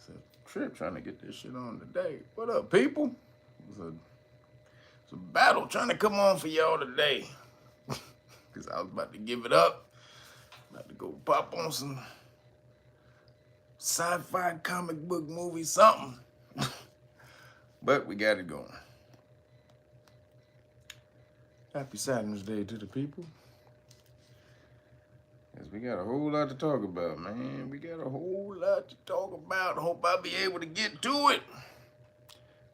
It's a trip trying to get this shit on today. What up, people? It's a battle trying to come on for y'all today. Because I was about to give it up. About to go pop on some sci-fi comic book movie something. But we got it going. Happy Saturn's Day to the people. Yes, we got a whole lot to talk about, man. We got a whole lot to talk about. I hope I'll be able to get to it.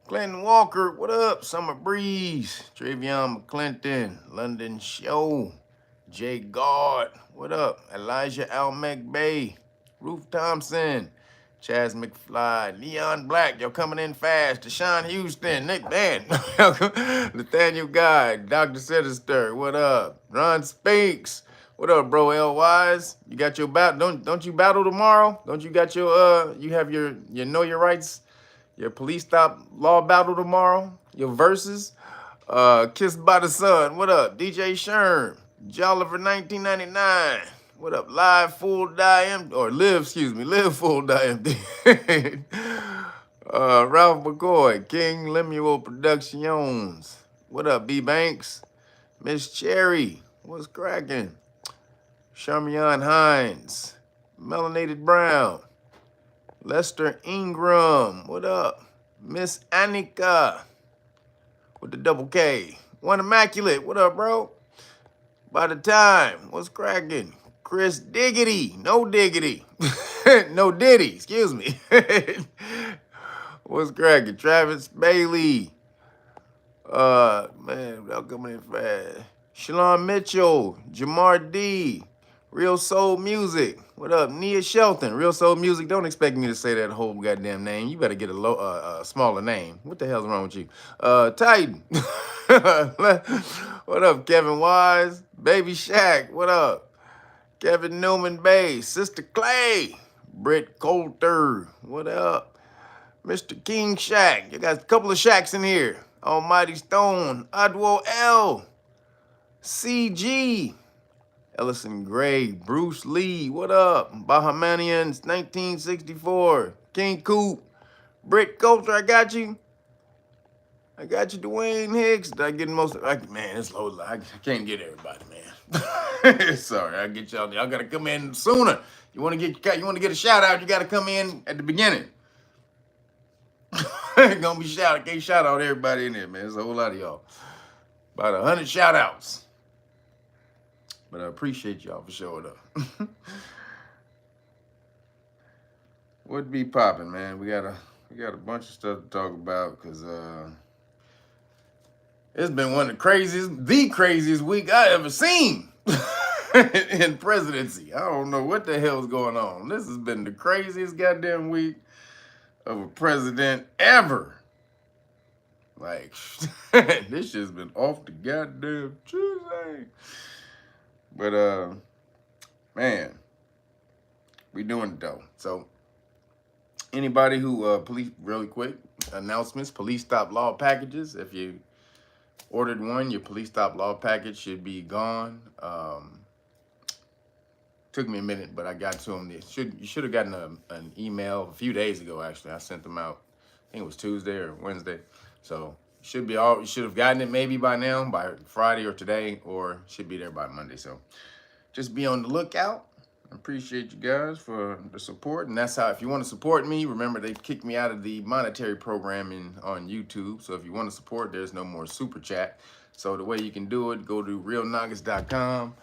Clinton Walker, what up? Summer Breeze, Travion McClinton, London Show, Jay Gard, what up? Elijah Almec Bay, Ruth Thompson, Chaz McFly, Leon Black, y'all coming in fast. Deshaun Houston, Nick Dan, Nathaniel Guy, Dr. Sinister, what up? Ron Spinks, what up, bro? L Wise, you got your battle? Don't you battle tomorrow? Don't you got your you have your know your rights, your police stop law battle tomorrow? Your verses, Kissed by the Sun, what up? DJ Sherm, Jolliver 1999. What up? Live Full Die Empty, or Live, excuse me, Live Full Die Empty. Ralph McCoy, King Lemuel Productions. What up, B Banks? Miss Cherry, what's cracking? Sharmian Hines, Melanated Brown. Lester Ingram, what up? Miss Annika, with the double K. One Immaculate, what up, bro? By the time, what's cracking? Chris Diggity, no diggity. No Diddy, excuse me. What's cracking? Travis Bailey. Man, y'all coming in fast. Shalon Mitchell, Jamar D, Real Soul Music. What up? Nia Shelton, Real Soul Music. Don't expect me to say that whole goddamn name. You better get a smaller name. What the hell's wrong with you? Titan. What up, Kevin Wise? Baby Shaq, what up? Kevin Newman Bay, Sister Clay, Britt Coulter, what up? Mr. King Shack, you got a couple of Shacks in here. Almighty Stone, Adwo L, CG, Ellison Gray, Bruce Lee, what up? Bahamanians, 1964, King Coop, Britt Coulter, I got you. I got you, Dwayne Hicks. Did I get most of it? Man, it's low. I can't get everybody, man. Sorry, I get y'all. Y'all gotta come in sooner. You wanna get a shout out, you gotta come in at the beginning. Gonna be shouted. Can't shout out everybody in there, man. There's a whole lot of y'all. About 100 shout outs. But I appreciate y'all for showing up. What be popping, man? We got a bunch of stuff to talk about because it's been one of the craziest week I ever seen in presidency. I don't know what the hell's going on. This has been the craziest goddamn week of a president ever. Like, this shit's been off the goddamn Tuesday. But, man, we doing it though. So, anybody who, police, really quick, announcements, police stop law packages. If you ordered one, your police stop law package should be gone. Took me a minute, but I got to them. You should have gotten an email a few days ago, actually. I sent them out, I think it was Tuesday or Wednesday. So you should have gotten it maybe by now, by Friday or today, or should be there by Monday. So just be on the lookout. I appreciate you guys for the support. And that's how, if you want to support me, remember they kicked me out of the monetary programming on YouTube. So if you want to support, there's no more super chat. So the way you can do it, go to realnagas.com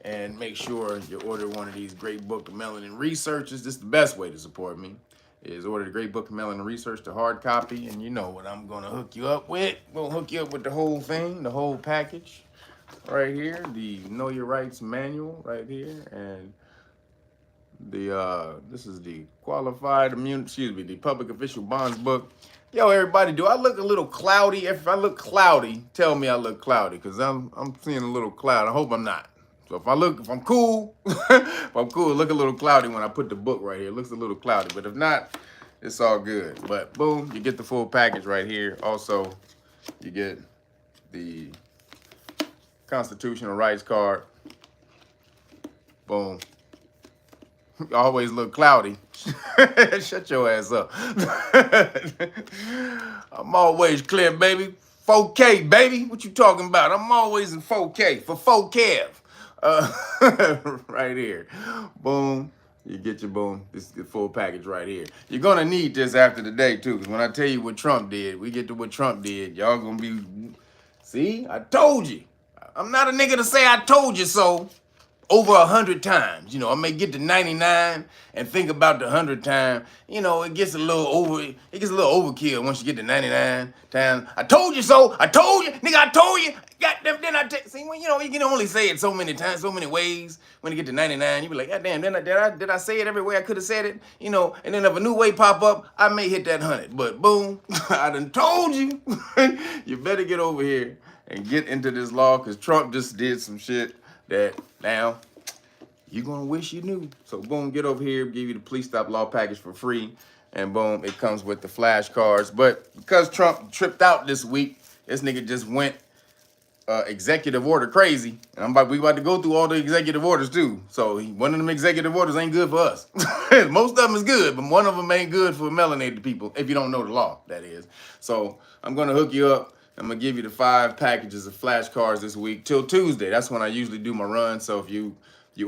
and make sure you order one of these Great Book of Melanin Researches. This is the best way to support me, is order the Great Book of Melanin Research, the hard copy. And you know what I'm going to hook you up with. We'll hook you up with the whole thing, the whole package right here. The Know Your Rights manual right here. And this is the the Public Official Bonds book. Yo, everybody, do I look a little cloudy? If I look cloudy, tell me I look cloudy, because I'm seeing a little cloud. I hope I'm not. So if I'm cool, it look a little cloudy when I put the book right here. It looks a little cloudy, but if not, it's all good. But boom, you get the full package right here. Also, you get the Constitutional Rights card. Boom. Always look cloudy. Shut your ass up. I'm always clear, baby. 4K, baby. What you talking about? I'm always in 4K for 4Kev. Right here. Boom. You get your boom. This is the full package right here. You're gonna need this after the day too, because when I tell you what Trump did, we get to what Trump did. Y'all gonna be, see, I told you. I'm not a nigga to say I told you so over 100 times. You know, I may get to 99 and think about the 100 time. You know, it gets a little overkill once you get to 99 times. I told you so. I told you, nigga. I told you. Goddamn. Then see when you know you can only say it so many times, so many ways. When you get to 99, you be like, goddamn. Did I say it every way I could have said it? You know. And then if a new way pop up, I may hit that 100. But boom, I done told you. You better get over here and get into this law, because Trump just did some shit that now you're gonna wish you knew. So boom, get over here, give you the police stop law package for free, and boom, it comes with the flashcards. But because Trump tripped out this week, this nigga just went executive order crazy, and we about to go through all the executive orders too. So one of them executive orders ain't good for us. Most of them is good, but one of them ain't good for melanated people, if you don't know the law, that is. So I'm gonna hook you up. I'm gonna give you the 5 packages of flashcards this week till Tuesday. That's when I usually do my run. So if you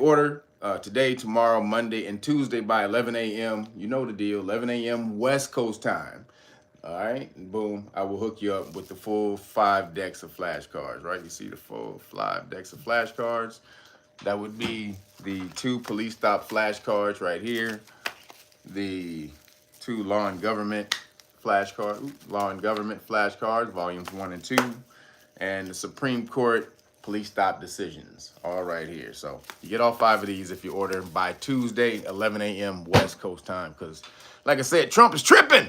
order today, tomorrow, Monday, and Tuesday by 11 a.m., you know the deal, 11 a.m. West Coast time. All right, and boom, I will hook you up with the full 5 decks of flashcards, right? You see the full 5 decks of flashcards. That would be the 2 police stop flashcards right here, the 2 law and government flashcards, volumes 1 and 2, and the Supreme Court police stop decisions, all right here. So you get all 5 of these if you order by Tuesday, 11 a.m. West Coast time, because like I said, Trump is tripping.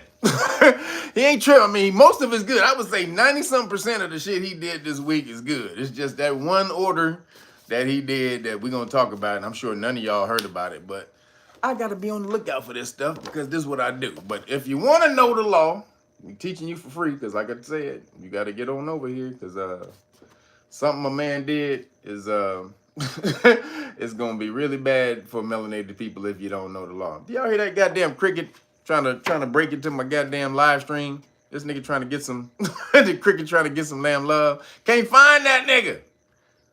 He ain't tripping. I mean, most of it's good. I would say 90-some% of the shit he did this week is good. It's just that one order that he did that we're going to talk about, and I'm sure none of y'all heard about it, but I got to be on the lookout for this stuff because this is what I do. But if you want to know the law, we're teaching you for free, because like I said, you got to get on over here, because something a man did is it's going to be really bad for melanated people if you don't know the law. Do y'all hear that goddamn cricket trying to break into my goddamn live stream? This nigga trying to get some, the cricket trying to get some lamb love. Can't find that nigga.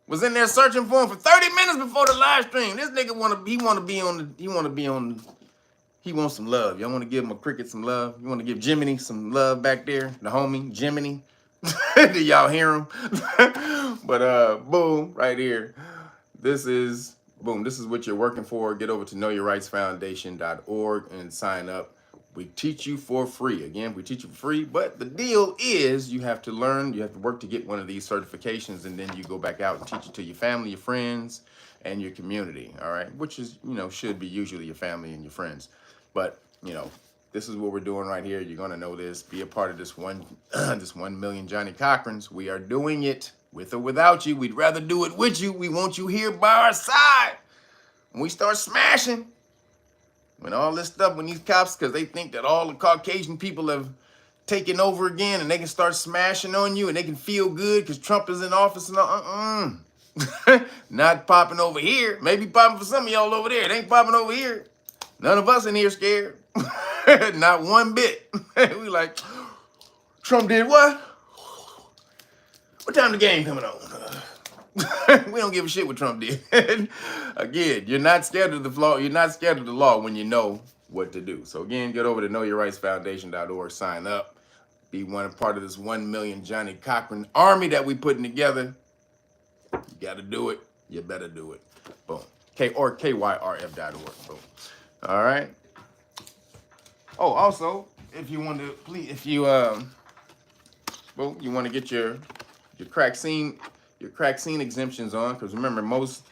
Was in there searching for him for 30 minutes before the live stream. This nigga he wants some love. Y'all want to give him a cricket some love? You want to give Jiminy some love back there? The homie, Jiminy. Did y'all hear him? But boom, right here. This is what you're working for. Get over to knowyourrightsfoundation.org and sign up. We teach you for free. Again, we teach you for free, but the deal is you have to learn, you have to work to get one of these certifications, and then you go back out and teach it to your family, your friends, and your community, all right? Which is, should be usually your family and your friends. But, this is what we're doing right here. You're going to know this. Be a part of this 1 million Johnny Cochrans. We are doing it with or without you. We'd rather do it with you. We want you here by our side. When we start smashing, when all this stuff, when these cops, because they think that all the Caucasian people have taken over again and they can start smashing on you and they can feel good because Trump is in office and all. Not popping over here. Maybe popping for some of y'all over there. It ain't popping over here. None of us in here scared. Not one bit. We like, Trump did what? What time the game coming on? We don't give a shit what Trump did. Again, you're not scared of the law. You're not scared of the law when you know what to do. So again, get over to knowyourrightsfoundation.org, sign up, be part of this 1 million Johnny Cochran army that we putting together. You got to do it. You better do it. Boom. KYRF.org. Boom. All right. Oh, also, if you want to, please, you want to get your crack scene exemptions on, because remember, most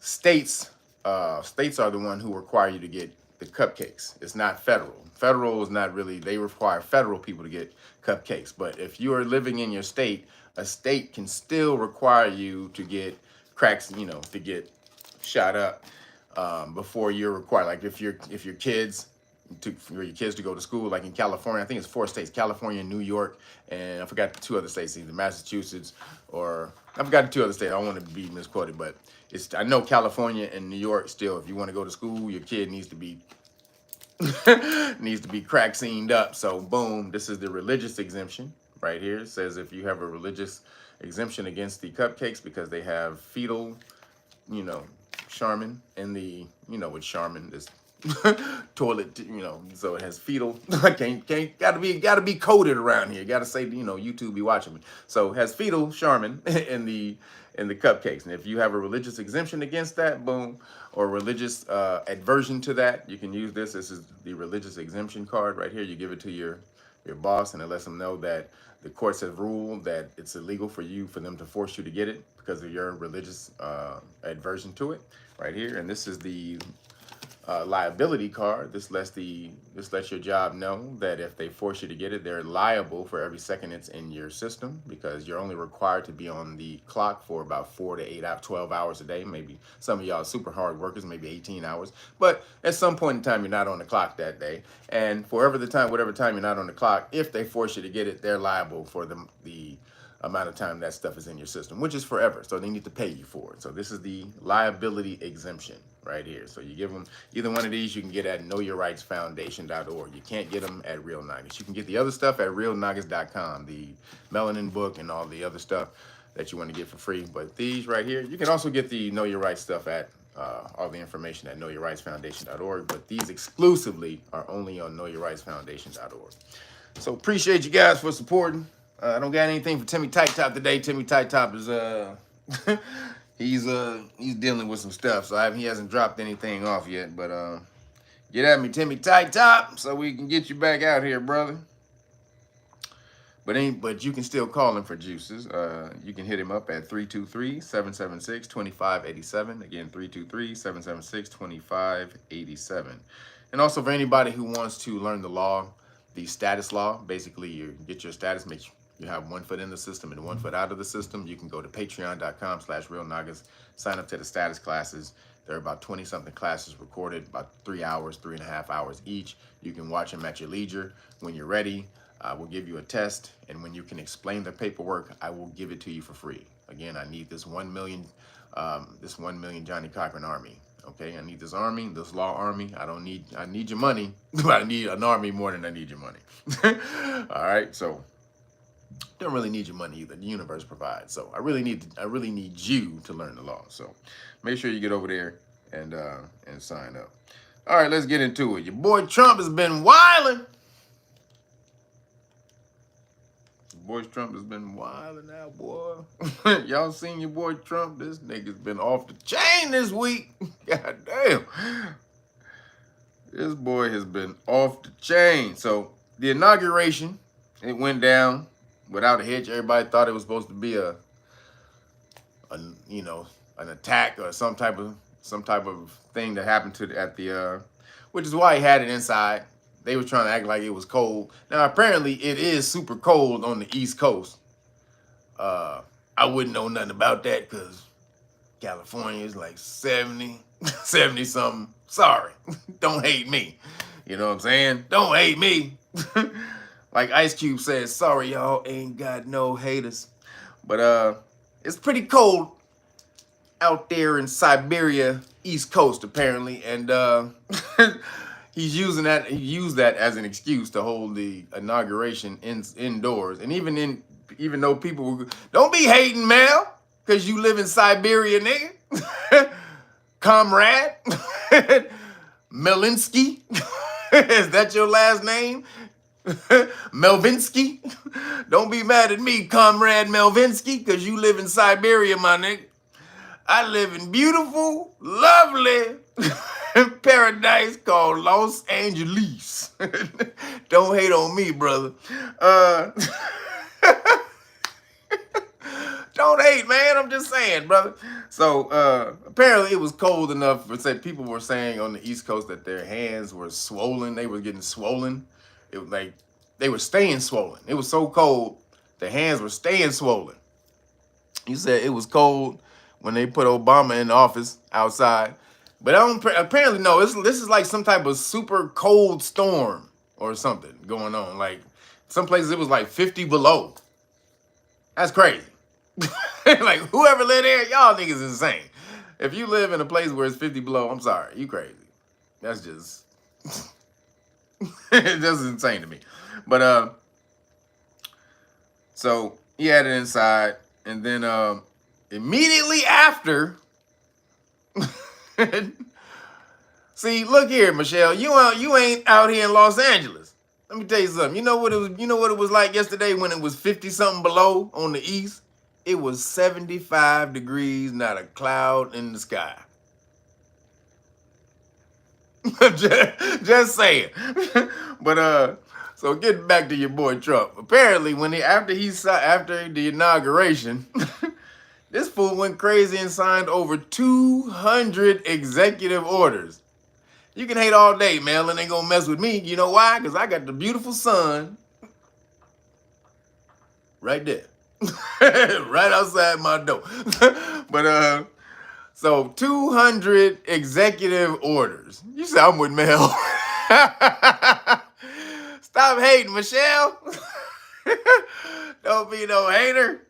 states are the one who require you to get the cupcakes. It's not federal. Federal is not really, they require federal people to get cupcakes. But if you are living in your state, a state can still require you to get cracks, to get shot up before you're required. Like if your kids for your kids to go to school, like in California, I think it's 4 states, California, New York, and I forgot the 2 other states, either Massachusetts or, I forgot the 2 other states. I don't want to be misquoted, but I know California and New York still, if you want to go to school, your kid needs to be needs to be crack scened up. So boom, this is the religious exemption right here. It says if you have a religious exemption against the cupcakes because they have fetal, you know, Charmin in the, you know, with Charmin, this toilet, you know, so it has fetal. Gotta be coded around here. Gotta say, you know, YouTube be watching me. So it has fetal Charmin in the cupcakes. And if you have a religious exemption against that, boom, or religious aversion to that, you can use this. This is the religious exemption card right here. You give it to your boss, and it lets them know that the courts have ruled that it's illegal for them to force you to get it because of your religious aversion to it right here. And this is the liability card. This lets your job know that if they force you to get it, they're liable for every second it's in your system, because you're only required to be on the clock for about 4 to 8 out 12 hours a day. Maybe some of y'all super hard workers, maybe 18 hours, but at some point in time you're not on the clock that day, and for whatever time you're not on the clock, if they force you to get it, they're liable for the amount of time that stuff is in your system, which is forever. So they need to pay you for it. So this is the liability exemption right here. So you give them either one of these. You can get at knowyourrightsfoundation.org. You can't get them at Real Nagas. You can get the other stuff at realnagas.com, the melanin book and all the other stuff that you want to get for free. But these right here, you can also get the Know Your Rights stuff at all the information at knowyourrightsfoundation.org. But these exclusively are only on knowyourrightsfoundation.org. So appreciate you guys for supporting. I don't got anything for Timmy Tight Top today. Timmy Tight Top is he's dealing with some stuff, so he hasn't dropped anything off yet. But get at me, Timmy Tight Top, so we can get you back out here, brother. But you can still call him for juices. You can hit him up at 323-776-2587. Again, 323-776-2587. And also for anybody who wants to learn the law, the status law, basically you get your status, make you have 1 foot in the system and 1 foot out of the system. You can go to patreon.com/realnagas, sign up to the status classes. There are about 20-something classes recorded, about 3 hours, 3.5 hours each. You can watch them at your leisure. When you're ready, we'll give you a test. And when you can explain the paperwork, I will give it to you for free. Again, I need this 1 million Johnny Cochran army. Okay, I need this army, this law army. I need your money, but I need an army more than I need your money. All right, so don't really need your money either. The universe provides. So I really need you to learn the law. So make sure you get over there and sign up. All right, let's get into it. Your boy Trump has been wilding. Trump has been wilding out, boy. Y'all seen your boy Trump? This nigga's been off the chain this week. God damn. This boy has been off the chain. So the inauguration, it went down without a hitch. Everybody thought it was supposed to be an attack or some type of thing that happened which is why he had it inside. They were trying to act like it was cold. Now, apparently, it is super cold on the East Coast. I wouldn't know nothing about that because California is like 70 something. Sorry. Don't hate me. You know what I'm saying? Don't hate me. Like Ice Cube says, sorry, y'all ain't got no haters. But it's pretty cold out there in Siberia, East Coast, apparently. And he used that as an excuse to hold the inauguration indoors. And even though people don't be hating, Mel, because you live in Siberia, nigga. Comrade Melinsky. Is that your last name? Melvinsky. Don't be mad at me, Comrade Melvinsky, because you live in Siberia, my nigga. I live in beautiful, lovely paradise called Los Angeles. Don't hate on me, brother. Don't hate, man. I'm just saying, brother. So apparently it was cold enough. People were saying on the East Coast that their hands were swollen. They were getting swollen. It was like they were staying swollen. It was so cold, the hands were staying swollen. You said it was cold when they put Obama in office outside. But apparently, no, this is like some type of super cold storm or something going on. Like some places it was like 50 below. That's crazy. Like whoever live there, y'all niggas insane. If you live in a place where it's 50 below, I'm sorry, you crazy. That's just It's just insane to me. But so he had it inside, and then immediately after, see, look here, Michelle, you ain't out here in Los Angeles. Let me tell you something. You know what it was like yesterday when it was 50 something below on the east? It was 75 degrees, not a cloud in the sky. just saying. But so getting back to your boy Trump. Apparently, after the inauguration, this fool went crazy and signed over 200 executive orders. You can hate all day, man, and ain't gonna mess with me. You know why? Because I got the beautiful sun right there, right outside my door. But so 200 executive orders. You say I'm with Mel. Stop hating, Michelle. Don't be no hater.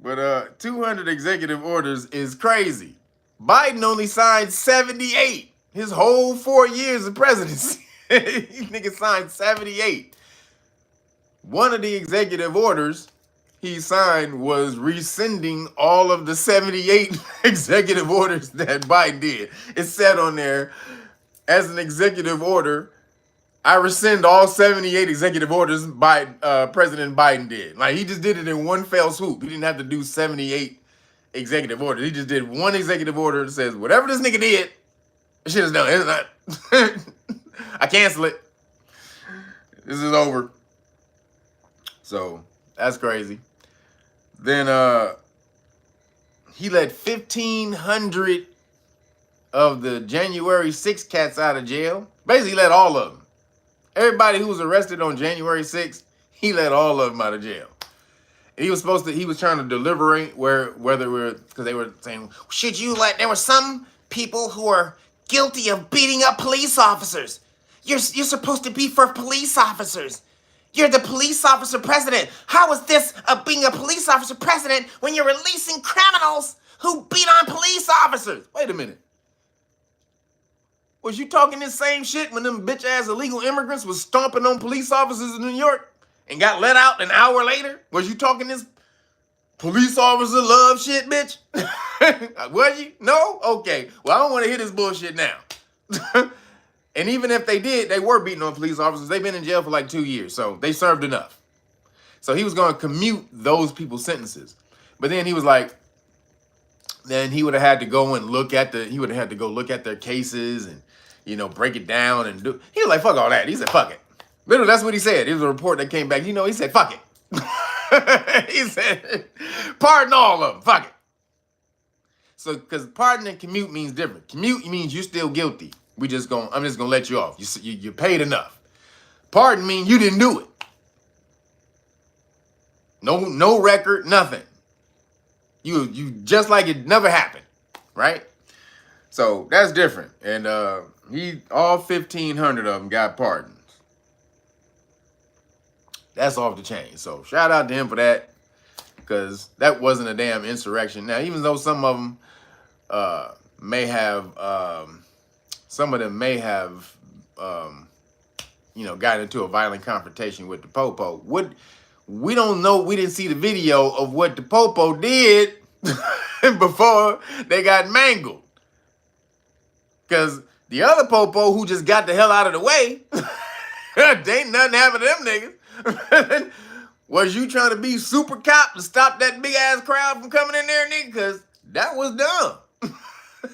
But 200 executive orders is crazy. Biden only signed 78 his whole 4 years of presidency. Nigga signed 78. One of the executive orders he signed was rescinding all of the 78 executive orders that Biden did. It said on there, as an executive order, I rescind all 78 executive orders President Biden did. Like, he just did it in one fell swoop. He didn't have to do 78 executive orders. He just did one executive order that says, whatever this nigga did, shit is done. It's not. I cancel it. This is over. So, that's crazy. Then he let 1,500 of the January 6th cats out of jail. Basically, let all of them. Everybody who was arrested on January 6th, he let all of them out of jail. And he was trying to deliberate because they were saying, should you there were some people who are guilty of beating up police officers. You're supposed to be for police officers. You're the police officer president. How is this being a police officer president when you're releasing criminals who beat on police officers? Wait a minute. Was you talking this same shit when them bitch-ass illegal immigrants was stomping on police officers in New York and got let out an hour later? Was you talking this police officer love shit, bitch? Was you? No? Okay. Well, I don't want to hear this bullshit now. And even if they did, they were beating on police officers. They've been in jail for like 2 years, so they served enough. So he was going to commute those people's sentences. But then he was like, then he would have had to go and look at their cases and, break it down and do. He was like, fuck all that. He said, fuck it. Literally, that's what he said. It was a report that came back. He said, fuck it. He said, pardon all of them. Fuck it. So, because pardon and commute means different. Commute means you're still guilty. I'm just gonna let you off. You paid enough. Pardon means you didn't do it. No record, nothing. You just like it never happened, right? So that's different. And all 1,500 of them got pardons. That's off the chain. So shout out to him for that, because that wasn't a damn insurrection. Now, even though some of them may have got into a violent confrontation with the popo. We don't know. We didn't see the video of what the popo did before they got mangled. Because the other popo who just got the hell out of the way, there ain't nothing happened to them niggas. Was you trying to be super cop to stop that big ass crowd from coming in there, nigga? Because that was dumb.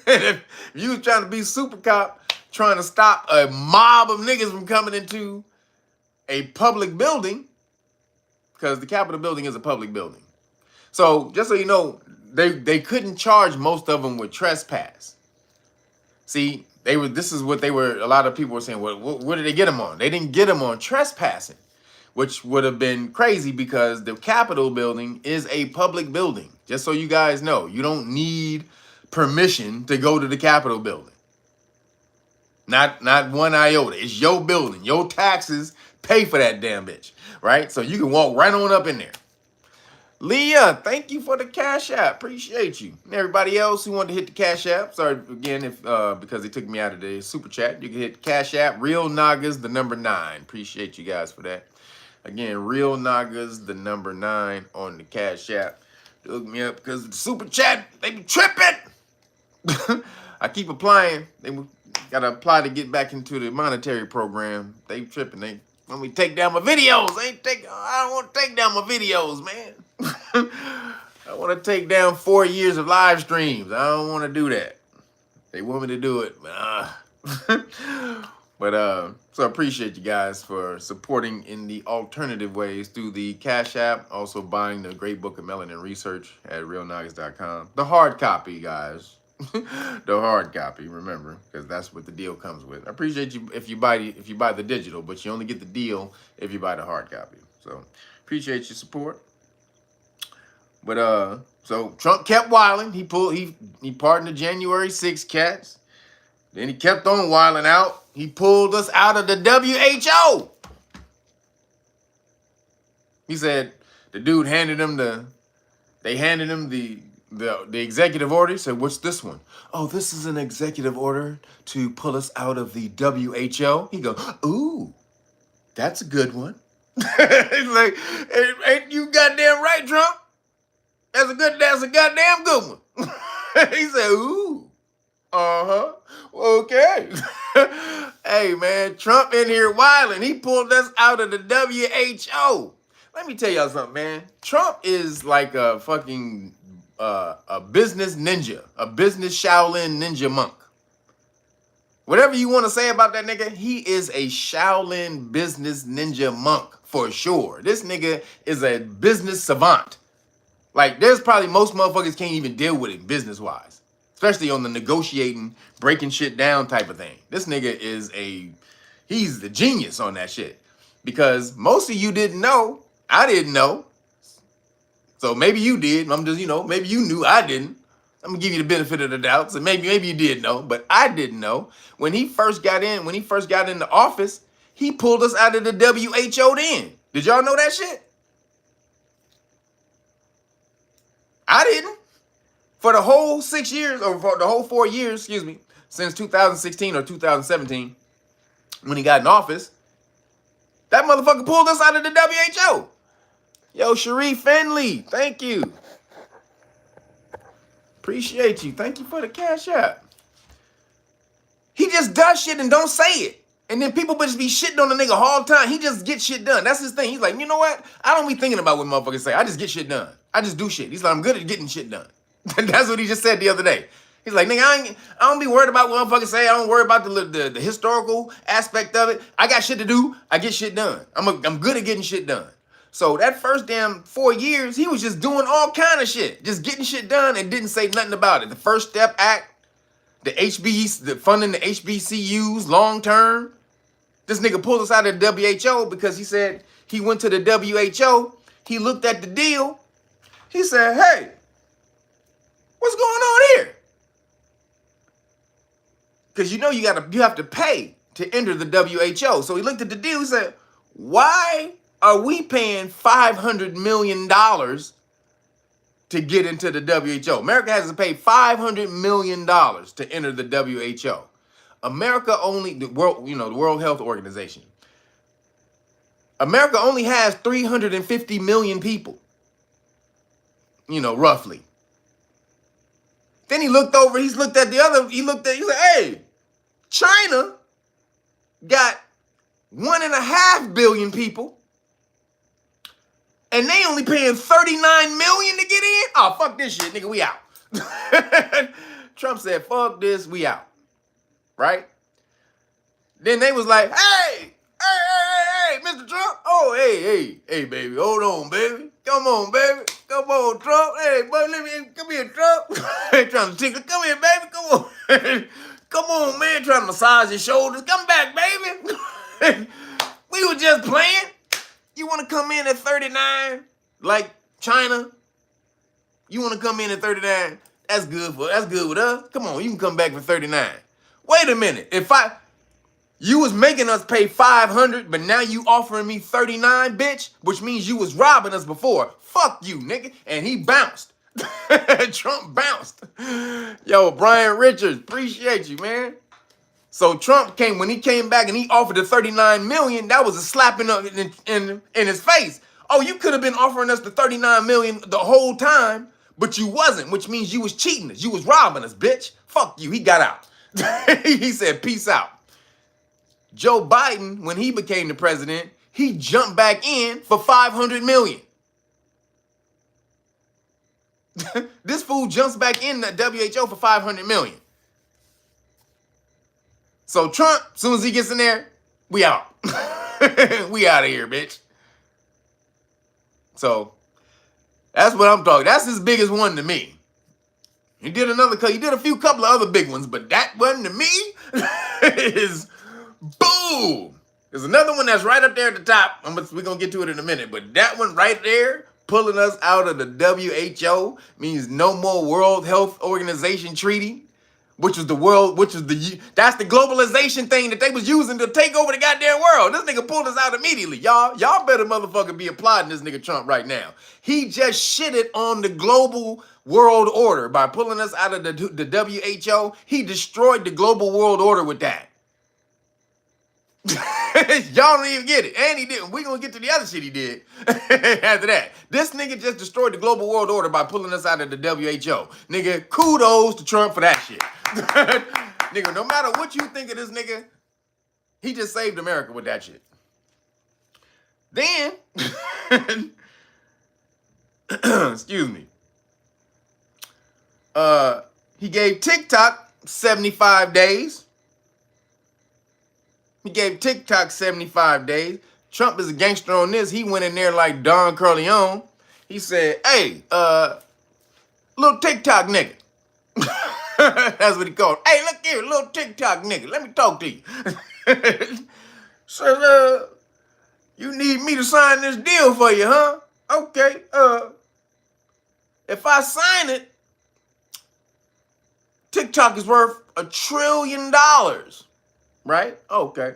If you was trying to be super cop, trying to stop a mob of niggas from coming into a public building, because the Capitol building is a public building. So just so you know, they couldn't charge most of them with trespass. See, this is what a lot of people were saying, what did they get them on? They didn't get them on trespassing, which would have been crazy because the Capitol building is a public building. Just so you guys know, you don't need permission to go to the Capitol building. Not one iota. It's your building. Your taxes pay for that damn bitch, right? So you can walk right on up in there. Leah, thank you for the Cash App. Appreciate you. And everybody else who wanted to hit the Cash App, sorry again if because they took me out of the super chat. You can hit Cash App, Real Nagas, the number 9. Appreciate you guys for that. Again, Real Nagas, the number 9 on the Cash App. Hook me up because the super chat, they be tripping. I keep applying. They gotta apply to get back into the monetary program. They tripping. They want me to take down my videos. I don't want to take down my videos, man. I want to take down 4 years of live streams. I don't want to do that. They want me to do it, but so I appreciate you guys for supporting in the alternative ways through the Cash App. Also buying the Great Book of Melanin Research at realnagas.com. The hard copy, guys. The hard copy, remember, because that's what the deal comes with. I appreciate you if you buy the digital, but you only get the deal if you buy the hard copy. So appreciate your support. But so Trump kept wilding. He pardoned the January 6th cats. Then he kept on wilding out. He pulled us out of the WHO. He said the dude handed him the executive order. He said, "What's this one?" "Oh, this is an executive order to pull us out of the WHO." He goes, "Ooh, that's a good one." He's like, "Ain't you goddamn right, Trump? That's a goddamn good one." He said, "Ooh, okay." Hey man, Trump in here wilding. He pulled us out of the WHO. Let me tell y'all something, man. Trump is like a fucking a business ninja, a business Shaolin ninja monk. Whatever you want to say about that nigga, he is a Shaolin business ninja monk for sure. This nigga is a business savant. Like, there's probably most motherfuckers can't even deal with it business-wise, especially on the negotiating, breaking shit down type of thing. This nigga is he's the genius on that shit. Because most of you didn't know, I didn't know. So maybe you did. I'm just, maybe you knew, I didn't. I'm gonna give you the benefit of the doubt. So maybe you did know, but I didn't know. When he first got into office, he pulled us out of the WHO then. Did y'all know that shit? I didn't. For the whole 6 years, or for the whole 4 years, since 2016 or 2017, when he got in office, that motherfucker pulled us out of the WHO. Yo, Sharif Finley, thank you. Appreciate you. Thank you for the Cash App. He just does shit and don't say it. And then people just be shitting on the nigga all the time. He just gets shit done. That's his thing. He's like, you know what? I don't be thinking about what motherfuckers say. I just get shit done. I just do shit. He's like, I'm good at getting shit done. That's what he just said the other day. He's like, nigga, I don't be worried about what motherfuckers say. I don't worry about the historical aspect of it. I got shit to do. I get shit done. I'm good at getting shit done. So that first damn 4 years, he was just doing all kind of shit. Just getting shit done and didn't say nothing about it. The First Step Act, the funding the HBCUs long term. This nigga pulled us out of the WHO because he said he went to the WHO. He looked at the deal. He said, hey, what's going on here? Because you have to pay to enter the WHO. So he looked at the deal. He said, why are we paying $500 million to get into the WHO? America has to pay $500 million to enter the WHO. America only, the World Health Organization. America only has 350 million people, roughly. Then he looked over, he said, hey, China got 1.5 billion people, and they only paying 39 million to get in? Oh, fuck this shit, nigga, we out. Trump said, fuck this, we out. Right? Then they was like, hey, Mr. Trump. Oh, hey, baby, hold on, baby. Come on, baby. Come on, Trump. Hey, boy, come here, Trump. Trying to tickle. Come here, baby. Come on. Come on, man. Trying to massage your shoulders. Come back, baby. We were just playing. You want to come in at 39 like China? You want to come in at 39? That's good with us. Come on, you can come back for 39. Wait a minute. You was making us pay 500, but now you offering me 39, bitch, which means you was robbing us before. Fuck you, nigga. And he bounced. Trump bounced. Yo, Brian Richards, appreciate you, man. So Trump came, when he came back and he offered the 39 million, that was a slap in his face. Oh, you could have been offering us the 39 million the whole time, but you wasn't, which means you was cheating us. You was robbing us, bitch. Fuck you. He got out. He said, peace out. Joe Biden, when he became the president, he jumped back in for 500 million. This fool jumps back in the WHO for 500 million. So Trump, as soon as he gets in there, we out. We out of here, bitch. So that's what I'm talking. That's his biggest one to me. He did a few couple of other big ones, but that one to me is boom. There's another one that's right up there at the top. We're going to get to it in a minute, but that one right there, pulling us out of the WHO, means no more World Health Organization treaty, that's the globalization thing that they was using to take over the goddamn world. This nigga pulled us out immediately, y'all. Y'all better motherfucker be applauding this nigga Trump right now. He just shitted on the global world order by pulling us out of the WHO. He destroyed the global world order with that. Y'all don't even get it. And he didn't. We're going to get to the other shit he did after that. This nigga just destroyed the global world order by pulling us out of the WHO. Nigga, kudos to Trump for that shit. Nigga, no matter what you think of this nigga, he just saved America with that shit. Then, excuse me, he gave TikTok 75 days. He gave TikTok 75 days. Trump is a gangster on this. He went in there like Don Corleone. He said, hey, little TikTok nigga. That's what he called. Hey, look here, little TikTok nigga. Let me talk to you. So, you need me to sign this deal for you, huh? Okay. If I sign it, TikTok is worth $1 trillion. Right? Okay.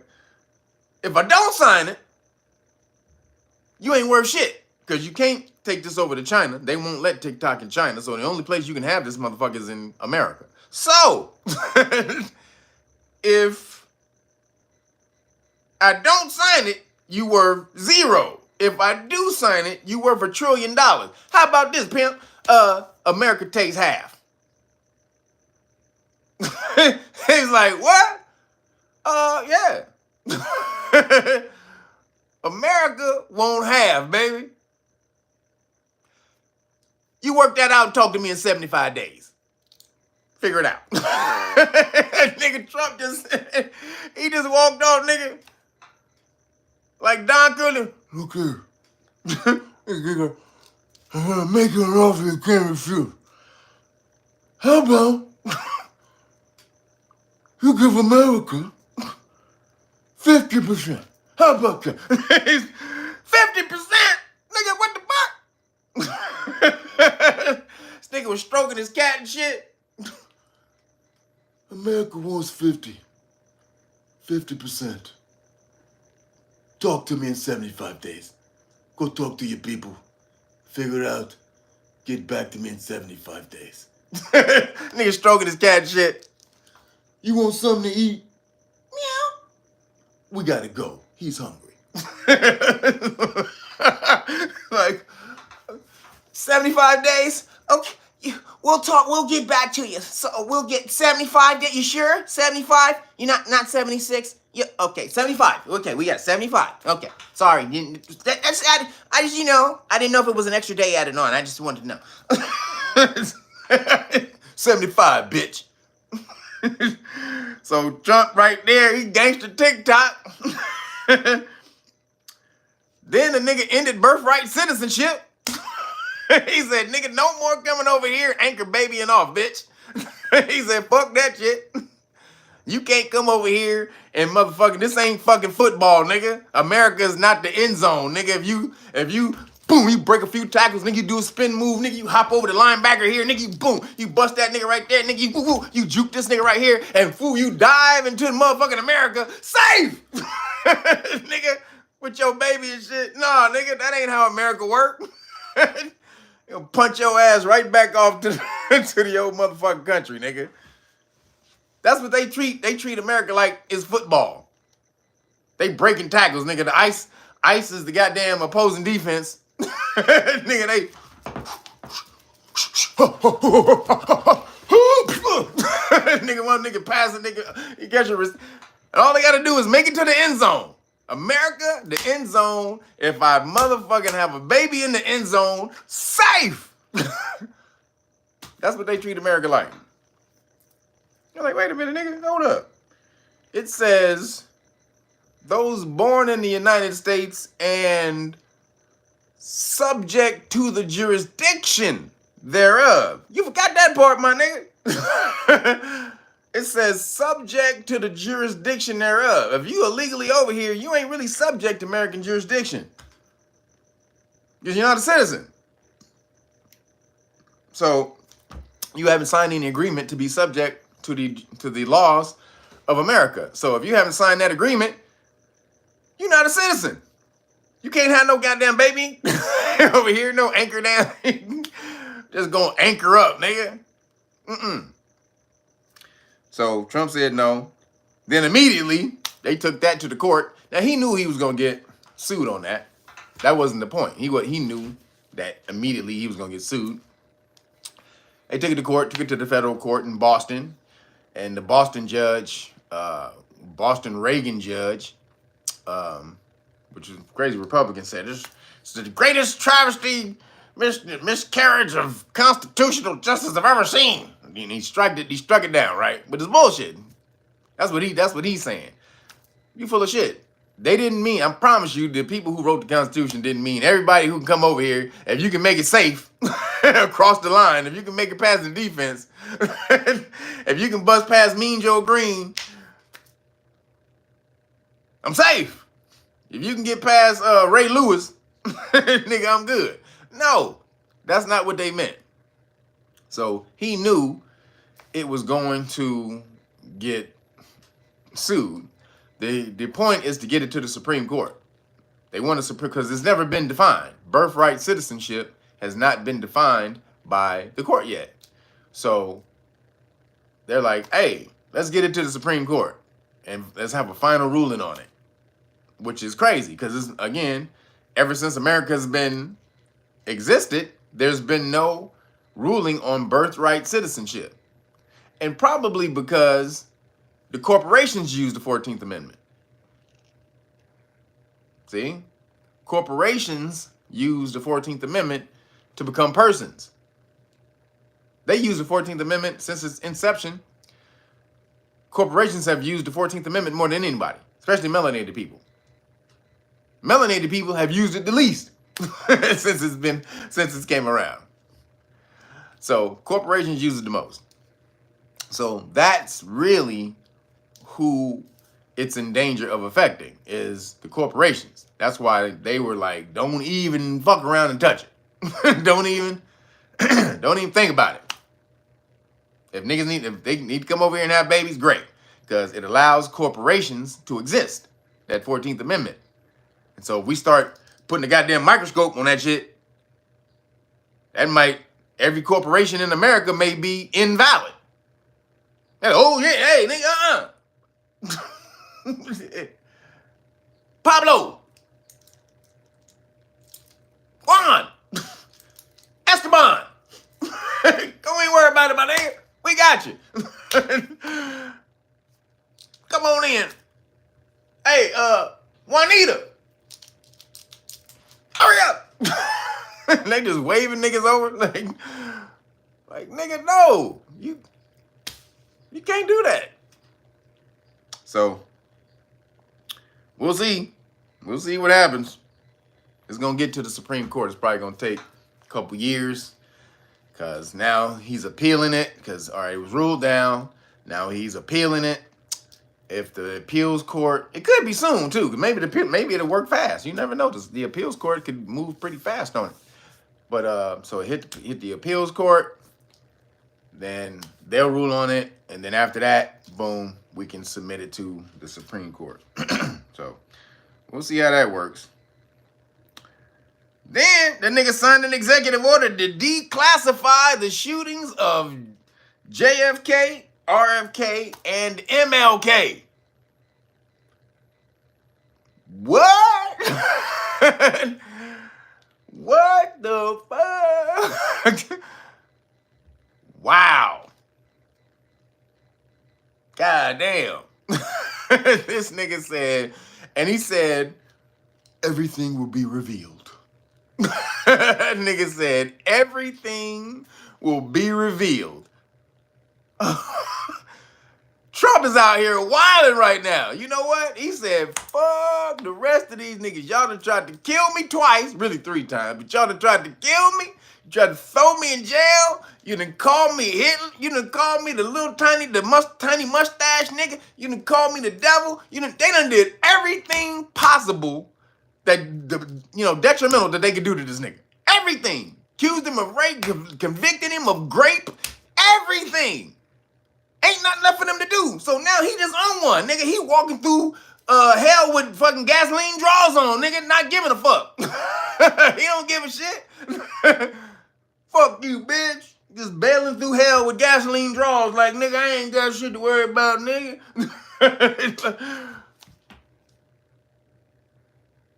If I don't sign it, you ain't worth shit. Because you can't take this over to China. They won't let TikTok in China. So the only place you can have this motherfucker is in America. So, if I don't sign it, you worth $0. If I do sign it, you worth $1 trillion. How about this, pimp? America takes half. He's like, what? Yeah. America won't have, baby. You work that out and talk to me in 75 days. Figure it out. Nigga Trump he just walked off, nigga. Like Don Corleone. Look here. Nigga, I'm gonna make you an offer you can't refuse. How about you give America 50%. How about that? 50%? Nigga, what the fuck? This nigga was stroking his cat and shit. America wants 50%. Talk to me in 75 days. Go talk to your people. Figure it out. Get back to me in 75 days. Nigga stroking his cat and shit. You want something to eat? Meow. We gotta go. He's hungry. Like, 75 days? Okay, we'll talk. We'll get back to you. So we'll get 75 days. You sure? 75? You're not 76? Yeah. Okay, 75. Okay, we got 75. Okay, sorry. I just, I didn't know if it was an extra day added on. I just wanted to know. 75, bitch. So Trump right there, he gangster TikTok. Then the nigga ended birthright citizenship. He said, nigga, no more coming over here anchor babying off, bitch. He said, fuck that shit. You can't come over here and motherfucking, this ain't fucking football, nigga. America is not the end zone, nigga. If you boom, you break a few tackles, nigga, you do a spin move, nigga, you hop over the linebacker here, nigga, you boom, you bust that nigga right there, nigga, you woo, woo, you juke this nigga right here, and fool, you dive into the motherfucking America, safe! Nigga, with your baby and shit. Nah, nigga, that ain't how America work. You'll punch your ass right back off to the old motherfucking country, nigga. That's what they treat America like it's football. They breaking tackles, nigga. The ice is the goddamn opposing defense. Nigga, they nigga, one nigga pass it, nigga, you get your wrist. And all they gotta do is make it to the end zone. America, the end zone, if I motherfucking have a baby in the end zone, safe. That's what they treat America like. You're like, wait a minute, nigga, hold up. It says those born in the United States and subject to the jurisdiction thereof. You forgot that part, my nigga. It says subject to the jurisdiction thereof. If you illegally over here, you ain't really subject to American jurisdiction, because you're not a citizen. So you haven't signed any agreement to be subject to the laws of America. So if you haven't signed that agreement, you're not a citizen. You can't have no goddamn baby over here, no anchor down. Just gonna anchor up, nigga. So Trump said no. Then immediately they took that to the court. Now he knew he was gonna get sued on that. That wasn't the point. He knew that immediately he was gonna get sued. They took it to court, took it to the federal court in Boston, and the Boston judge, Boston Reagan judge, which is crazy Republican, said it's the greatest travesty, miscarriage of constitutional justice I've ever seen. And he struck it down, right? But it's bullshit. That's what he's saying. You full of shit. They didn't mean, I promise you, the people who wrote the Constitution didn't mean everybody who can come over here, if you can make it safe across the line, if you can make it past the defense, if you can bust past Mean Joe Green, I'm safe. If you can get past Ray Lewis, nigga, I'm good. No, that's not what they meant. So he knew it was going to get sued. The point is to get it to the Supreme Court. They want to, because it's never been defined. Birthright citizenship has not been defined by the court yet. So they're like, hey, let's get it to the Supreme Court and let's have a final ruling on it, which is crazy because, again, ever since America has been existed, there's been no ruling on birthright citizenship. And probably because the corporations use the 14th Amendment. See? Corporations use the 14th Amendment to become persons. They use the 14th Amendment since its inception. Corporations have used the 14th Amendment more than anybody, especially melanated people. Melanated people have used it the least since it came around. So corporations use it the most. So that's really who it's in danger of affecting, is the corporations. That's why they were like, don't even fuck around and touch it. don't even think about it. If they need to come over here and have babies, great. Because it allows corporations to exist, that 14th Amendment. And so if we start putting a goddamn microscope on that shit, every corporation in America may be invalid. Oh, yeah, hey, nigga, Pablo. Juan. Esteban. Don't even worry about it, my nigga. We got you. Come on in. Hey, Juanita. Hurry up. They just waving niggas over. Like, nigga, no. You can't do that. So, we'll see. We'll see what happens. It's going to get to the Supreme Court. It's probably going to take a couple years. Because now he's appealing it. Because, all right, it was ruled down. Now he's appealing it. if the appeals court, it could be soon too. Maybe it'll work fast. You never know. The appeals court could move pretty fast on it. But so it hit the appeals court, then they'll rule on it, and then after that, boom, we can submit it to the Supreme Court. So we'll see how that works. Then the nigga signed an executive order to declassify the shootings of JFK, RFK, and MLK. What? What the fuck? Wow. God damn. This nigga said, and he said, everything will be revealed. Nigga said, everything will be revealed. Trump is out here wilding right now. You know what? He said, fuck the rest of these niggas. Y'all done tried to kill me twice, really 3 times, but y'all done tried to kill me. You tried to throw me in jail. You done called me Hitler. You done called me the little tiny mustache nigga. You done called me the devil. They done did everything possible that, detrimental that they could do to this nigga. Everything. Accused him of rape, convicted him of grape, everything. Ain't nothing left for them to do. So now he just on one, nigga. He walking through hell with fucking gasoline drawers on, nigga, not giving a fuck. He don't give a shit. Fuck you, bitch. Just bailing through hell with gasoline drawers like, nigga, I ain't got shit to worry about, nigga.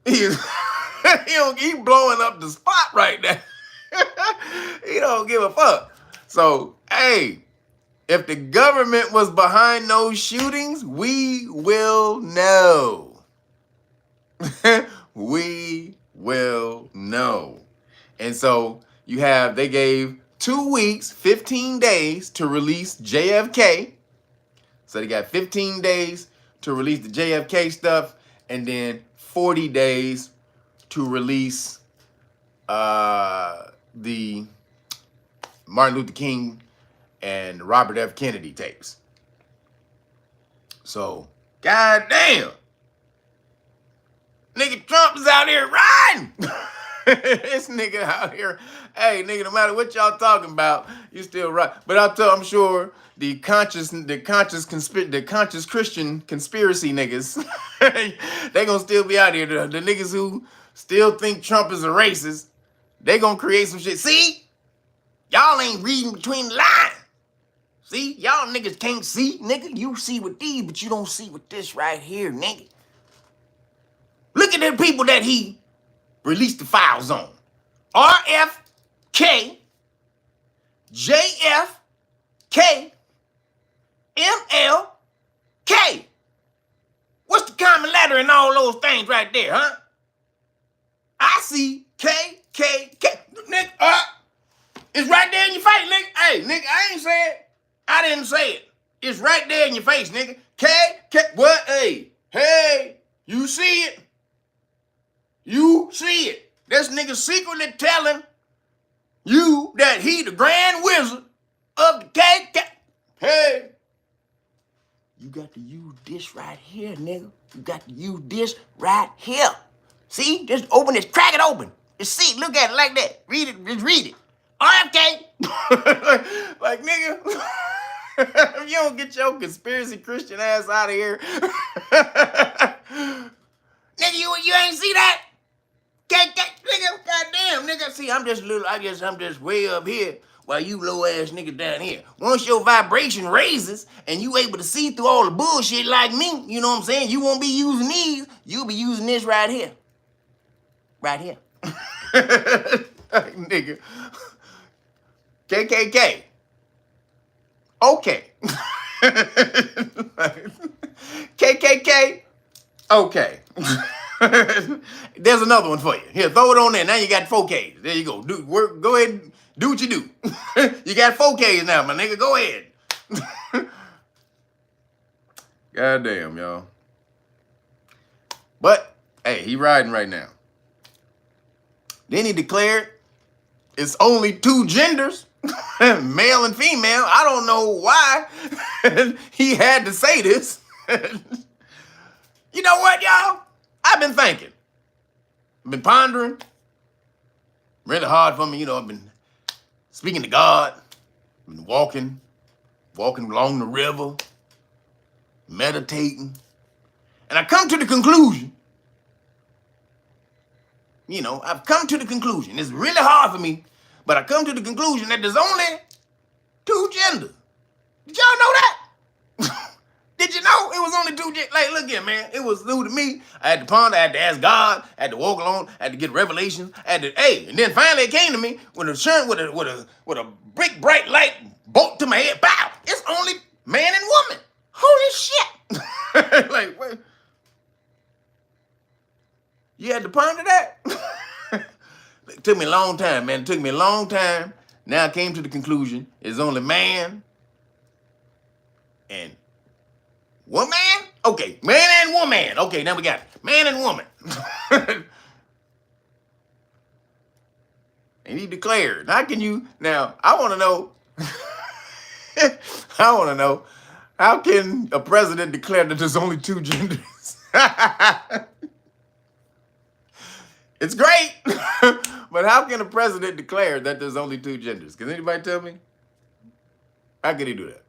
He blowing up the spot right now. He don't give a fuck. So, hey, if the government was behind those shootings, we will know. We will know. And so they gave 2 weeks, 15 days to release JFK. So they got 15 days to release the JFK stuff, and then 40 days to release the Martin Luther King and Robert F. Kennedy tapes. So, goddamn. Nigga Trump is out here riding. This nigga out here, hey, nigga, no matter what y'all talking about, you still right. But I'm sure the conscious Christian conspiracy niggas, they gonna still be out here. The niggas who still think Trump is a racist, they gonna create some shit. See? Y'all ain't reading between the lines. See? Y'all niggas can't see, nigga. You see with these, but you don't see with this right here, nigga. Look at the people that he released the files on. RFK, JFK, MLK. What's the common letter in all those things right there, huh? I see KKK. Nigga, it's right there in your face, nigga. Hey, nigga, I ain't say it. I didn't say it. It's right there in your face, nigga. What? Hey, you see it? You see it. This nigga secretly telling you that he the grand wizard of the KK. Hey, you got to use this right here, nigga. You got to use this right here. See? Just open this, crack it open. Just see it, look at it like that. Read it, just read it. RFK. like, nigga, if you don't get your conspiracy Christian ass out of here. Nigga, you ain't see that? Nigga, goddamn, nigga. See, I'm just way up here while you low ass nigga down here. Once your vibration raises and you able to see through all the bullshit like me, you know what I'm saying? You won't be using these. You'll be using this right here. Right here. Nigga. KKK. Okay. KKK. Okay. There's another one for you. Here, throw it on there. Now you got 4Ks. There you go. Go ahead and do what you do. You got 4Ks now, my nigga. Go ahead. Goddamn, y'all. But, hey, he riding right now. Then he declared it's only 2 genders, male and female. I don't know why he had to say this. You know what, y'all? I've been thinking. I've been pondering. Really hard for me, I've been speaking to God. I've been walking along the river, meditating. And I come to the conclusion, I've come to the conclusion. It's really hard for me, but I come to the conclusion that there's only two genders. Did y'all know that? Did you know it was only two genders? Like, look here, man. It was new to me. I had to ponder, I had to ask God, I had to walk along, I had to get revelations, and then finally it came to me with a big bright light bolt to my head. Bow! It's only man and woman. Holy shit! Like, wait. You had to ponder that? It took me a long time, man. It took me a long time. Now I came to the conclusion it's only man and woman? Okay, man and woman. Okay, now we got it. Man and woman. And he declared. How can you, now, I want to know, how can a president declare that there's only two genders? It's great, but how can a president declare that there's only two genders? Can anybody tell me? How can he do that?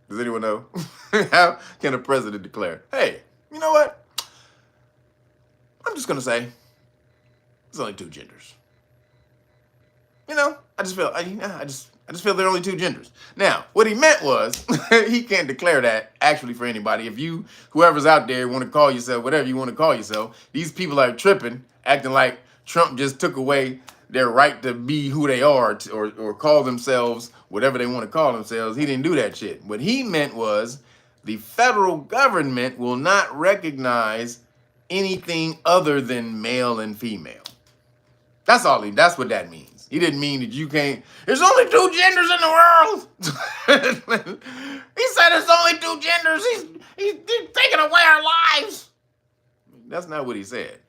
Does anyone know? How can a president declare, hey, you know what? I'm just going to say there's only two genders. I just feel, I just feel there are only two genders. Now, what he meant was, he can't declare that actually for anybody. If you, whoever's out there, want to call yourself whatever you want to call yourself, these people are tripping, acting like Trump just took away their right to be who they are or call themselves whatever they want to call themselves. He didn't do that shit. What he meant was the federal government will not recognize anything other than male and female. That's what that means. He didn't mean that you can't, there's only two genders in the world. He said there's only two genders. He's taking away our lives. That's not what he said.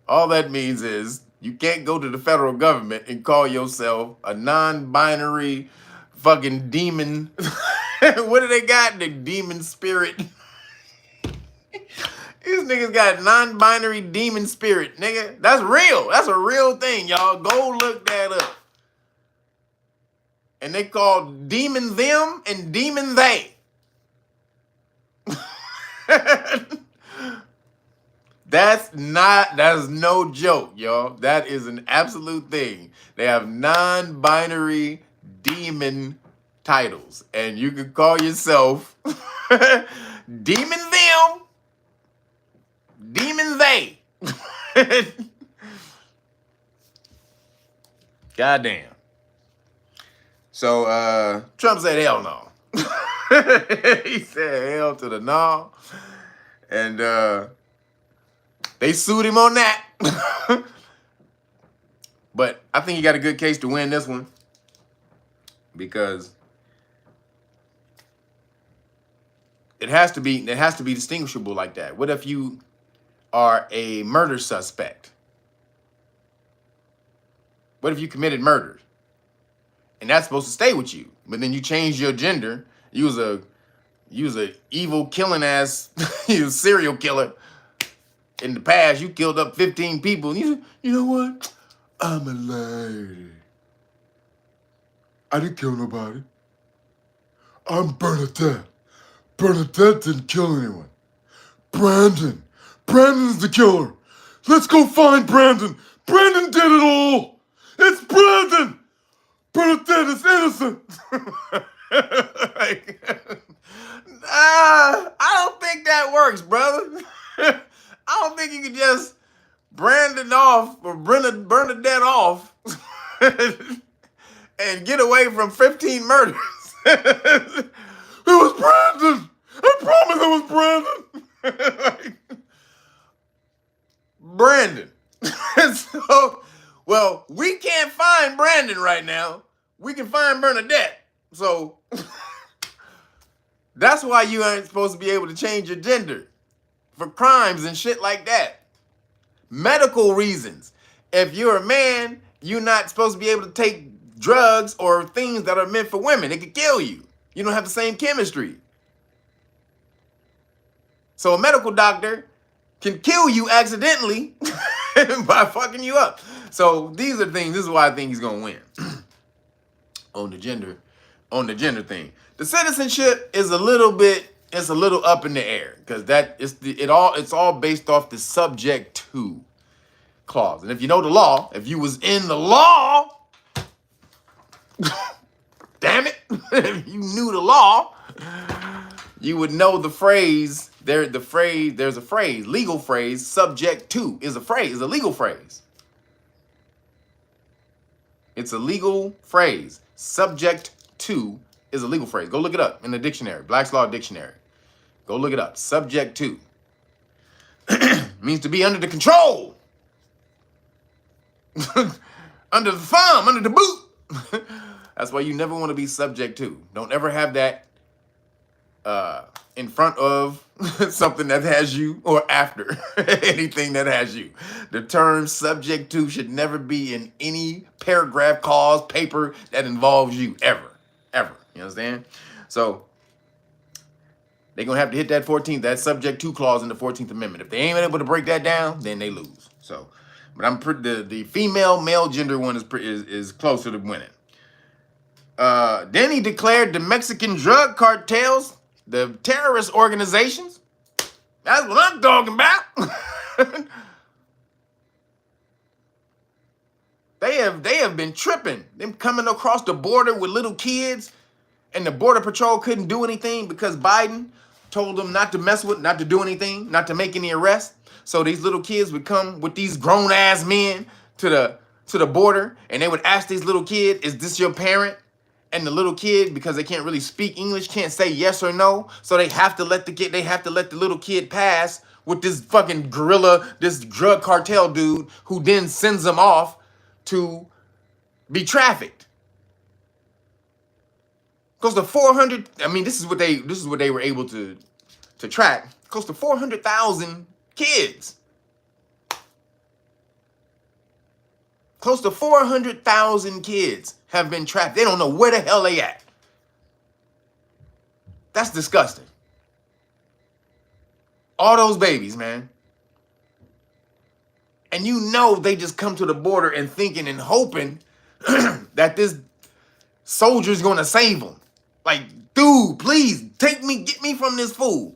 All that means is you can't go to the federal government and call yourself a non-binary fucking demon. What do they got? The demon spirit. These niggas got non-binary demon spirit, nigga. That's real. That's a real thing, y'all. Go look that up. And they call demon them and demon they. That's no joke, y'all. That is an absolute thing. They have non-binary demon titles. And you can call yourself demon them, demon they. Goddamn. So Trump said hell no. He said hell to the no. And they sued him on that. But I think he got a good case to win this one. Because it has to be distinguishable like that. What if you are a murder suspect? What if you committed murder? And that's supposed to stay with you. But then you changed your gender. You was a evil killing ass you was a serial killer. In the past, you killed up 15 people. And you know what? I'm a lady. I didn't kill nobody. I'm Bernadette. Bernadette didn't kill anyone. Brandon's the killer. Let's go find Brandon. Brandon did it all. It's Brandon. Bernadette is innocent. I don't think that works, brother. I don't think you can just Brandon off or Bernadette off and get away from 15 murders. It was Brandon. I promise it was Brandon. Brandon. So, well, we can't find Brandon right now. We can find Bernadette. So that's why you aren't supposed to be able to change your gender for crimes and shit like that. Medical reasons. If you're a man, you're not supposed to be able to take drugs or things that are meant for women. It could kill you. You don't have the same chemistry. So a medical doctor can kill you accidentally by fucking you up. So these are things, this is why I think he's gonna win. on the gender thing. The citizenship is a little up in the air, because it's all based off the subject to clause. And if you know the law, if you was in the law, damn it, if you knew the law, you would know the phrase. There's a phrase, legal phrase, subject to is a legal phrase. It's a legal phrase. Subject to is a legal phrase. Go look it up in the dictionary, Black's Law Dictionary. Go look it up. Subject to means to be under the control, under the thumb, under the boot. That's why you never want to be subject to. Don't ever have that in front of something that has you or after anything that has you. The term subject to should never be in any paragraph, clause, paper that involves you, ever. You understand? So they're going to have to hit that subject to clause in the 14th Amendment. If they ain't able to break that down, then they lose. So, but the female male gender one is closer to winning. Then he declared the Mexican drug cartels the terrorist organizations. That's what I'm talking about. They have been tripping. Them coming across the border with little kids, and the Border Patrol couldn't do anything because Biden told them not to mess with, not to do anything, not to make any arrests. So these little kids would come with these grown ass men to the border, and they would ask these little kids, "Is this your parent?" And the little kid, because they can't really speak English, can't say yes or no. So they have to let the little kid pass with this fucking gorilla, this drug cartel dude, who then sends them off to be trafficked. Close to 400. I mean, this is what they were able to track. Close to 400,000 kids. Close to 400,000 kids have been trapped. They don't know where the hell they at. That's disgusting. All those babies, man. And you know they just come to the border and thinking and hoping that this soldier's gonna save them. Like, dude, please get me from this fool.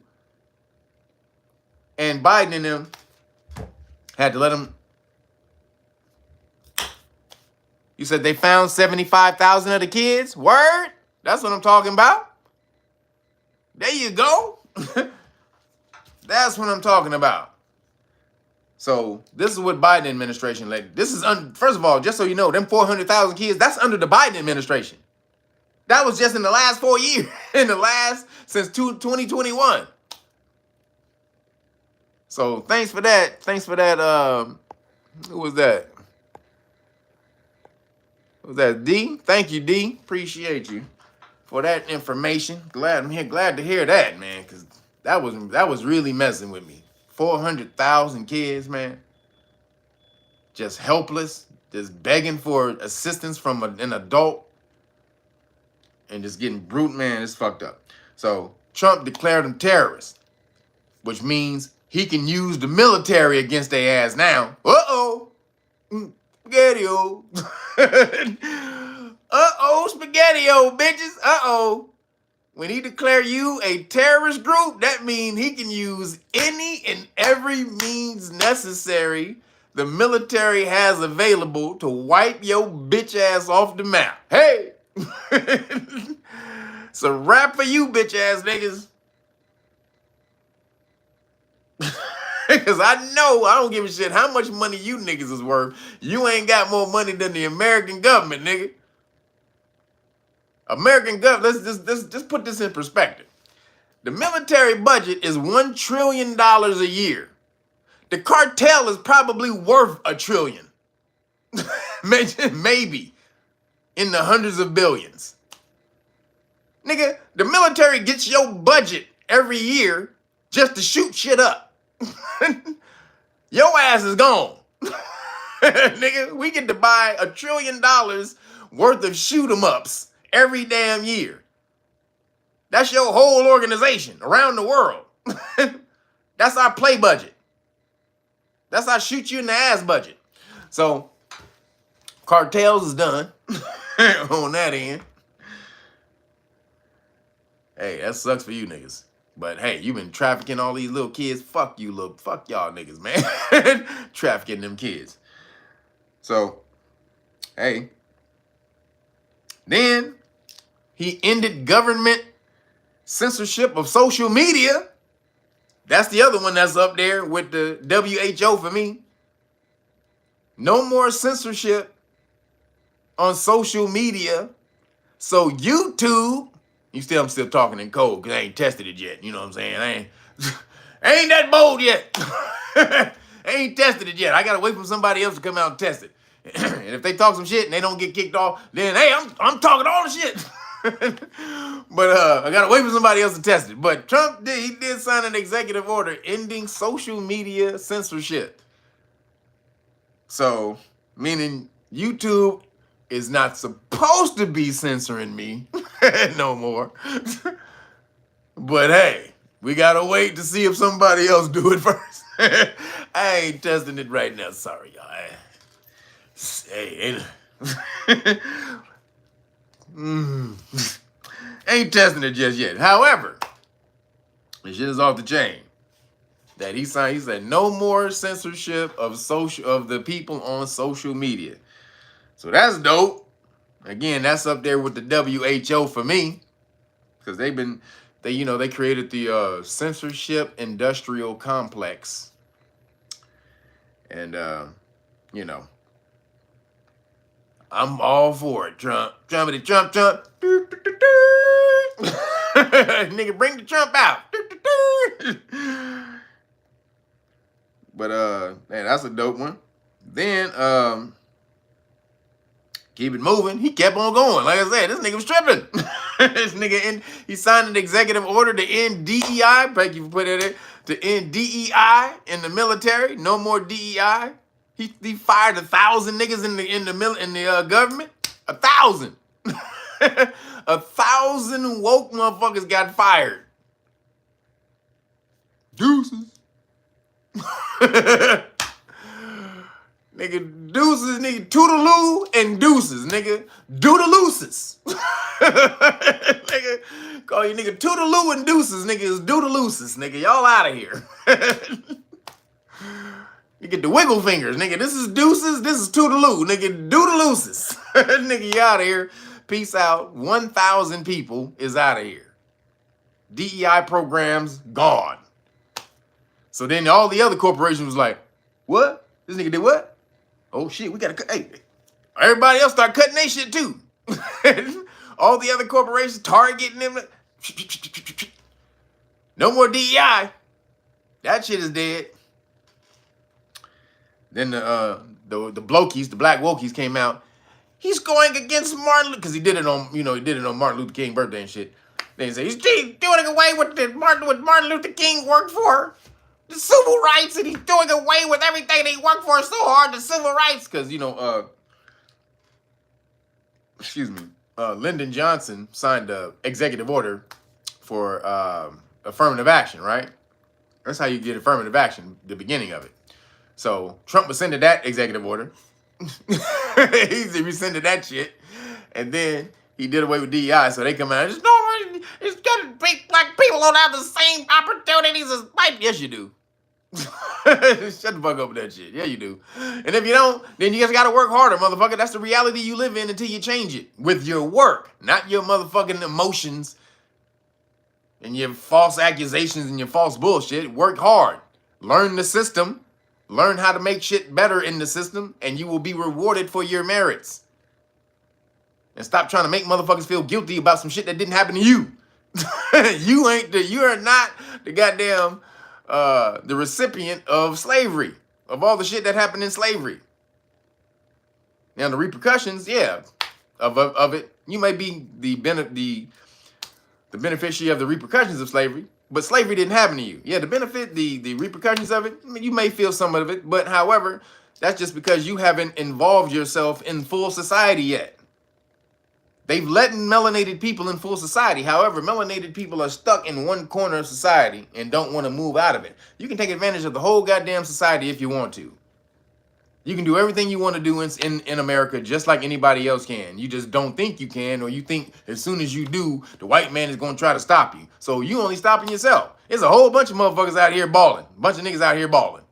And Biden and them had to let them. You said they found 75,000 of the kids? Word? That's what I'm talking about. There you go. That's what I'm talking about. So this is what Biden administration led. This is, first of all, just so you know, them 400,000 kids, that's under the Biden administration. That was just in the last 4 years, since 2021. So thanks for that. Who was that? Was that D? Thank you, D. Appreciate you for that information. Glad to hear that, man, because that was really messing with me. 400,000 kids, man. Just helpless, just begging for assistance from an adult, and just getting brute, man. It's fucked up. So Trump declared them terrorists, which means he can use the military against their ass now. Uh-oh. Spaghetti-o. Uh-oh, spaghetti-o, bitches. Uh-oh. When he declare you a terrorist group, that means he can use any and every means necessary the military has available to wipe your bitch ass off the map. Hey! It's a wrap for you, bitch ass niggas. Because I know I don't give a shit how much money you niggas is worth. You ain't got more money than the American government, nigga. American government, let's just put this in perspective. The military budget is $1 trillion a year. The cartel is probably worth $1 trillion. Maybe in the hundreds of billions. Nigga, the military gets your budget every year just to shoot shit up. Your ass is gone. Nigga, we get to buy $1 trillion worth of shoot 'em ups every damn year. That's your whole organization around the world. That's our play budget. That's our shoot you in the ass budget. So Cartels is done on that end. Hey, that sucks for you niggas. But hey, you been trafficking all these little kids. Fuck you, fuck y'all niggas, man. Trafficking them kids. So, hey. Then he ended government censorship of social media. That's the other one that's up there with the WHO for me. No more censorship on social media. So YouTube, I'm still talking in code because I ain't tested it yet. You know what I'm saying? I ain't that bold yet. I ain't tested it yet. I gotta wait for somebody else to come out and test it. And if they talk some shit and they don't get kicked off, then hey, I'm talking all the shit. But I gotta wait for somebody else to test it. But Trump did sign an executive order ending social media censorship. So, meaning YouTube is not supposed to be censoring me no more. But hey, we gotta wait to see if somebody else do it first. I ain't testing it right now. Sorry, y'all. Hey, ain't testing it just yet. However, this shit is off the chain. That he signed, he said no more censorship of the people on social media. So that's dope. Again, that's up there with the WHO for me. Because they created the censorship industrial complex. And I'm all for it, Trump. Trumpity Trump. Nigga, bring the Trump out. But man, that's a dope one. Then keep it moving. He kept on going. Like I said, this nigga was tripping. This nigga he signed an executive order to end DEI. Thank you for putting it in. To end DEI in the military. No more DEI. He fired 1,000 niggas in the government. 1,000. 1,000 woke motherfuckers got fired. Deuces. Nigga, deuces, nigga, toodaloo and deuces, nigga. Doodaloosis. Nigga, call you nigga toodaloo and deuces, nigga, is doodaloosis, nigga. Y'all out of here. You get the wiggle fingers, nigga. This is deuces, this is toodaloo, nigga, doodaloosis. Nigga, you out of here. Peace out. 1,000 people is out of here. DEI programs gone. So then all the other corporations was like, what? This nigga did what? Oh shit, we gotta cut. Hey, everybody else start cutting their shit too. All the other corporations, Target and them. No more DEI. That shit is dead. Then the blokies, the black wokies came out. He's going against Martin because he did it on Martin Luther King birthday and shit. They say he's doing away with what Martin Luther King worked for. The civil rights, and he's doing away with everything that he worked for so hard, the civil rights. Because, Lyndon Johnson signed an executive order for affirmative action, right? That's how you get affirmative action, the beginning of it. So Trump rescinded that executive order. He rescinded that shit. And then he did away with DEI, so they come out and just, no, it's got to be black people don't have the same opportunities as white. Yes, you do. Shut the fuck up with that shit. Yeah, you do. And if you don't, then you just gotta work harder, motherfucker. That's the reality you live in until you change it. With your work, not your motherfucking emotions and your false accusations and your false bullshit. Work hard. Learn the system. Learn how to make shit better in the system, and you will be rewarded for your merits. And stop trying to make motherfuckers feel guilty about some shit that didn't happen to you. You are not the goddamn the recipient of slavery, of all the shit that happened in slavery. Now the repercussions, yeah, of it, you may be the beneficiary of the repercussions of slavery, but slavery didn't happen to you. Yeah, the repercussions of it, you may feel some of it, but however, that's just because you haven't involved yourself in full society yet. They've let melanated people in full society. However, melanated people are stuck in one corner of society and don't want to move out of it. You can take advantage of the whole goddamn society if you want to. You can do everything you want to do in America just like anybody else can. You just don't think you can, or you think as soon as you do, the white man is going to try to stop you. So you only stopping yourself. There's a whole bunch of motherfuckers out here balling. A bunch of niggas out here balling.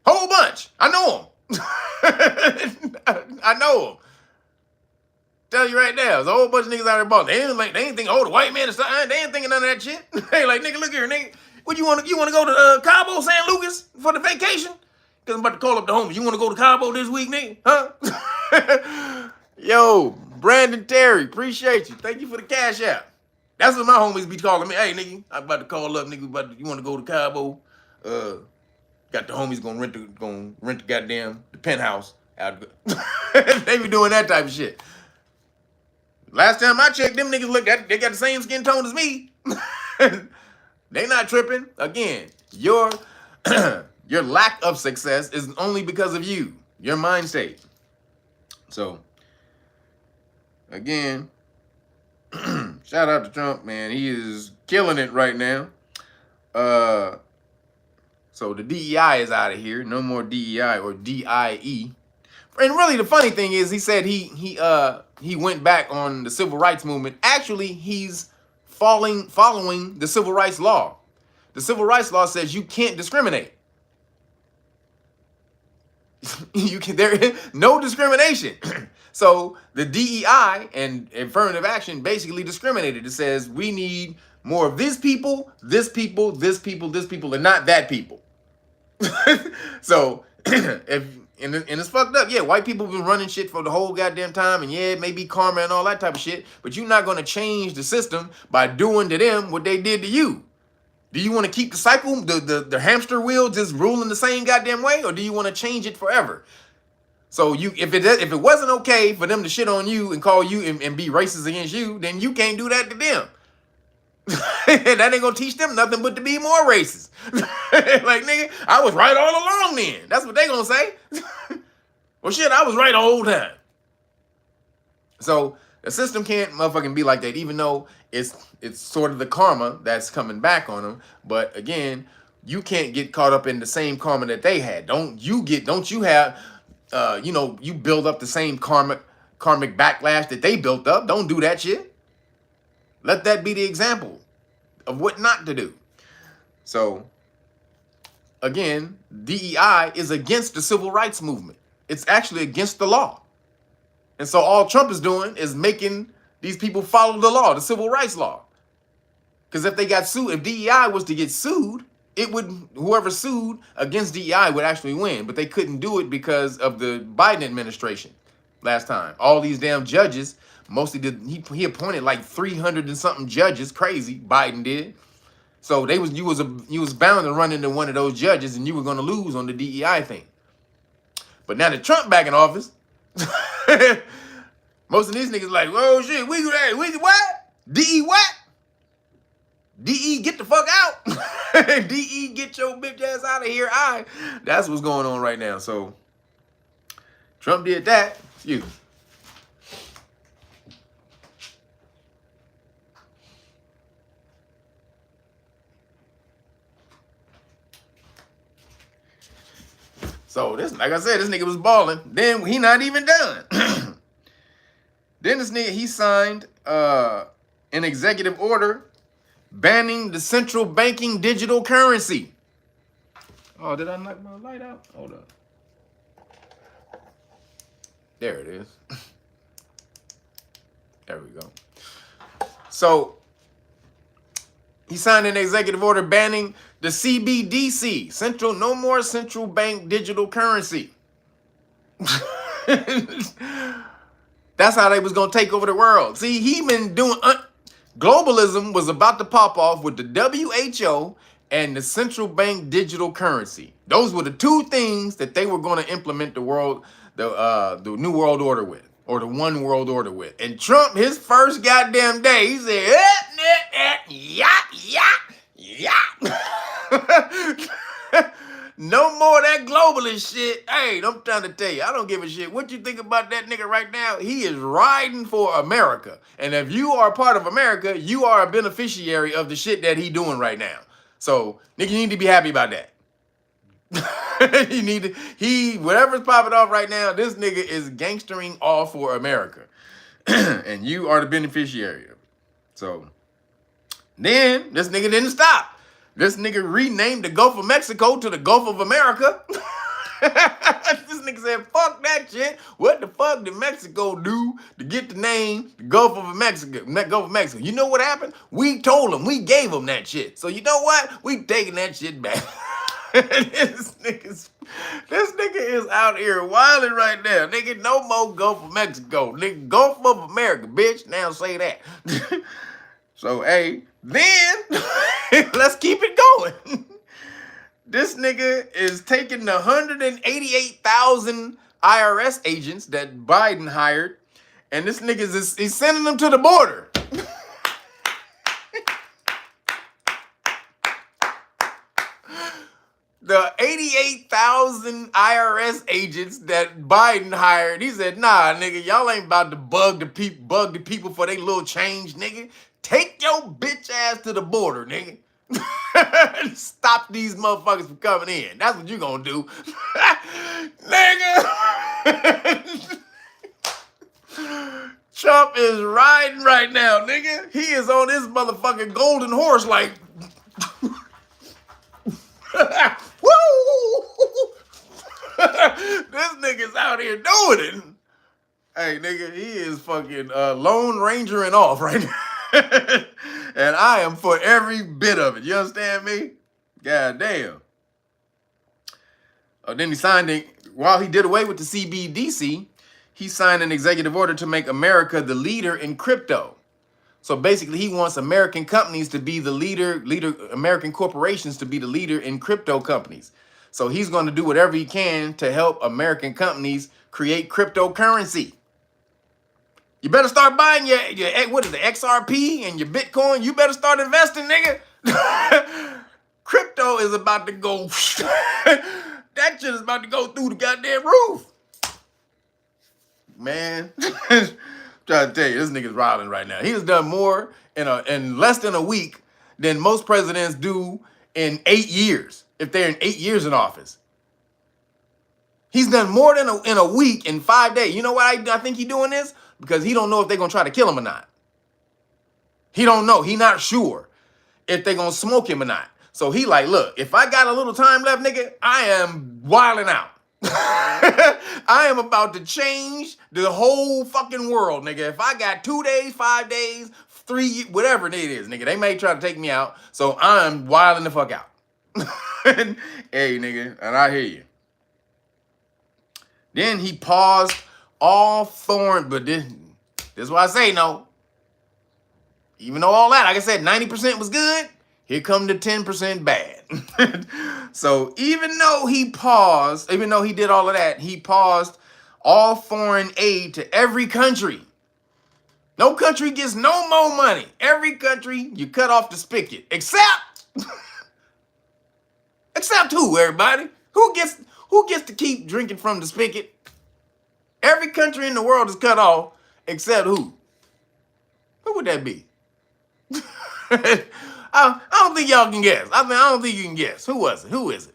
Whole bunch. I know them. I know them. Tell you right now, there's a whole bunch of niggas out here balling. They ain't thinking, oh, the white man is something. They ain't thinking none of that shit. They like, nigga, look here, nigga. What you want to go to Cabo, San Lucas for the vacation? Because I'm about to call up the homies. You want to go to Cabo this week, nigga? Huh? Yo, Brandon Terry, appreciate you. Thank you for the cash app. That's what my homies be calling me. Hey, nigga, I'm about to call up, nigga. You want to go to Cabo? Got the homies gonna rent the goddamn the penthouse out. They be doing that type of shit. Last time I checked, them niggas look at they got the same skin tone as me. They not tripping. Again, your lack of success is only because of you, your mind state. So, again, shout out to Trump, man. He is killing it right now. So the DEI is out of here. No more DEI or DIE. And really, the funny thing is, he said he went back on the civil rights movement. Actually, he's following the civil rights law. The civil rights law says you can't discriminate. There no discrimination. So the DEI and affirmative action basically discriminated. It says we need more of this people, this people, this people, this people, and not that people. So and it's fucked up. Yeah, white people have been running shit for the whole goddamn time, and yeah, it may be karma and all that type of shit, but you're not gonna change the system by doing to them what they did to you. Do you want to keep the cycle, the hamster wheel just ruling the same goddamn way, or do you want to change it forever? So if it wasn't okay for them to shit on you and call you and be racist against you, then you can't do that to them. That ain't gonna teach them nothing but to be more racist. Like, nigga, I was right all along then. That's what they gonna say. Well, shit, I was right the whole time. So the system can't motherfucking be like that, even though it's sort of the karma that's coming back on them. But again, you can't get caught up in the same karma that they had. Don't you have, you build up the same karmic backlash that they built up. Don't do that shit. Let that be the example of what not to do. So, again, DEI is against the civil rights movement. It's actually against the law. And so all Trump is doing is making these people follow the law, the civil rights law. Because if they got sued, if DEI was to get sued, whoever sued against DEI would actually win. But they couldn't do it because of the Biden administration last time. All these damn judges, he appointed like 300 and something judges, crazy, Biden did. So you was bound to run into one of those judges and you were going to lose on the DEI thing. But now that Trump back in office, most of these niggas like, oh shit, we what? DE what? DE get the fuck out. DE get your bitch ass out of here. That's what's going on right now. So Trump did that. Excuse me. So this, like I said, this nigga was balling. Then he not even done. Then this nigga, he signed an executive order banning the central banking digital currency. Oh, did I knock my light out? Hold up. There it is. There we go. So he signed an executive order banning the CBDC, no more central bank digital currency. That's how they was going to take over the world. See, he been doing... globalism was about to pop off with the WHO and the central bank digital currency. Those were the two things that they were going to implement the new world order with, or the one world order with. And Trump, his first goddamn day, he said, No more of that globalist shit. Hey, I'm trying to tell you, I don't give a shit what you think about that nigga right now. He is riding for America. And if you are a part of America, you are a beneficiary of the shit that he doing right now. So, nigga, you need to be happy about that. Whatever's popping off right now, this nigga is gangstering all for America. And you are the beneficiary of it. So, then this nigga didn't stop. This nigga renamed the Gulf of Mexico to the Gulf of America. This nigga said, fuck that shit. What the fuck did Mexico do to get the name the Gulf of Mexico? Gulf of Mexico. You know what happened? We told him. We gave him that shit. So you know what? We taking that shit back. This nigga is out here wilding right now. Nigga, no more Gulf of Mexico. Nigga, Gulf of America, bitch. Now say that. So, hey, then let's keep it going. This nigga is taking the 188,000 IRS agents that Biden hired, and this nigga he's sending them to the border. The 88,000 IRS agents that Biden hired, he said, nah, nigga, y'all ain't about to bug the people for their little change, nigga. Take your bitch ass to the border, nigga. Stop these motherfuckers from coming in. That's what you gonna do. Nigga. Trump is riding right now, nigga. He is on his motherfucking golden horse like... Woo! This nigga's out here doing it. Hey, nigga, he is fucking Lone Ranger and off right now. And I am for every bit of it. You understand me? God damn. Then he signed it, while he did away with the CBDC, he signed an executive order to make America the leader in crypto. So basically, he wants American companies to be the leader, American corporations to be the leader in crypto companies. So he's going to do whatever he can to help American companies create cryptocurrency. You better start buying your what is it, XRP and your Bitcoin. You better start investing, nigga. Crypto is about to go. That shit is about to go through the goddamn roof. Man. Trying to tell you, this nigga's riding right now. He has done more in less than a week than most presidents do in 8 years, if they're in 8 years in office. He's done more than in a week in 5 days. You know why I think he's doing this? Because he don't know if they're going to try to kill him or not. He don't know. He not sure if they're going to smoke him or not. So he like, look, if I got a little time left, nigga, I am wilding out. I am about to change the whole fucking world, nigga. If I got 2 days, 5 days, 3, whatever it is, nigga, they may try to take me out. So I'm wilding the fuck out. Hey, nigga, and I hear you. Then he paused all foreign, but this is what I say, no. Even though all that, like I said, 90% was good, here come the 10% bad. So even though he paused, even though he did all of that, he paused all foreign aid to every country. No country gets no more money. Every country, you cut off the spigot. Except who, everybody? Who gets to keep drinking from the spigot? Every country in the world is cut off, except who? Who would that be? I don't think y'all can guess. I don't think you can guess. Who was it? Who is it?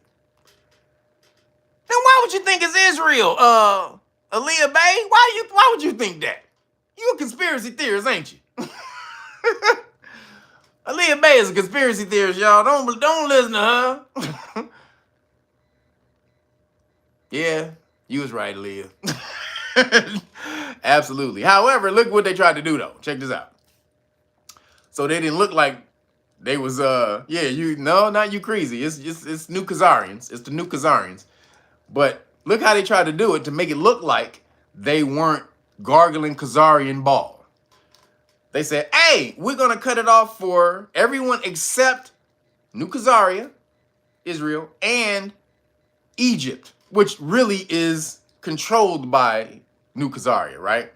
Then why would you think it's Israel? Aaliyah Bay? Why would you think that? You a conspiracy theorist, ain't you? Aaliyah Bay is a conspiracy theorist, y'all. Don't listen to her. Yeah, you was right, Aaliyah. Absolutely. However, look what they tried to do though. Check this out. So they didn't look like they was not you crazy. It's new Khazarians. It's the new Khazarians. But look how they tried to do it to make it look like they weren't gargling Khazarian ball. They said, hey, we're gonna cut it off for everyone except New Khazaria, Israel, and Egypt, which really is controlled by New Khazaria, right?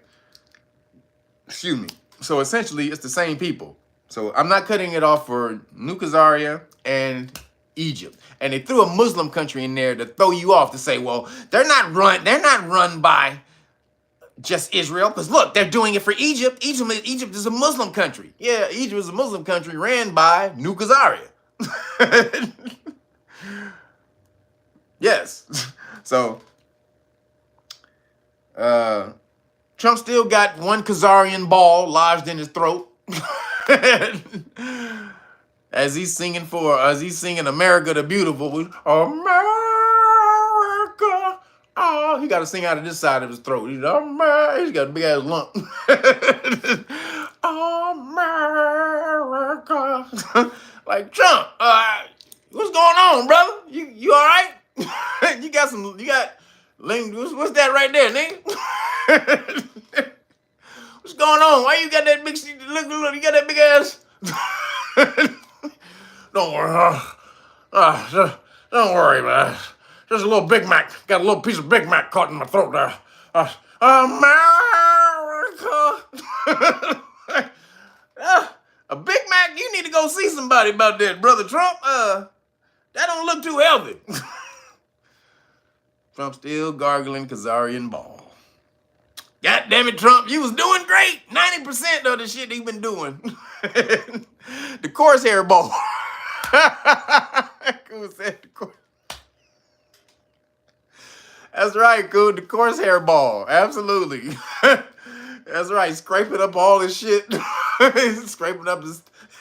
Excuse me. So essentially, it's the same people. So I'm not cutting it off for New Khazaria and Egypt. And they threw a Muslim country in there to throw you off to say, well, they're not run by just Israel, because look, they're doing it for Egypt. Egypt is a Muslim country. Yeah, Egypt is a Muslim country ran by Nukazaria. Yes. So Trump still got one Khazarian ball lodged in his throat. as he's singing America the Beautiful. America. Oh, he got to sing out of this side of his throat. He's got a big ass lump. America. Like, Trump, what's going on, brother? You all right? What's that right there, nigga? What's going on? Why you got that big, look, you got that big ass? Don't worry, don't worry, man. Just a little Big Mac. Got a little piece of Big Mac caught in my throat there. America. A Big Mac? You need to go see somebody about that, brother Trump. That don't look too healthy. Trump still gargling Khazarian ball. God damn it, Trump, you was doing great. 90% of the shit he been doing. The horsehair ball. Cool said the course. That's right, cool. The horsehair ball. Absolutely. That's right. Scraping up all this shit. Scraping up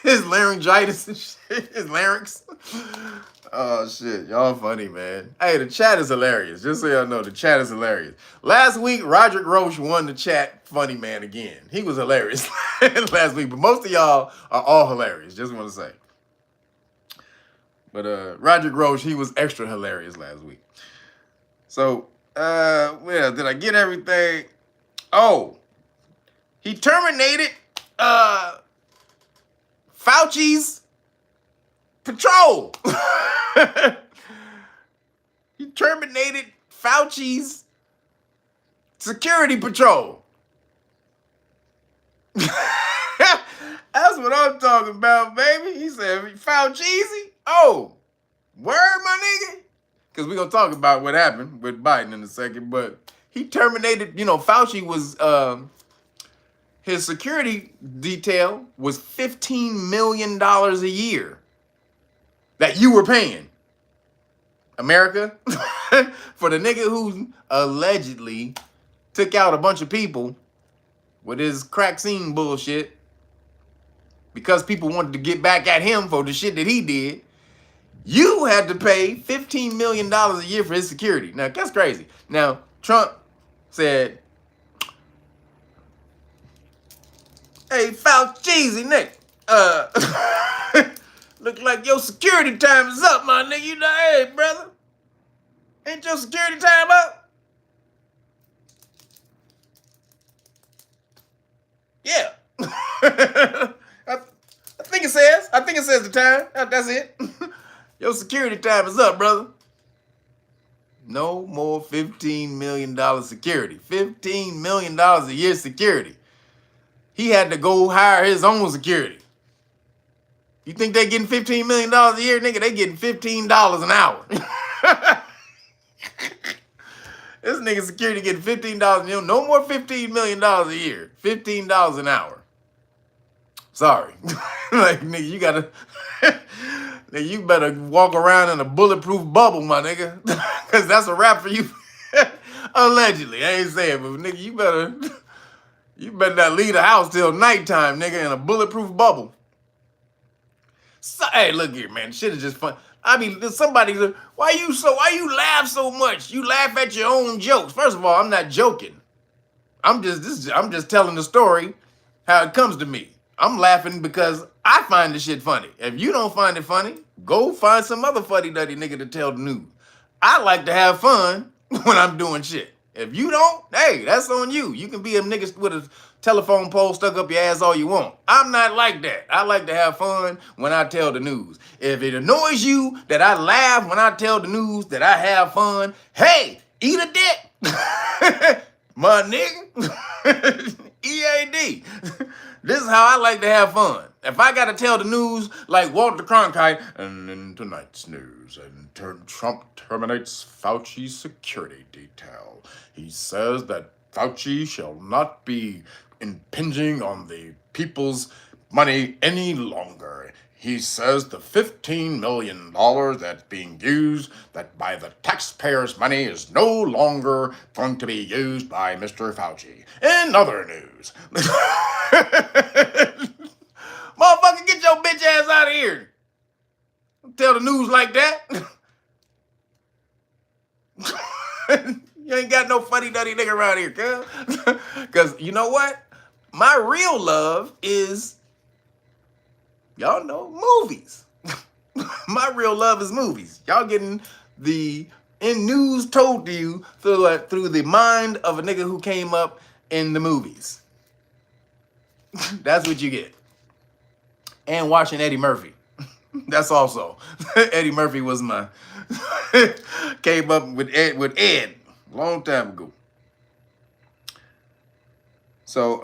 his laryngitis and shit. His larynx. Oh, shit. Y'all funny, man. Hey, the chat is hilarious. Just so y'all know, the chat is hilarious. Last week, Roderick Roach won the chat funny man again. He was hilarious last week, but most of y'all are all hilarious. Just want to say. But Roderick Roach, he was extra hilarious last week. So, well, did I get everything? Oh, he terminated Fauci's patrol. He terminated Fauci's security patrol. That's what I'm talking about, baby. He said, Fauci, oh, word, my nigga? Because we're going to talk about what happened with Biden in a second, but he terminated, Fauci was, his security detail was $15 million a year that you were paying. America, for the nigga who allegedly took out a bunch of people with his crack scene bullshit because people wanted to get back at him for the shit that he did. You had to pay $15 million a year for his security. Now, that's crazy. Now, Trump said, hey, Fauci, Nick, look like your security time is up, my nigga. You know, hey, brother, ain't your security time up? Yeah. I think it says the time. That's it. Your security time is up, brother. No more $15 million security. $15 million a year security. He had to go hire his own security. You think they getting $15 million a year? Nigga, they getting $15 an hour. This nigga security getting $15, no more $15 million a year. $15 an hour. Sorry. Like, nigga, you gotta... Nigga, you better walk around in a bulletproof bubble, my nigga. Because that's a wrap for you. Allegedly. I ain't saying, but nigga, you better not leave the house till nighttime, nigga, in a bulletproof bubble. So, hey, look here, man. Shit is just fun. I mean, somebody, why you laugh so much? You laugh at your own jokes. First of all, I'm not joking. I'm just telling the story how it comes to me. I'm laughing because I find the shit funny. If you don't find it funny, go find some other fuddy-duddy nigga to tell the news. I like to have fun when I'm doing shit. If you don't, hey, that's on you. You can be a nigga with a telephone pole stuck up your ass all you want. I'm not like that. I like to have fun when I tell the news. If it annoys you that I laugh when I tell the news that I have fun, hey, eat a dick. My nigga. EAD. This is how I like to have fun. If I got to tell the news like Walter Cronkite, and in tonight's news, Trump terminates Fauci's security detail. He says that Fauci shall not be impinging on the people's money any longer. He says the $15 million that's being used that by the taxpayers' money is no longer going to be used by Mr. Fauci. In other news, motherfucker, get your bitch ass out of here. Don't tell the news like that. You ain't got no funny nutty nigga around here, cuz. Because you know what? My real love is, y'all know, movies. My real love is movies. Y'all getting the in news told to you through the mind of a nigga who came up in the movies. That's what you get. And watching Eddie Murphy. That's also. Eddie Murphy was my came up with Ed a long time ago. So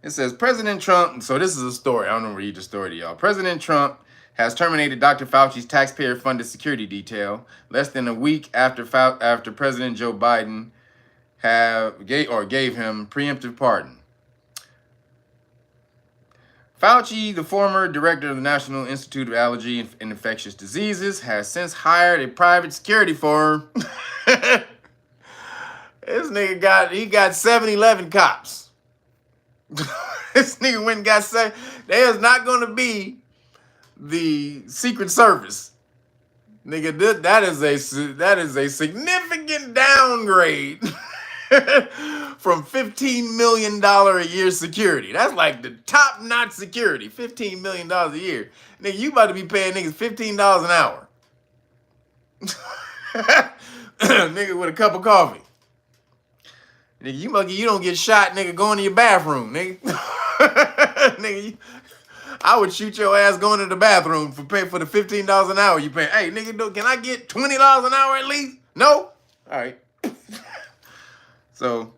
it says President Trump, so this is a story. I'm gonna read the story to y'all. President Trump has terminated Dr. Fauci's taxpayer-funded security detail less than a week after President Joe Biden gave him preemptive pardon. Fauci, the former director of the National Institute of Allergy and Infectious Diseases, has since hired a private security firm. This nigga got 7-Eleven cops. This nigga went and got there's not gonna be the Secret Service. Nigga, that is a significant downgrade from $15 million a year security. That's like the top-notch security. $15 million a year. Nigga, you about to be paying niggas $15 an hour. Nigga with a cup of coffee. Nigga, you lucky you don't get shot, nigga, going to your bathroom, nigga. Nigga, I would shoot your ass going to the bathroom for the $15 an hour you pay. Hey, nigga, can I get $20 an hour at least? No? All right. So,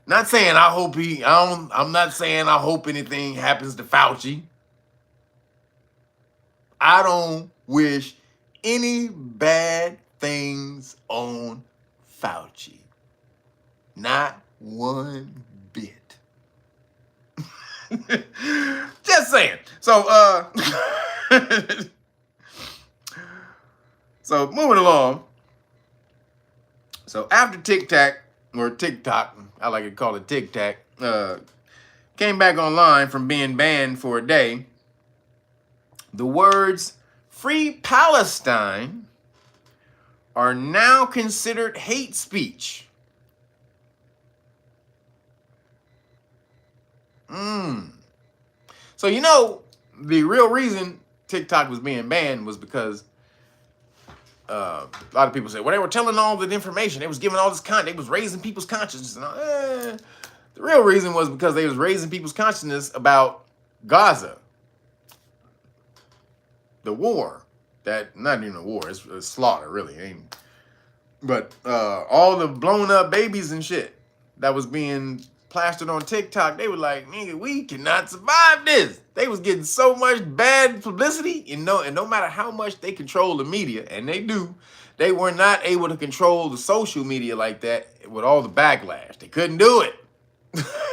not saying I'm not saying I hope anything happens to Fauci. I don't wish any bad things on Fauci. Not one bit. Just saying. So, so moving along. So after TikTok, I like to call it TikTok, came back online from being banned for a day, the words "Free Palestine" are now considered hate speech. So you know, the real reason TikTok was being banned was because a lot of people say, well, they were telling all the information. They was giving all this content. They was raising people's consciousness. And the real reason was because they was raising people's consciousness about Gaza. The war. Not even a war. It's a slaughter, really. But all the blown up babies and shit that was being plastered on TikTok, they were like, nigga, we cannot survive this. They was getting so much bad publicity, and no matter how much they control the media, and they do, they were not able to control the social media like that with all the backlash. They couldn't do it.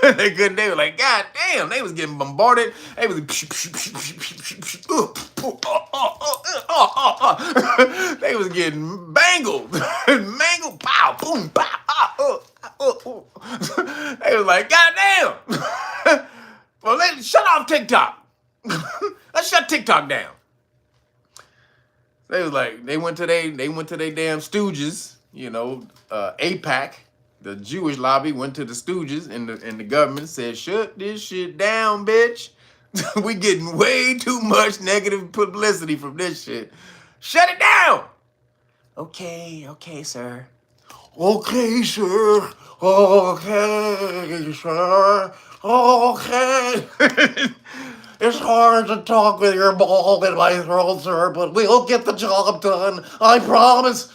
They were like, God damn, they was getting bombarded. They was they was getting bangled. Mangled, pow, boom, pow, they was like, God damn. Well, let's shut off TikTok. Let's shut TikTok down. They was like, they went to their damn stooges, you know, AIPAC. The Jewish lobby went to the stooges, and the government said, shut this shit down, bitch. We getting way too much negative publicity from this shit. Shut it down. Okay, sir. Okay, sir. Okay, sir. Okay. It's hard to talk with your ball in my throat, sir, but we'll get the job done. I promise.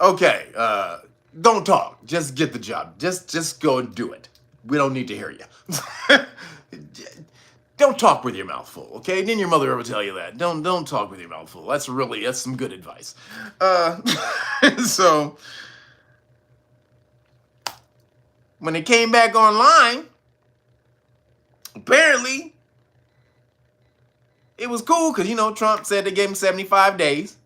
Okay, don't talk. Just get the job. Just go and do it. We don't need to hear you. Don't talk with your mouth full, okay? Didn't your mother ever tell you that? Don't talk with your mouth full. That's some good advice. So when it came back online, apparently it was cool because, Trump said they gave him 75 days.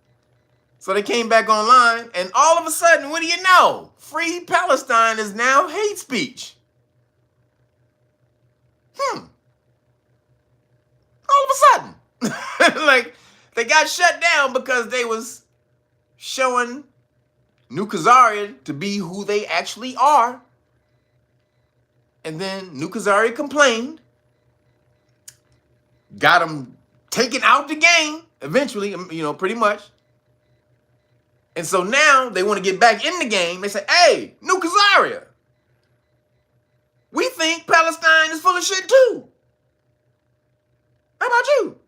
So they came back online, and all of a sudden, what do you know? Free Palestine is now hate speech. All of a sudden. Like, they got shut down because they was showing New Khazaria to be who they actually are. And then New Khazaria complained, got him taken out the game eventually, pretty much. And so now they want to get back in the game. They say, hey, New Khazaria, we think Palestine is full of shit too. How about you?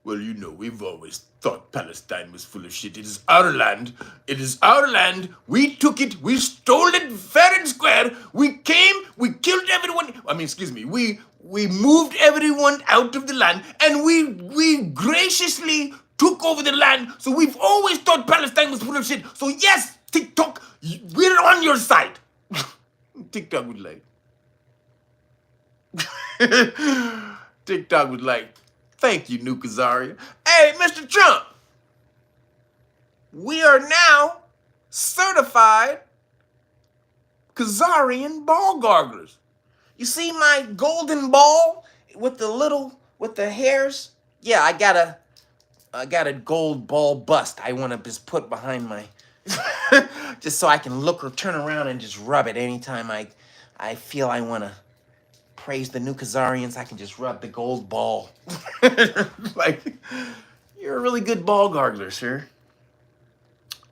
Well, we've always thought Palestine was full of shit. It is our land. It is our land. We took it. We stole it fair and square. We came. We killed everyone. We moved everyone out of the land, and we graciously took over the land. So we've always thought Palestine was full of shit. So yes, TikTok, we're on your side. TikTok was like, TikTok was like, thank you, New Khazaria. Hey, Mr. Trump, we are now certified Khazarian ball garglers. You see my golden ball with the hairs? Yeah, I got a gold ball bust I want to just put behind my, just so I can look or turn around and just rub it anytime I feel I want to praise the New Khazarians. I can just rub the gold ball. Like, you're a really good ball gargler, sir.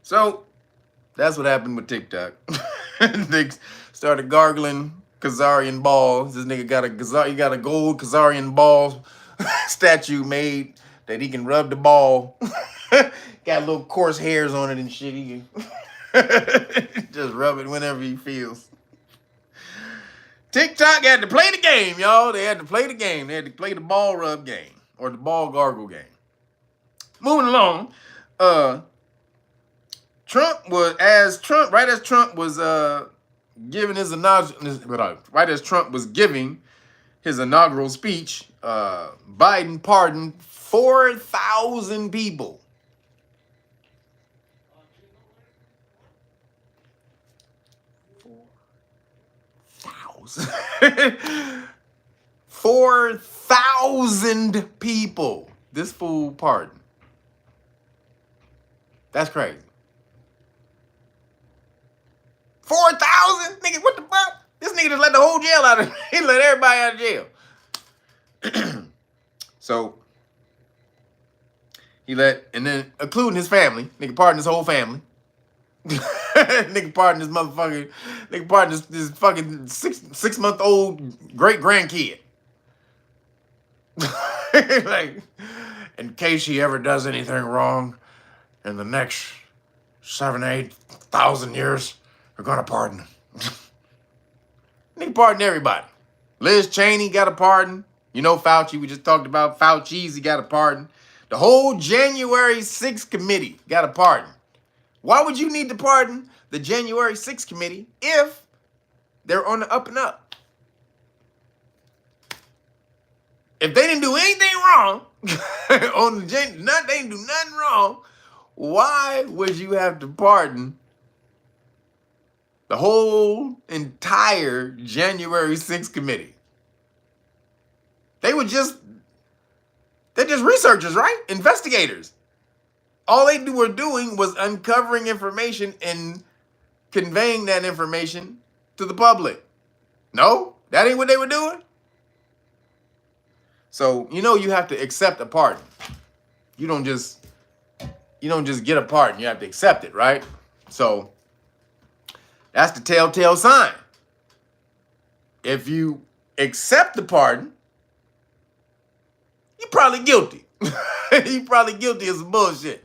So that's what happened with TikTok. They started gargling Khazarian balls. This nigga got a gold Khazarian ball statue made that he can rub the ball. Got little coarse hairs on it and shit. He can just rub it whenever he feels. TikTok had to play the game, y'all. They had to play the game. They had to play the ball rub game or the ball gargle game. Moving along, Trump was giving his inaugural speech, Biden pardoned 4,000 people. 4,000 people. This fool pardoned. That's crazy. 4,000? Nigga, what the fuck? This nigga just let the whole jail out of he let everybody out of jail. So he and then including his family, nigga pardoned his whole family. Nigga pardoned his motherfucker. Nigga pardoned this fucking six-month-old great grandkid. Like, in case he ever does anything wrong in the next 7,000-8,000 years, we're gonna pardon him. Nigga pardoned everybody. Liz Cheney got a pardon. Fauci, we just talked about Fauci's, he got a pardon. The whole January 6th committee got a pardon. Why would you need to pardon the January 6th committee if they're on the up and up? If they didn't do anything wrong, they didn't do nothing wrong, why would you have to pardon the whole entire January 6th committee? They're just researchers, right? Investigators. All they were doing was uncovering information and conveying that information to the public. No, that ain't what they were doing. So, you have to accept a pardon. You don't just get a pardon. You have to accept it, right? So that's the telltale sign. If you accept the pardon, you're probably guilty. You're probably guilty of some bullshit.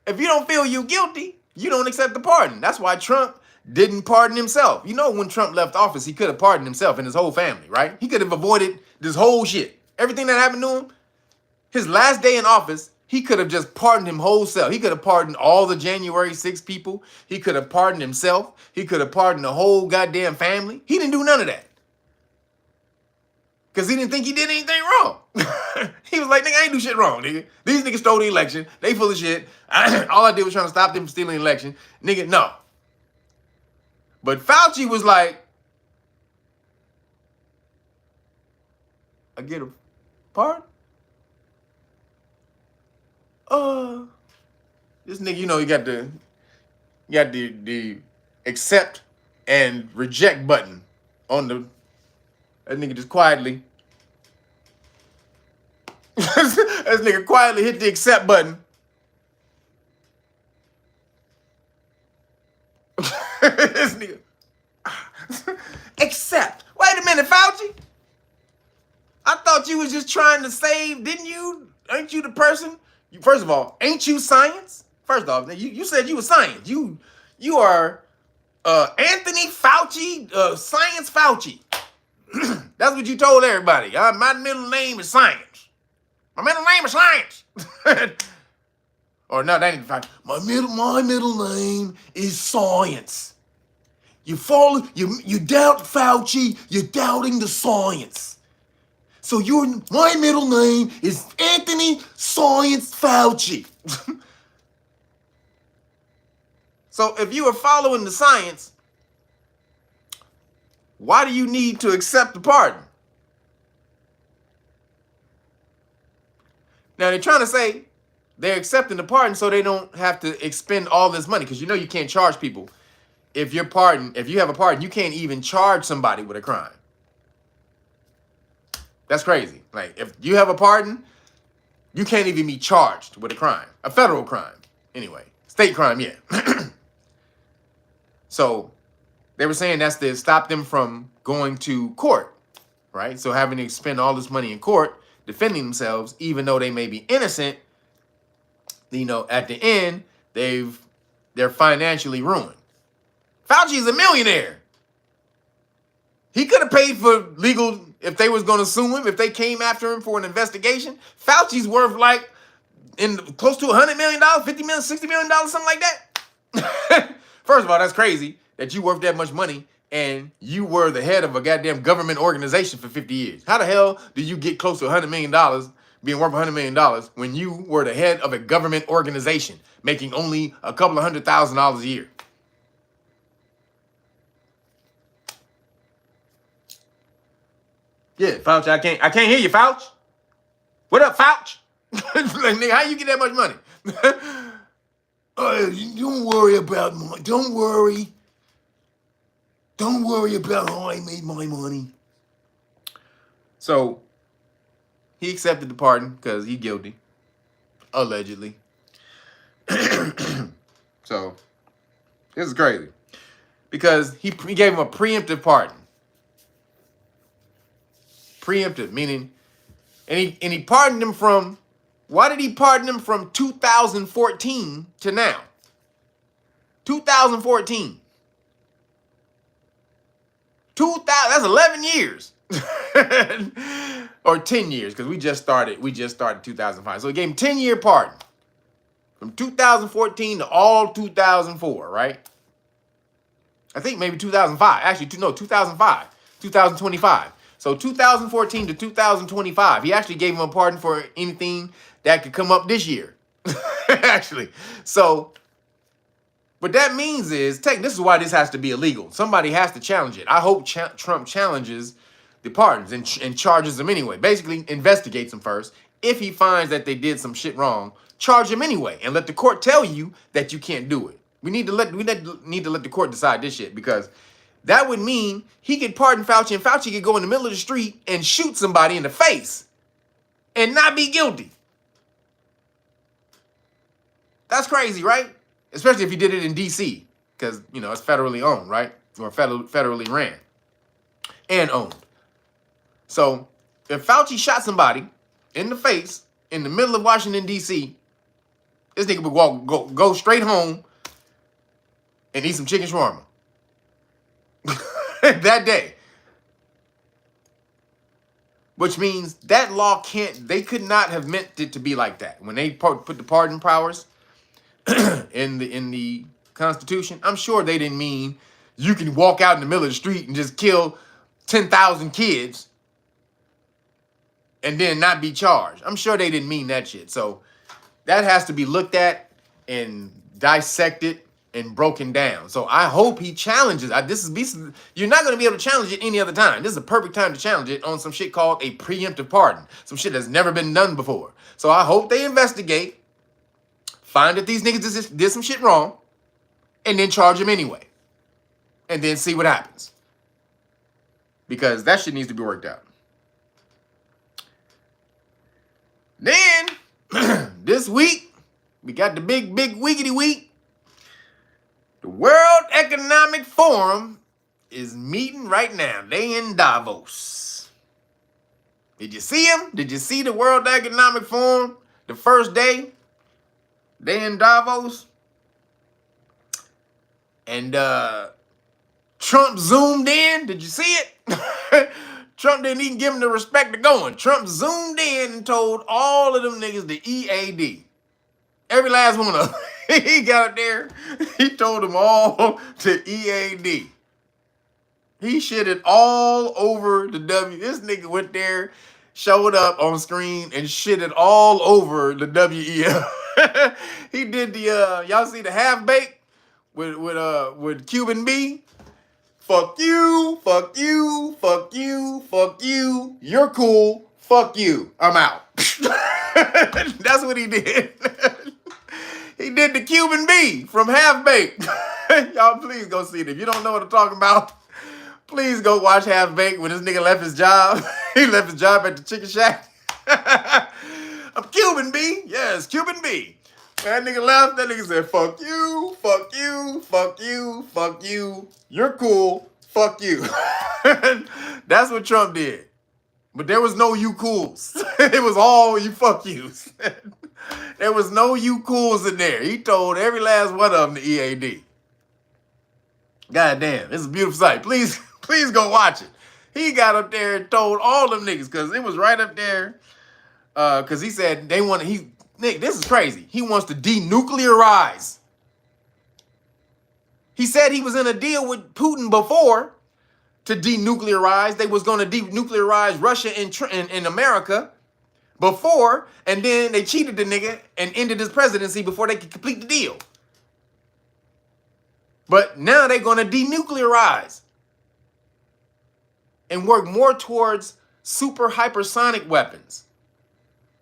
If you don't feel you guilty, you don't accept the pardon. That's why Trump didn't pardon himself. You know, when Trump left office, he could have pardoned himself and his whole family, right? He could have avoided this whole shit. Everything that happened to him, his last day in office, he could have just pardoned him wholesale. He could have pardoned all the January 6 people. He could have pardoned himself. He could have pardoned the whole goddamn family. He didn't do none of that. Because he didn't think he did anything wrong. He was like, nigga, I ain't do shit wrong, nigga. These niggas stole the election. They full of shit. All I did was trying to stop them from stealing the election. Nigga, no. But Fauci was like, I get a pardon? This nigga, you know, you got the accept and reject button on the, that nigga just quietly, this nigga quietly hit the accept button. This nigga, accept. Wait a minute, Fauci. I thought you was just trying to save, didn't you? Ain't you the person? First of all, ain't you science? First off, you said you were science. You are Anthony Fauci, Science Fauci. That's what you told everybody. My middle name is Science. My middle name is Science. Or no, that ain't Fauci. My middle name is Science. You doubt Fauci. You're doubting the science. So my middle name is Anthony Science Fauci. So if you are following the science, why do you need to accept the pardon? Now they're trying to say they're accepting the pardon so they don't have to expend all this money, because you know you can't charge people. If you have a pardon, you can't even charge somebody with a crime. That's crazy. Like, if you have a pardon, you can't even be charged with a crime. A federal crime. Anyway, state crime, yeah. So they were saying that's to stop them from going to court, right? So having to spend all this money in court defending themselves, even though they may be innocent, you know, at the end, they're financially ruined. Fauci is a millionaire. He could have paid for legal, if they was going to sue him, if they came after him for an investigation. Fauci's worth like close to $100 million, $50 million, $60 million, something like that. First of all, that's crazy that you worth that much money and you were the head of a goddamn government organization for 50 years. How the hell do you get close to $100 million, being worth $100 million, when you were the head of a government organization, making only a couple of $100,000 a year? Yeah, Fauci, I can't hear you, Fauci. What up, Fauci? Like, nigga, how you get that much money? Don't worry about don't worry about how I made my money. So he accepted the pardon because he's guilty, allegedly. So this is crazy because he gave him a preemptive pardon. Preemptive, meaning, and he pardoned him from, why did he pardon him from 2014 to now? 2014. That's 11 years. Or 10 years, because we just started 2005. So he gave him 10-year pardon. From 2014 to all 2004, right? I think maybe 2005. Actually, no, 2005. 2025. So 2014 to 2025, he actually gave him a pardon for anything that could come up this year. Actually. So, what that means is, this is why this has to be illegal. Somebody has to challenge it. I hope Trump challenges the pardons and charges them anyway. Basically, investigates them first. If he finds that they did some shit wrong, charge them anyway and let the court tell you that you can't do it. We need to let the court decide this shit, because that would mean he could pardon Fauci, and Fauci could go in the middle of the street and shoot somebody in the face and not be guilty. That's crazy, right? Especially if he did it in D.C., because, you know, it's federally owned, right? Or federally ran and owned. So if Fauci shot somebody in the face in the middle of Washington, D.C., This nigga would go straight home and eat some chicken shawarma that day. Which means that law they could not have meant it to be like that. When they put the pardon powers in the Constitution, I'm sure they didn't mean you can walk out in the middle of the street and just kill 10,000 kids and then not be charged. I'm sure they didn't mean that shit. So that has to be looked at and dissected and broken down. So I hope he challenges. You're not going to be able to challenge it any other time. This is a perfect time to challenge it on some shit called a preemptive pardon. Some shit that's never been done before. So I hope they investigate, find that these niggas did some shit wrong, and then charge them anyway. And then see what happens. Because that shit needs to be worked out. Then, this week, we got the big wiggity week. The World Economic Forum is meeting right now. They in Davos. Did you see them? Did you see the World Economic Forum? The first day, they in Davos. And Trump zoomed in. Did you see it? Trump didn't even give him the respect of going. Trump zoomed in and told all of them niggas the EAD. Every last one of them. He got up there. He told them all to EAD. He shitted all over the W. This nigga went there, showed up on screen, and shitted all over the WEF. He did the y'all see the half bake with Cuban B. Fuck you, fuck you, fuck you, fuck you. You're cool. Fuck you. I'm out. That's what he did. He did the Cuban B from Half Baked. Y'all please go see it. If you don't know what I'm talking about, please go watch Half Baked when this nigga left his job. He left his job at the chicken shack. I'm Cuban B. Yes, Cuban B. That nigga left. That nigga said, fuck you, fuck you, fuck you, fuck you. You're cool. Fuck you. That's what Trump did. But there was no you cools. It was all you fuck yous. There was no you cools in there. He told every last one of them the EAD. God damn, it's a beautiful sight. Please go watch it. He got up there and told all them niggas, because it was right up there. Because he said Nick, this is crazy. He wants to denuclearize. He said he was in a deal with Putin before to denuclearize. They was going to denuclearize Russia and America before, and then they cheated the nigga and ended his presidency before they could complete the deal. But now they're going to denuclearize and work more towards super hypersonic weapons.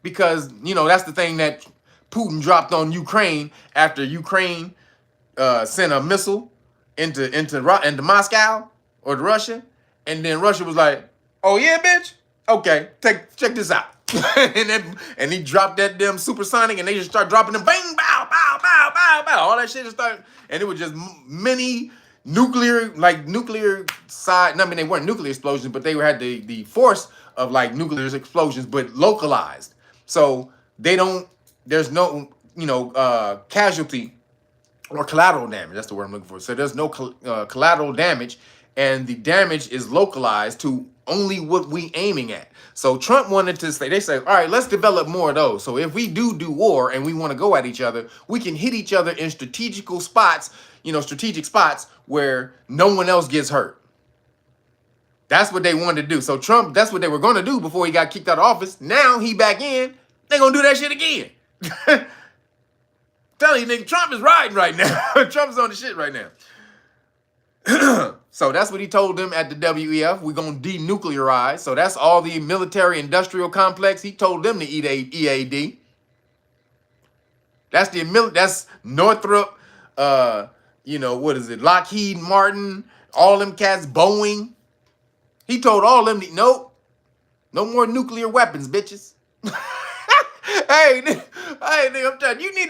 Because, that's the thing that Putin dropped on Ukraine after Ukraine sent a missile into Moscow or to Russia. And then Russia was like, oh yeah, bitch? Okay, check this out. and he dropped that damn supersonic, and they just start dropping them, bang, bow, bow, bow, bow, bow. All that shit just started, and it was just many nuclear side. I mean, they weren't nuclear explosions, but they had the force of like nuclear explosions, but localized. So there's no casualty or collateral damage. That's the word I'm looking for. So there's no collateral damage, and the damage is localized to only what we aiming at. So Trump wanted to say, all right, let's develop more of those. So if we do war and we want to go at each other, we can hit each other in strategic spots where no one else gets hurt. That's what they wanted to do. So Trump, that's what they were going to do before he got kicked out of office. Now he back in. They're going to do that shit again. Tell you, nigga, Trump is riding right now. Trump's on the shit right now. So that's what he told them at the WEF. We're going to denuclearize. So that's all the military industrial complex. He told them to EAD. That's Northrop, Lockheed Martin, all them cats, Boeing. He told all them, nope, no more nuclear weapons, bitches. Hey, nigga, I'm telling you, you need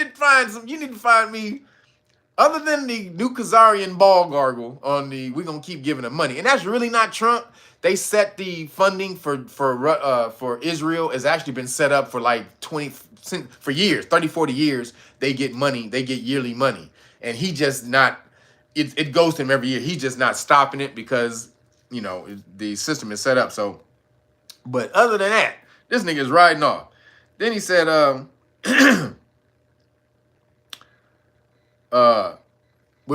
to find me, other than the new Khazarian ball gargle on we're going to keep giving him money. And that's really not Trump. they set the funding for Israel has actually been set up for like for years, 30, 40 years. They get money, they get yearly money, and he just not. It goes to him every year. He's just not stopping it because the system is set up. So, but other than that, this nigga is riding off. Then he said, we're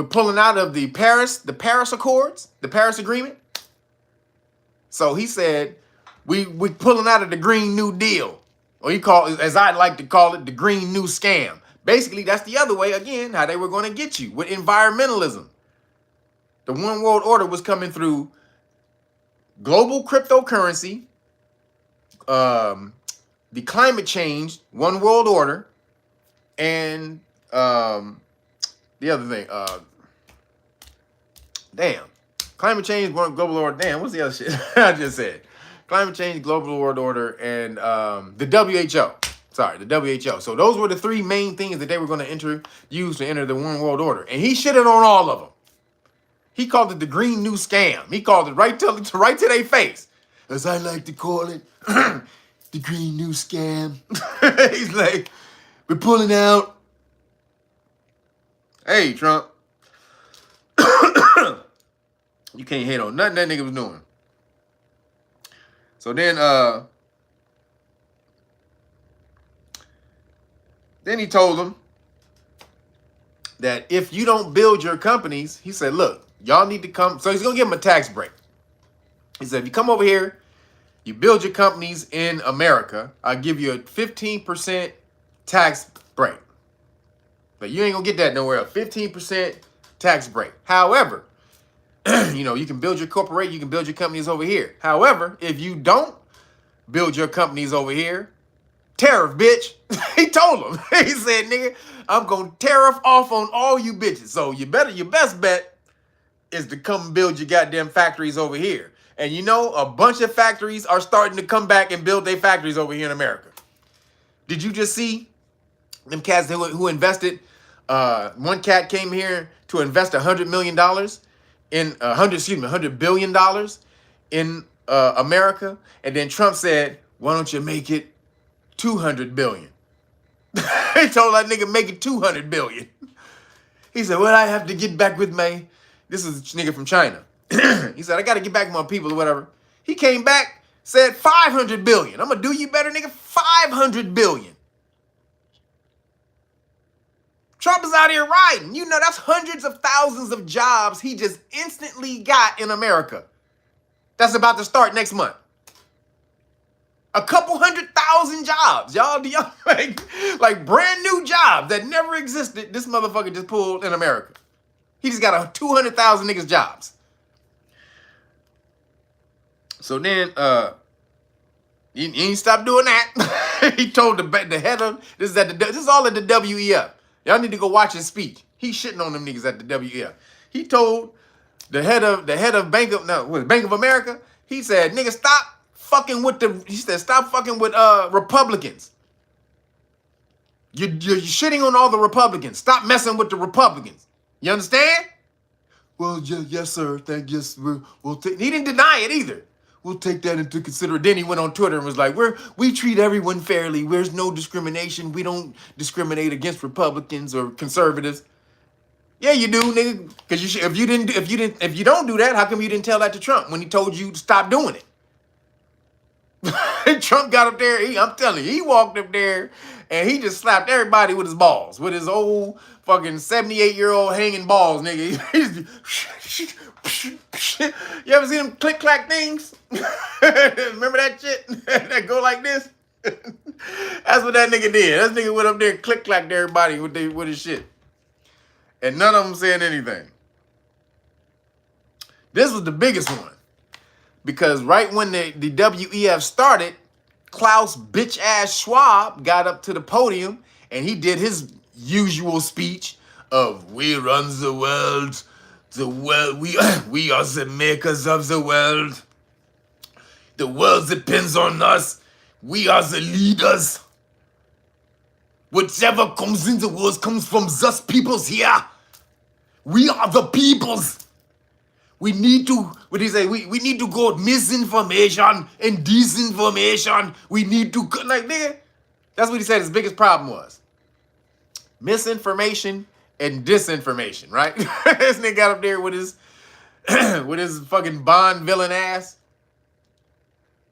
pulling out of the Paris Accords, the Paris Agreement. So he said, we're pulling out of the Green New Deal, or he called, as I'd like to call it, the Green New Scam. Basically, that's the other way, again, how they were going to get you with environmentalism. The one world order was coming through global cryptocurrency, the climate change, one world order, and the other thing, climate change, one global order. Damn, what's the other shit I just said? Climate change, global world order, and the WHO. Sorry, the WHO. So those were the three main things that they were going to use to enter the one world order. And he shitted on all of them. He called it the Green New Scam. He called it right to their face. As I like to call it, the Green New Scam. He's like, we're pulling out. Hey, Trump. You can't hate on nothing that nigga was doing. So then he told them that if you don't build your companies, he said, look, y'all need to come. So he's going to give them a tax break. He said, if you come over here, you build your companies in America, I'll give you a 15% tax break. But you ain't going to get that nowhere, a 15% tax break. However, you can build your corporation, you can build your companies over here. However, if you don't build your companies over here, tariff, bitch. He told him. He said, nigga, I'm going to tariff off on all you bitches. So your best bet is to come build your goddamn factories over here. And a bunch of factories are starting to come back and build their factories over here in America. Did you just see them cats who invested? One cat came here to invest $100 million in $100 billion in America. And then Trump said, why don't you make it 200 billion? He told that nigga make it 200 billion. He said, well, I have to get back with this is a nigga from China. He said, I got to get back with my people or whatever. He came back, said 500 billion. I'm going to do you better, nigga. 500 billion. Trump is out here riding. That's hundreds of thousands of jobs he just instantly got in America. That's about to start next month. A couple 100,000 jobs, y'all. Like brand new jobs that never existed. This motherfucker just pulled in America. He just got a 200,000 niggas jobs. So then, he ain't stopped doing that. He told the head of this is all at the WEF. Y'all need to go watch his speech. He's shitting on them niggas at the WEF. He told the head of Bank of America. He said, nigga, stop fucking with Republicans. You're shitting on all the Republicans. Stop messing with the Republicans. You understand? Well, yes, sir. We'll take. He didn't deny it either. We'll take that into consideration. Then he went on Twitter and was like, we treat everyone fairly. There's no discrimination. We don't discriminate against Republicans or conservatives. Yeah, you do, nigga. Because if you don't do that, how come you didn't tell that to Trump when he told you to stop doing it? Trump got up there. I'm telling you, he walked up there and he just slapped everybody with his balls, with his old fucking 78-year-old hanging balls, nigga. You ever seen them click clack things? Remember that shit that go like this? That's what that nigga did. That nigga went up there and click clacked everybody with his shit, and none of them said anything. This was the biggest one. Because right when the WEF started, Klaus bitch-ass Schwab got up to the podium and he did his usual speech of, we run the world, we are the makers of the world. The world depends on us. We are the leaders. Whatever comes in the world comes from us peoples here. We are the peoples. We need to, what do you say? We need to go misinformation and disinformation. We need to, like, nigga, that's what he said his biggest problem was. Misinformation and disinformation, right? This nigga got up there with his with his fucking Bond villain ass.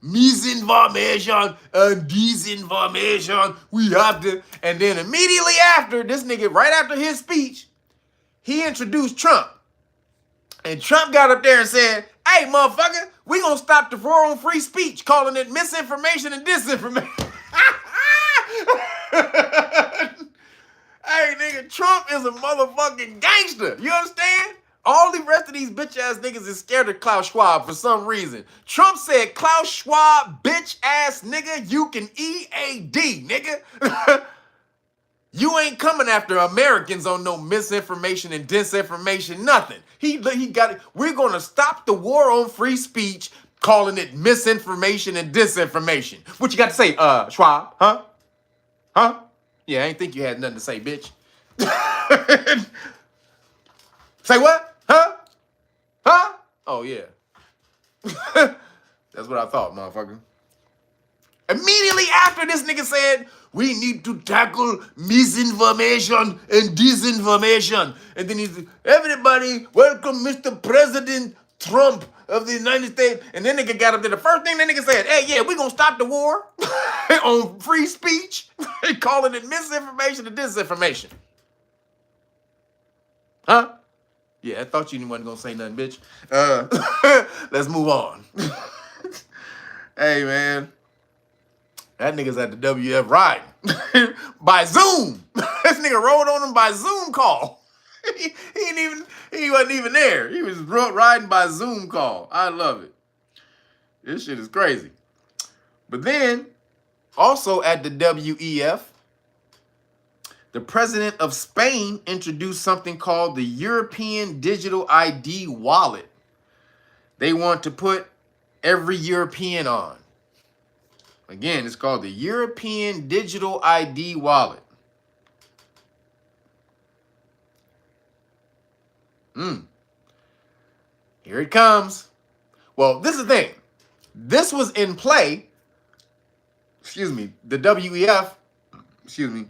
Misinformation and disinformation. We have to. And then immediately after, this nigga, right after his speech, he introduced Trump. And Trump got up there and said, hey, motherfucker, we gonna stop the war on free speech, calling it misinformation and disinformation. Hey, nigga, Trump is a motherfucking gangster. You understand? All the rest of these bitch-ass niggas is scared of Klaus Schwab for some reason. Trump said, Klaus Schwab, bitch-ass nigga, you can EAD, nigga. You ain't coming after Americans on no misinformation and disinformation, nothing. He got it. We're going to stop the war on free speech, calling it misinformation and disinformation. What you got to say, Schwab? Huh? Huh? Yeah, I ain't think you had nothing to say, bitch. Say what? Huh? Huh? Oh, yeah. That's what I thought, motherfucker. Immediately after this nigga said, we need to tackle misinformation and disinformation. And then he's, everybody, welcome Mr. President Trump of the United States. And then nigga got up there. The first thing that nigga said, hey, yeah, we gonna stop the war on free speech, calling it misinformation and disinformation. Huh? Yeah, I thought you wasn't gonna say nothing, bitch. Let's move on. Hey, man. That nigga's at the WF riding by Zoom. This nigga rode on him by Zoom call. He wasn't even there. He was riding by Zoom call. I love it. This shit is crazy. But then, also at the WEF, the president of Spain introduced something called the European Digital ID Wallet. They want to put every European on. Again, it's called the European Digital ID Wallet. Here it comes. Well, this is the thing. This was in play. Excuse me. The WEF. Excuse me.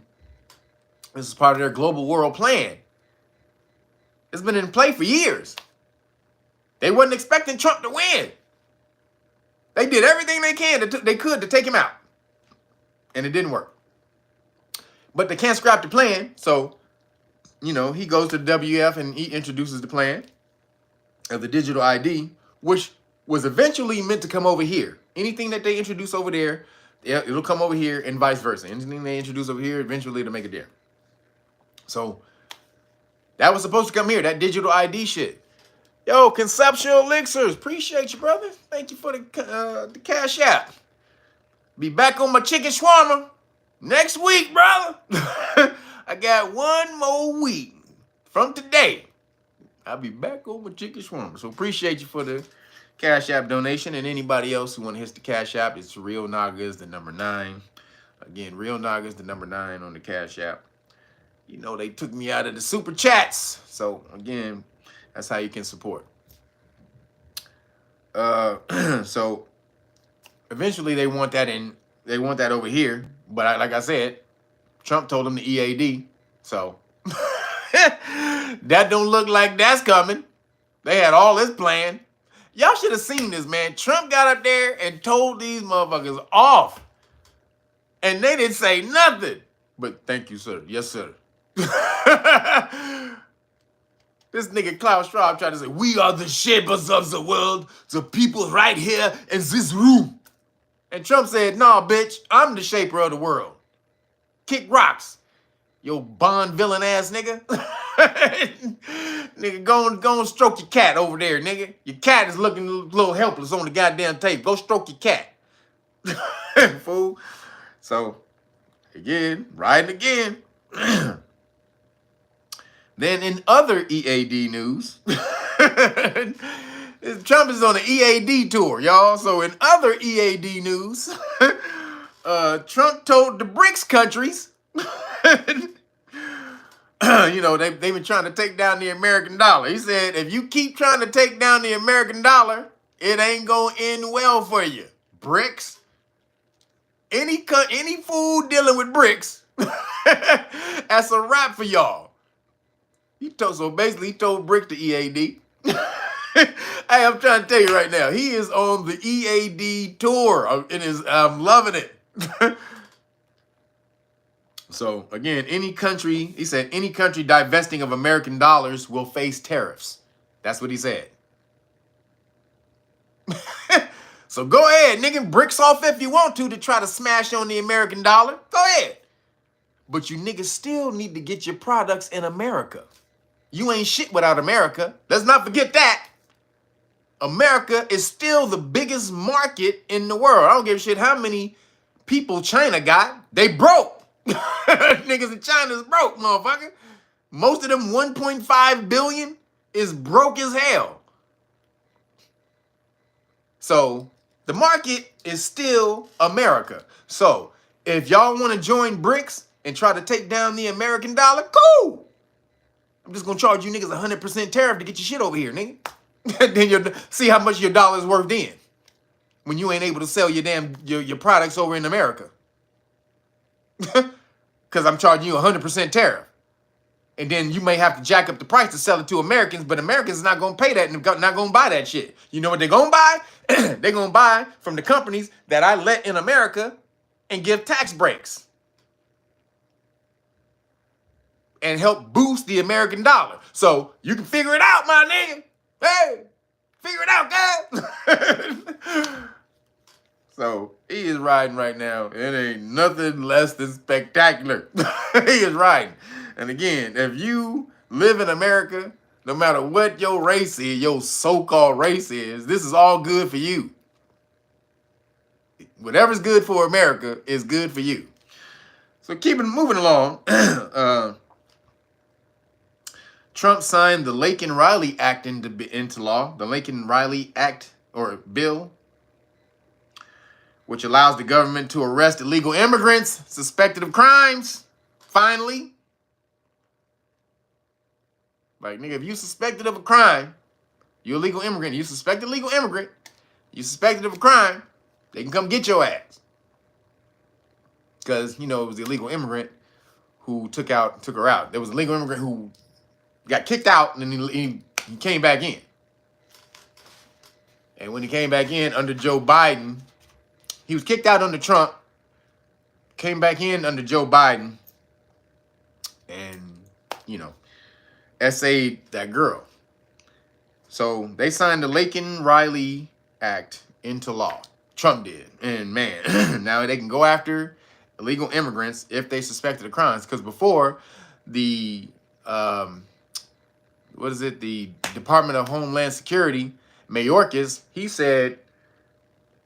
This is part of their global world plan. It's been in play for years. They wasn't expecting Trump to win. They did everything they could to take him out. And it didn't work. But they can't scrap the plan. So, you know, he goes to the WF and he introduces the plan of the digital ID, which was eventually meant to come over here. Anything that they introduce over there, it'll come over here and vice versa. Anything they introduce over here, eventually it'll make it there. So that was supposed to come here, that digital ID shit. Yo, Conceptual Elixirs, appreciate you, brother. Thank you for the Cash App. Be back on my chicken shawarma next week, brother. I got one more week from today. I'll be back on my chicken shawarma. So appreciate you for the Cash App donation. And anybody else who want to hit the Cash App, it's Real Nagas, the number 9. Again, Real Nagas, the number 9 on the Cash App. You know, they took me out of the super chats. So again, that's how you can support. So eventually they want that over here. But like I said, Trump told them to EAD. So that don't look like that's coming. They had all this planned. Y'all should have seen this, man. Trump got up there and told these motherfuckers off. And they didn't say nothing. But thank you, sir. Yes, sir. This nigga Klaus Schwab tried to say, we are the shapers of the world, the people right here in this room. And Trump said, nah, bitch, I'm the shaper of the world. Kick rocks, yo Bond villain ass nigga. Nigga, go and stroke your cat over there, nigga. Your cat is looking a little helpless on the goddamn tape. Go stroke your cat. Fool. So, again, riding again. Then in other EAD news, Trump is on an EAD tour, y'all. So in other EAD news, Trump told the BRICS countries you know, they've been trying to take down the American dollar. He said, if you keep trying to take down the American dollar, it ain't gonna end well for you. BRICS, any fool dealing with BRICS, that's a wrap for y'all. So basically, he told BRICS to EAD. Hey, I'm trying to tell you right now, he is on the EAD tour. I'm loving it. So again, he said, any country divesting of American dollars will face tariffs. That's what he said. So go ahead, nigga, bricks off if you want to try to smash on the American dollar. Go ahead. But you niggas still need to get your products in America. You ain't shit without America. Let's not forget that. America is still the biggest market in the world. I don't give a shit how many people China got. They broke. Niggas in China is broke, motherfucker. Most of them 1.5 billion is broke as hell. So the market is still America. So if y'all want to join BRICS and try to take down the American dollar, cool. I'm just gonna charge you niggas 100% tariff to get your shit over here, nigga. Then you see how much your dollar's worth then, when you ain't able to sell your products over in America. Because I'm charging you 100% tariff. And then you may have to jack up the price to sell it to Americans, but Americans are not going to pay that and not going to buy that shit. You know what they're going to buy? They're going to buy from the companies that I let in America and give tax breaks. And help boost the American dollar. So you can figure it out, my nigga. Hey, figure it out, guys. So he is riding right now. It ain't nothing less than spectacular. He is riding. And again, if you live in America, no matter what your race is, your so-called race is, this is all good for you. Whatever's good for America is good for you. So moving along. Trump signed the Laken-Riley Act into law. The Laken-Riley Act, or bill, which allows the government to arrest illegal immigrants suspected of crimes. Finally. Like, nigga, if you suspected of a crime, you're a legal immigrant, you suspected illegal immigrant, you suspected of a crime, they can come get your ass. Because, you know, it was the illegal immigrant who took her out. There was a legal immigrant who got kicked out and then he came back in. And when he came back in under Joe Biden, he was kicked out under Trump, came back in under Joe Biden, and, you know, essayed that girl. So they signed the Laken-Riley Act into law. Trump did. And man, now they can go after illegal immigrants if they suspected of crimes. Because before, the the Department of Homeland Security, Mayorkas, he said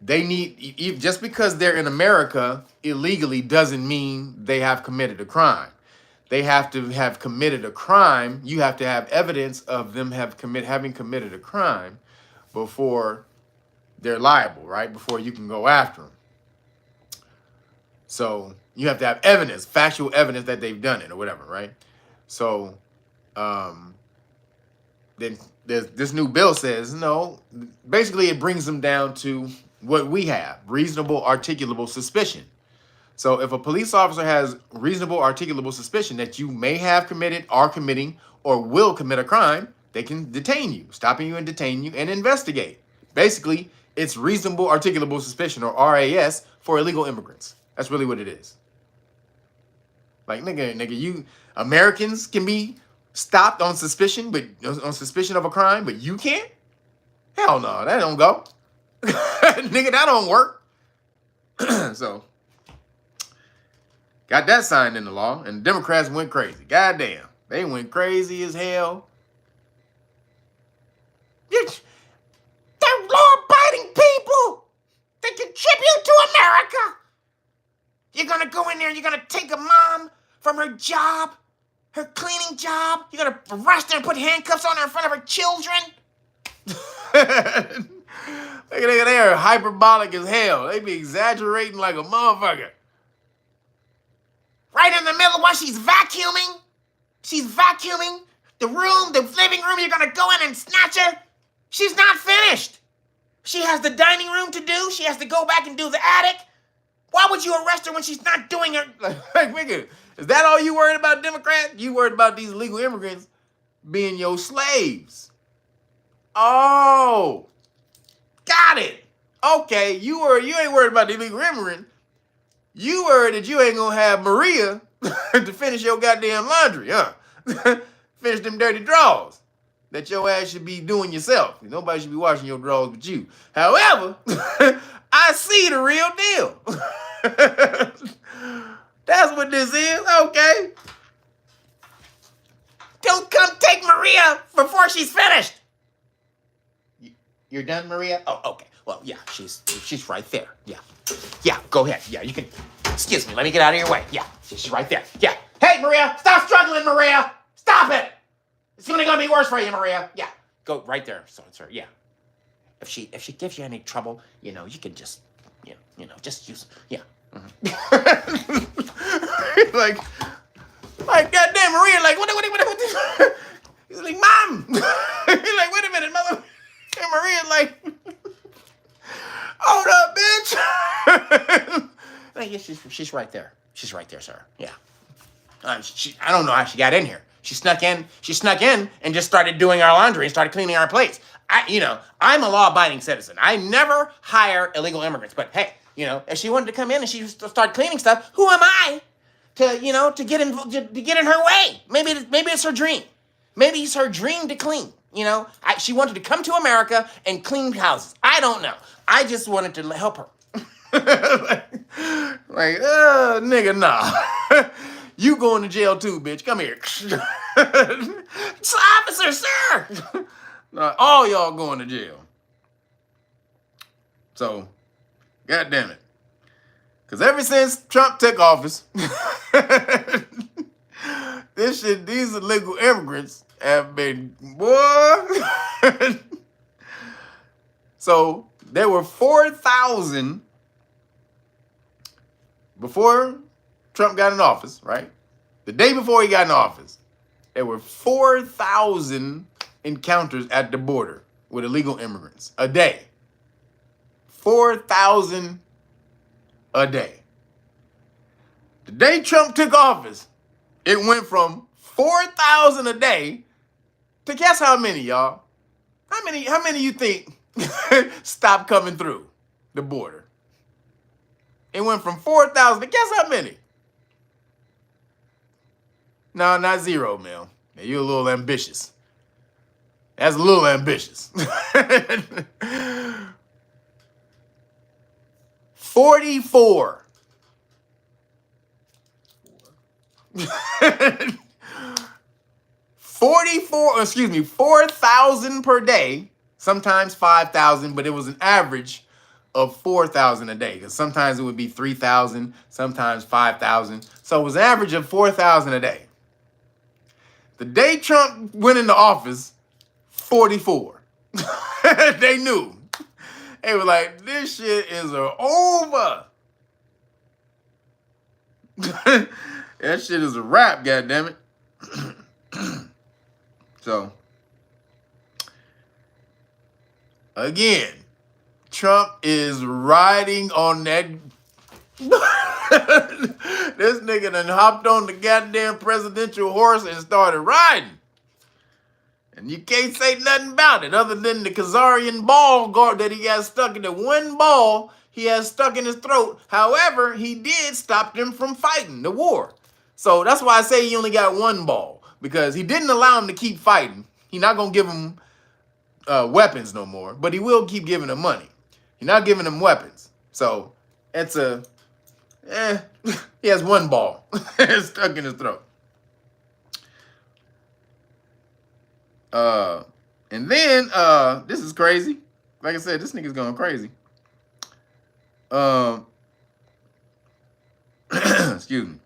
they need, just because they're in America illegally doesn't mean they have committed a crime. They have to have committed a crime. You have to have evidence of them having committed a crime before they're liable, right? Before you can go after them. So you have to have evidence, factual evidence that they've done it or whatever, right? So then this new bill says, no, basically it brings them down to what we have, reasonable articulable suspicion. So if a police officer has reasonable articulable suspicion that you may have committed, are committing, or will commit a crime, they can detain you, stopping you and detain you and investigate. Basically, it's reasonable articulable suspicion, or RAS, for illegal immigrants. That's really what it is. Like, nigga, you Americans can be stopped on suspicion, but on suspicion of a crime, but you can't? Hell no, that don't go. Nigga, that don't work. So, got that signed into law, and the Democrats went crazy. Goddamn, they went crazy as hell. They're law-abiding people. They contribute to America. You're gonna go in there and you're gonna take a mom from her job, her cleaning job. You're gonna arrest her and put handcuffs on her in front of her children. Look at they are hyperbolic as hell. They be exaggerating like a motherfucker. Right in the middle while she's vacuuming. She's vacuuming the room, the living room. You're going to go in and snatch her. She's not finished. She has the dining room to do. She has to go back and do the attic. Why would you arrest her when she's not doing her? Like, nigga, is that all you worried about, Democrat? You worried about these illegal immigrants being your slaves? Oh, got it. Okay, you ain't worried about the illegal immigrant. You worried that you ain't gonna have Maria to finish your goddamn laundry, huh? Finish them dirty drawers that your ass should be doing yourself. Nobody should be washing your drawers but you. However, I see the real deal. That's what this is, okay? Don't come take Maria before she's finished. You're done, Maria? Oh, okay. Well, yeah, she's right there. Yeah. Yeah, go ahead. Yeah, you can. Excuse me, let me get out of your way. Yeah, she's right there. Yeah. Hey, Maria, stop struggling, Maria. Stop it. It's only gonna be worse for you, Maria. Yeah. Go right there, so it's her. Yeah. If she gives you any trouble, you can just, just use. Yeah. Mm-hmm. like goddamn Maria, like what? He's like, Mom. He's like, wait a minute, mother. And Maria's like, hold up, bitch. Like, yeah, she's right there. She's right there, sir. Yeah. I don't know how she got in here. She snuck in and just started doing our laundry and started cleaning our plates. I'm a law-abiding citizen. I never hire illegal immigrants. But hey, if she wanted to come in and she start cleaning stuff, who am I to get in her way? Maybe it's her dream. Maybe it's her dream to clean. She wanted to come to America and clean houses. I don't know. I just wanted to help her. Nigga, nah. You going to jail too, bitch. Come here. It's officer, sir. Nah, all y'all going to jail. So, God damn it. Because ever since Trump took office, these illegal immigrants have been, boy. So, there were 4,000 before Trump got in office, right? The day before he got in office, there were 4,000 encounters at the border with illegal immigrants a day. 4,000 a day. The day Trump took office, it went from 4,000 a day to guess how many, y'all? How many you think stopped coming through the border? It went from 4,000 to guess how many? No, not zero, man. Now, you're a little ambitious. That's a little ambitious. 44. 4,000 per day, sometimes 5,000, but it was an average of 4,000 a day, because sometimes it would be 3,000, sometimes 5,000. So it was an average of 4,000 a day. The day Trump went into office, 44. They knew. They were like, this shit is over. That shit is a wrap, goddammit. So, again, Trump is riding on that. This nigga done hopped on the goddamn presidential horse and started riding. And you can't say nothing about it other than the Khazarian ball guard that he got stuck in. The one ball he has stuck in his throat. However, he did stop them from fighting the war. So that's why I say he only got one ball. Because he didn't allow him to keep fighting. He's not going to give him weapons no more. But he will keep giving him money. He's not giving him weapons. So it's he has one ball stuck in his throat. And then, this is crazy. Like I said, this nigga's going crazy. Excuse me.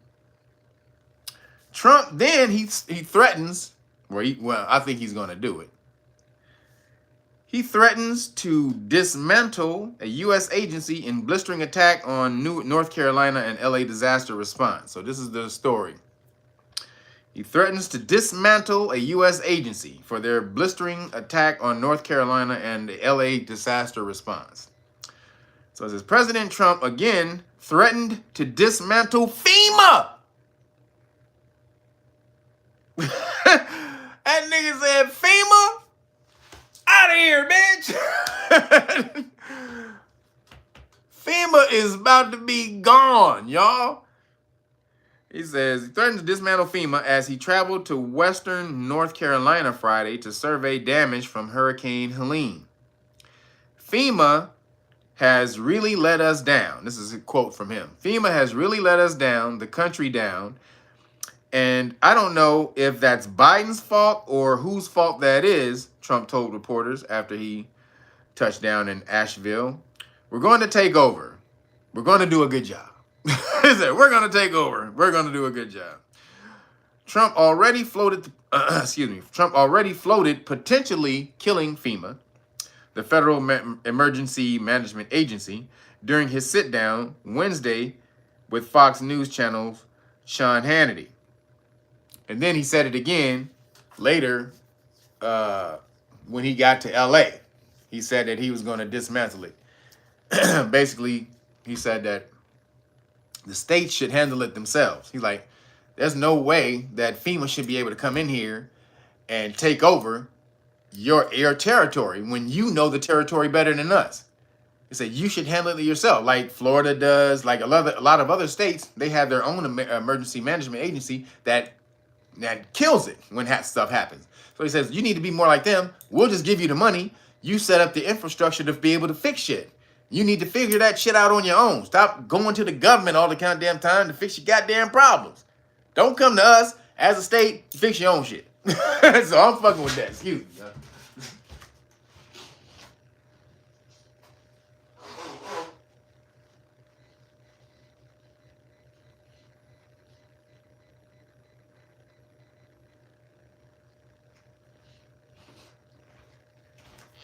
Trump, then he threatens, I think he's going to do it. He threatens to dismantle a U.S. agency in blistering attack on North Carolina and L.A. disaster response. So this is the story. He threatens to dismantle a U.S. agency for their blistering attack on North Carolina and the L.A. disaster response. So it says President Trump again threatened to dismantle FEMA. That nigga said, FEMA? Out of here, bitch. FEMA is about to be gone, y'all. He says he threatened to dismantle FEMA as he traveled to western North Carolina Friday to survey damage from Hurricane Helene. FEMA has really let us down. This is a quote from him. FEMA has really let us down, the country down. And I don't know if that's Biden's fault or whose fault that is, Trump told reporters after he touched down in Asheville. We're going to take over. We're going to do a good job. He said, we're going to take over. We're going to do a good job. Trump already floated, Trump already floated potentially killing FEMA, the Federal Emergency Management Agency, during his sit-down Wednesday with Fox News Channel's Sean Hannity. And then he said it again later when he got to L.A. He said that he was going to dismantle it. Basically, he said that the states should handle it themselves. He's like, there's no way that FEMA should be able to come in here and take over your territory when you know the territory better than us. He said, you should handle it yourself, like Florida does, like a lot of other states. They have their own emergency management agency that kills it when stuff happens. So he says, you need to be more like them. We'll just give you the money. You set up the infrastructure to be able to fix shit. You need to figure that shit out on your own. Stop going to the government all the goddamn time to fix your goddamn problems. Don't come to us as a state to fix your own shit. So I'm fucking with that. Excuse me.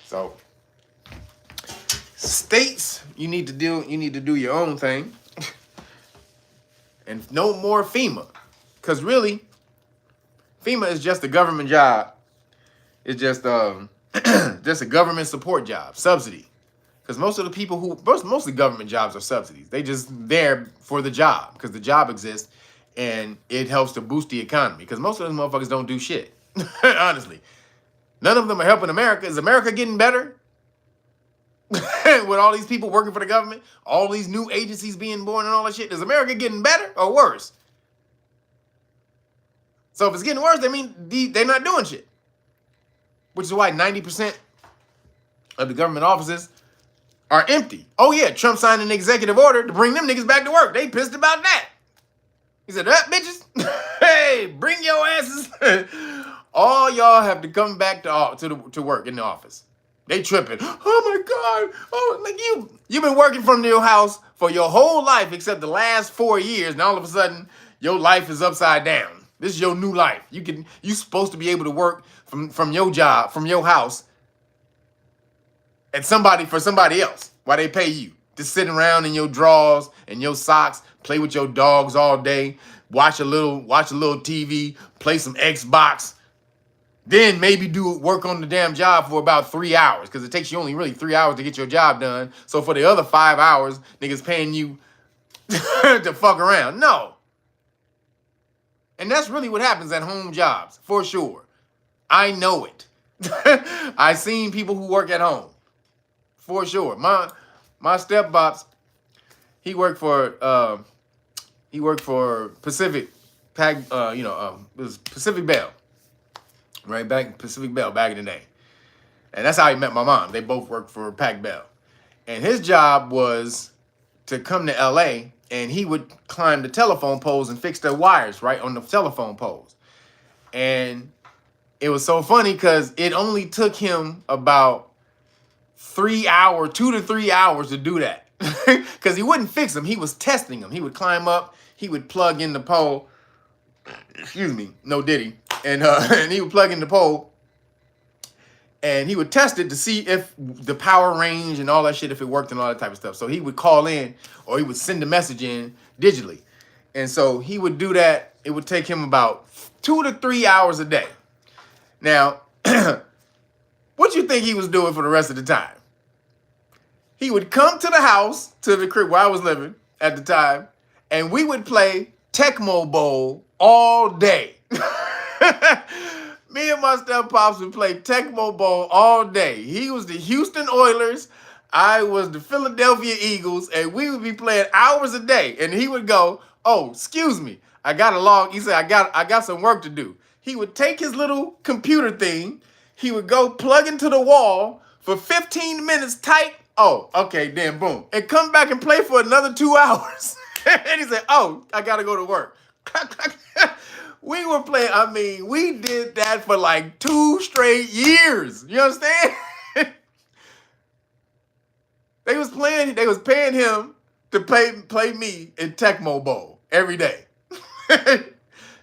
So states, you need to do your own thing. And no more FEMA. Because really, FEMA is just a government job. It's just just a government support job, subsidy. Because most of the government jobs are subsidies. They just there for the job because the job exists and it helps to boost the economy. Because most of those motherfuckers don't do shit. Honestly. None of them are helping America. Is America getting better? With all these people working for the government, all these new agencies being born and all that shit, is America getting better or worse? So if it's getting worse, that means they're not doing shit. Which is why 90% of the government offices are empty. Oh yeah, Trump signed an executive order to bring them niggas back to work. They pissed about that. He said, bitches, hey, bring your asses. All y'all have to come back to work in the office. They tripping. Oh my God. Oh, like you've been working from your house for your whole life except the last 4 years. Now all of a sudden your life is upside down. This is your new life. You supposed to be able to work from your job, from your house, and for somebody else while they pay you. Just sitting around in your drawers and your socks, play with your dogs all day, watch a little TV, play some Xbox. Then maybe do work on the damn job for about 3 hours because it takes you only really 3 hours to get your job done. So for the other 5 hours, niggas paying you to fuck around. No. And that's really what happens at home jobs, for sure. I know it. I've seen people who work at home, for sure. My step-bops, he worked for Pacific, it was Pacific Bell. Right, Pacific Bell back in the day. And that's how he met my mom. They both worked for Pac Bell. And his job was to come to LA and he would climb the telephone poles and fix the wires right on the telephone poles. And it was so funny because it only took him about 2 to 3 hours to do that. Because he wouldn't fix them. He was testing them. He would climb up, he would plug in the pole. Excuse me, no diddy. And he would plug in the pole and he would test it to see if the power range and all that shit, if it worked and all that type of stuff. So he would call in or he would send a message in digitally. And so he would do that. It would take him about 2 to 3 hours a day. Now, what you think he was doing for the rest of the time? He would come to the house, to the crib where I was living at the time, and we would play Tecmo Bowl all day. Me and my step-pops would play Tecmo Bowl all day. He was the Houston Oilers, I was the Philadelphia Eagles, and we would be playing hours a day. And he would go, oh, excuse me, I got a log. He said, I got some work to do. He would take his little computer thing, he would go plug into the wall for 15 minutes tight. Oh, okay, then boom. And come back and play for another 2 hours. And he said, oh, I gotta go to work. We were playing, I mean, we did that for like 2 straight years. You understand? They was paying him to play me in Tecmo Bowl every day.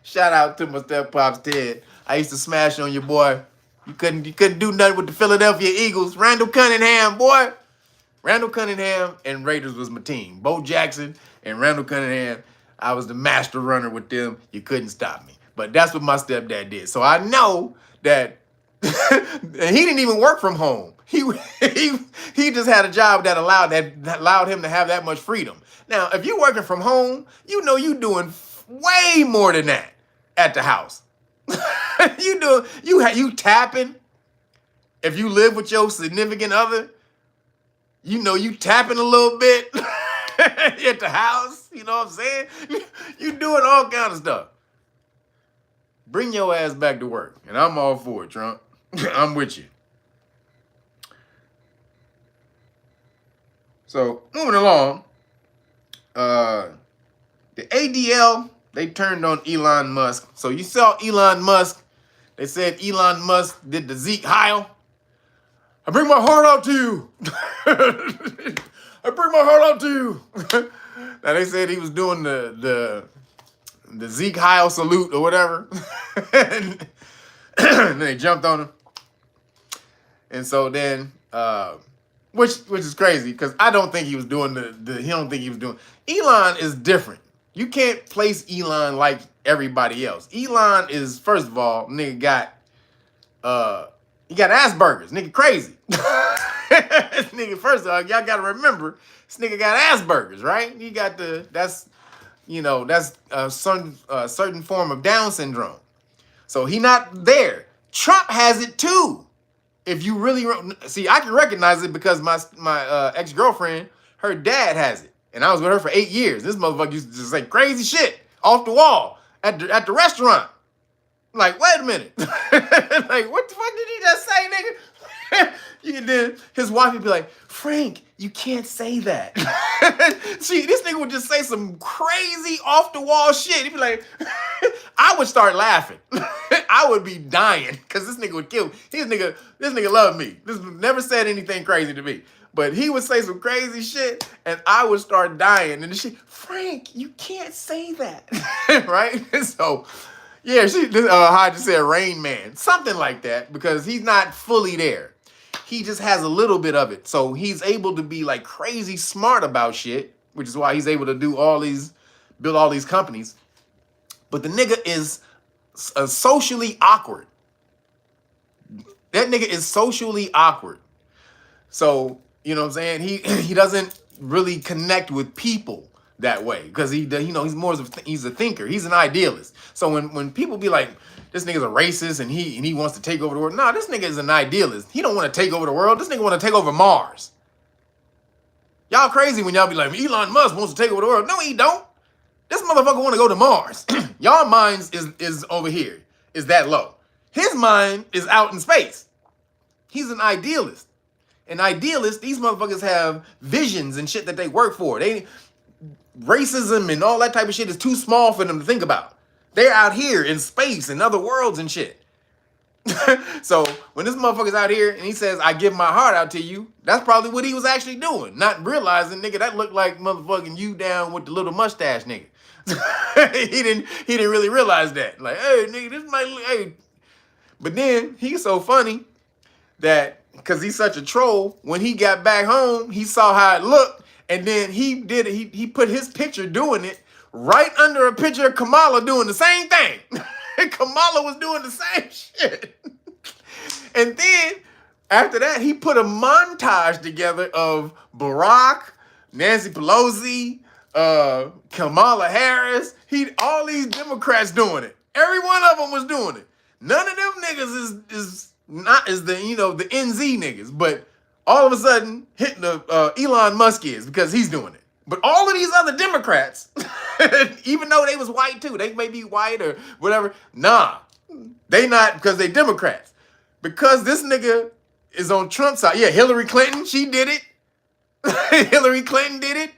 Shout out to my step-pops Ted. I used to smash on your boy. You couldn't do nothing with the Philadelphia Eagles. Randall Cunningham, boy. Randall Cunningham and Raiders was my team. Bo Jackson and Randall Cunningham. I was the master runner with them. You couldn't stop me. But that's what my stepdad did. So I know that he didn't even work from home. He just had a job that allowed him to have that much freedom. Now, if you're working from home, you know you're doing way more than that at the house. You tapping. If you live with your significant other, you know you tapping a little bit at the house. You know what I'm saying? You doing all kind of stuff. Bring your ass back to work, and I'm all for it, Trump. I'm with you. So, moving along, the ADL, they turned on Elon Musk. So you saw Elon Musk. They said Elon Musk did the Zeke Heil. I bring my heart out to you. I bring my heart out to you. Now they said he was doing the Zeke Heil salute or whatever. And then they jumped on him. And so then, which is crazy because I don't think he was doing he don't think he was doing. Elon is different. You can't place Elon like everybody else. Elon is, first of all, nigga got he got Asperger's. Nigga crazy. This nigga, first of all, y'all gotta remember, this nigga got Asperger's, right? He got that's a certain form of Down syndrome. So he not there. Trump has it too. If you really see, I can recognize it because my ex-girlfriend, her dad has it. And I was with her for 8 years. This motherfucker used to just say crazy shit off the wall at the restaurant. I'm like, wait a minute. Like, what the fuck did he just say, nigga? And then his wife would be like, Frank, you can't say that. See, this nigga would just say some crazy off the wall shit. He'd be like, I would start laughing. I would be dying because this nigga would kill me. This nigga loved me. This never said anything crazy to me. But he would say some crazy shit and I would start dying. And she, Frank, you can't say that. Right? So, yeah, how I just said Rain Man. Something like that because he's not fully there. He just has a little bit of it. So he's able to be like crazy smart about shit, which is why he's able to build all these companies. But the nigga is socially awkward. That nigga is socially awkward. So, you know what I'm saying? He doesn't really connect with people that way because he's a thinker. He's an idealist. So when people be like, this nigga's a racist and he wants to take over the world. No, this nigga is an idealist. He don't want to take over the world. This nigga want to take over Mars. Y'all crazy when y'all be like, Elon Musk wants to take over the world. No, he don't. This motherfucker want to go to Mars. Y'all minds is over here, is that low. His mind is out in space. He's an idealist. An idealist, these motherfuckers have visions and shit that they work for. Racism and all that type of shit is too small for them to think about. They're out here in space and other worlds and shit. So when this motherfucker's out here and he says, I give my heart out to you, that's probably what he was actually doing. Not realizing, nigga, that looked like motherfucking you down with the little mustache nigga. He didn't really realize that. Like, hey, nigga, this might, hey. But then he's so funny that because he's such a troll, when he got back home, he saw how it looked, and then he put his picture doing it right under a picture of Kamala doing the same thing. Kamala was doing the same shit. And then after that, he put a montage together of Barack, Nancy Pelosi, Kamala Harris, all these Democrats doing it. Every one of them was doing it. None of them niggas is the the NZ niggas, but all of a sudden hitting the Elon Musk is because he's doing it. But all of these other Democrats, even though they was white too, they may be white or whatever. Nah, they not because they Democrats. Because this nigga is on Trump's side. Yeah, Hillary Clinton, she did it. Hillary Clinton did it.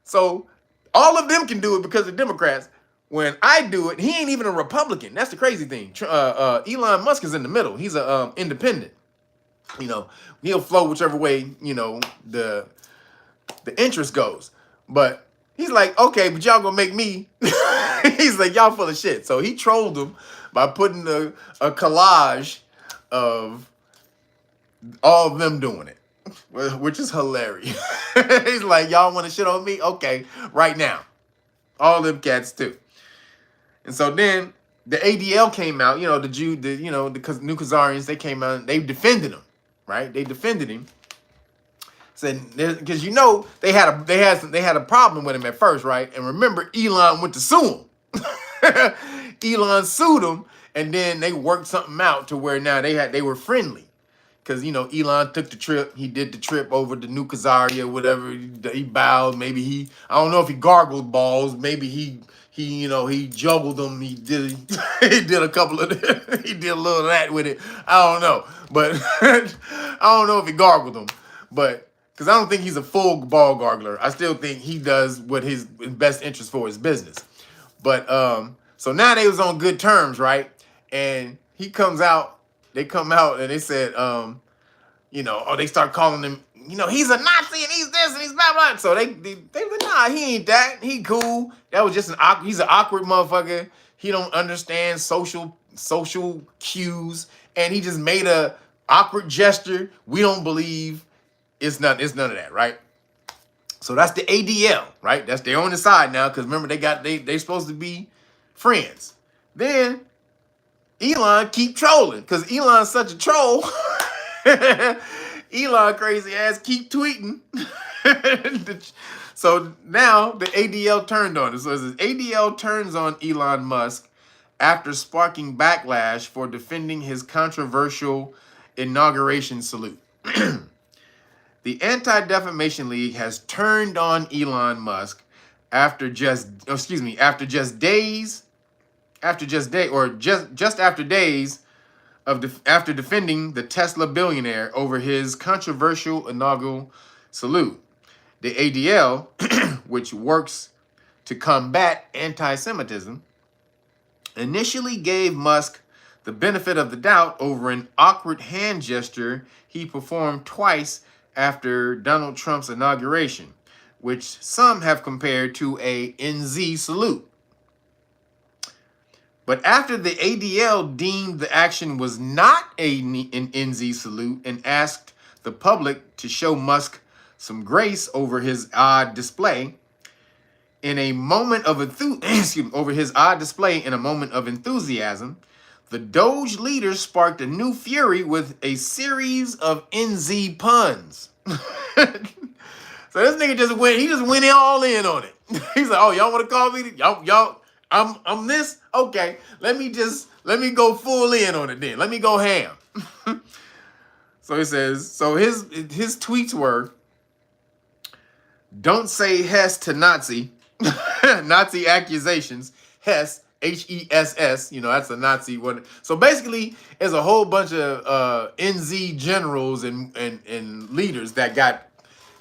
So all of them can do it because of Democrats. When I do it, he ain't even a Republican. That's the crazy thing. Elon Musk is in the middle. He's a independent. He'll flow whichever way, the interest goes. But he's like, okay, but y'all gonna make me. He's like, y'all full of shit. So he trolled them by putting a collage of all of them doing it, which is hilarious. He's like, y'all want to shit on me? Okay, right now. All them cats too. And so then the ADL came out, the new Khazarians, they came out and they defended him, right? They defended him. Said, because they had a problem with him at first, right? And remember, Elon went to sue him. Elon sued him, and then they worked something out to where now they were friendly. Because, Elon took the trip. He did the trip over to New Khazaria, whatever. He bowed. Maybe I don't know if he gargled balls. Maybe he juggled them. He did a couple of, he did a little of that with it. I don't know. But I don't know if he gargled them. But, because I don't think he's a full ball gargler. I still think he does what his best interest for his business. But, so now they was on good terms, right? And he comes out. They come out and they said, they start calling him, he's a Nazi and he's this and he's blah, blah. So they were like, nah, he ain't that. He cool. That was just he's an awkward motherfucker. He don't understand social cues. And he just made a awkward gesture. We don't believe it's none of that, right? So that's the ADL, right? That's their on the side now. Because remember, they supposed to be friends. Then Elon keep trolling because Elon's such a troll. Elon crazy ass keep tweeting. So now the ADL turned on it. So it says ADL turns on Elon Musk after sparking backlash for defending his controversial inauguration salute. The Anti-Defamation League has turned on Elon Musk after just days after defending the Tesla billionaire over his controversial inaugural salute. The ADL, which works to combat anti-Semitism, initially gave Musk the benefit of the doubt over an awkward hand gesture he performed twice after Donald Trump's inauguration, which some have compared to a NZ salute. But after the ADL deemed the action was not an NZ salute and asked the public to show Musk some grace over his odd display in a moment of enthusiasm, the Doge leader sparked a new fury with a series of NZ puns. So this nigga just went all in on it. He's like, oh, y'all want to call me? Y'all, I'm this? Okay, let me go full in on it then. Let me go ham. So he says, so his tweets were, don't say Hess to Nazi, Nazi accusations, Hess, Hess, that's a Nazi one. So basically, there's a whole bunch of NZ generals and leaders that got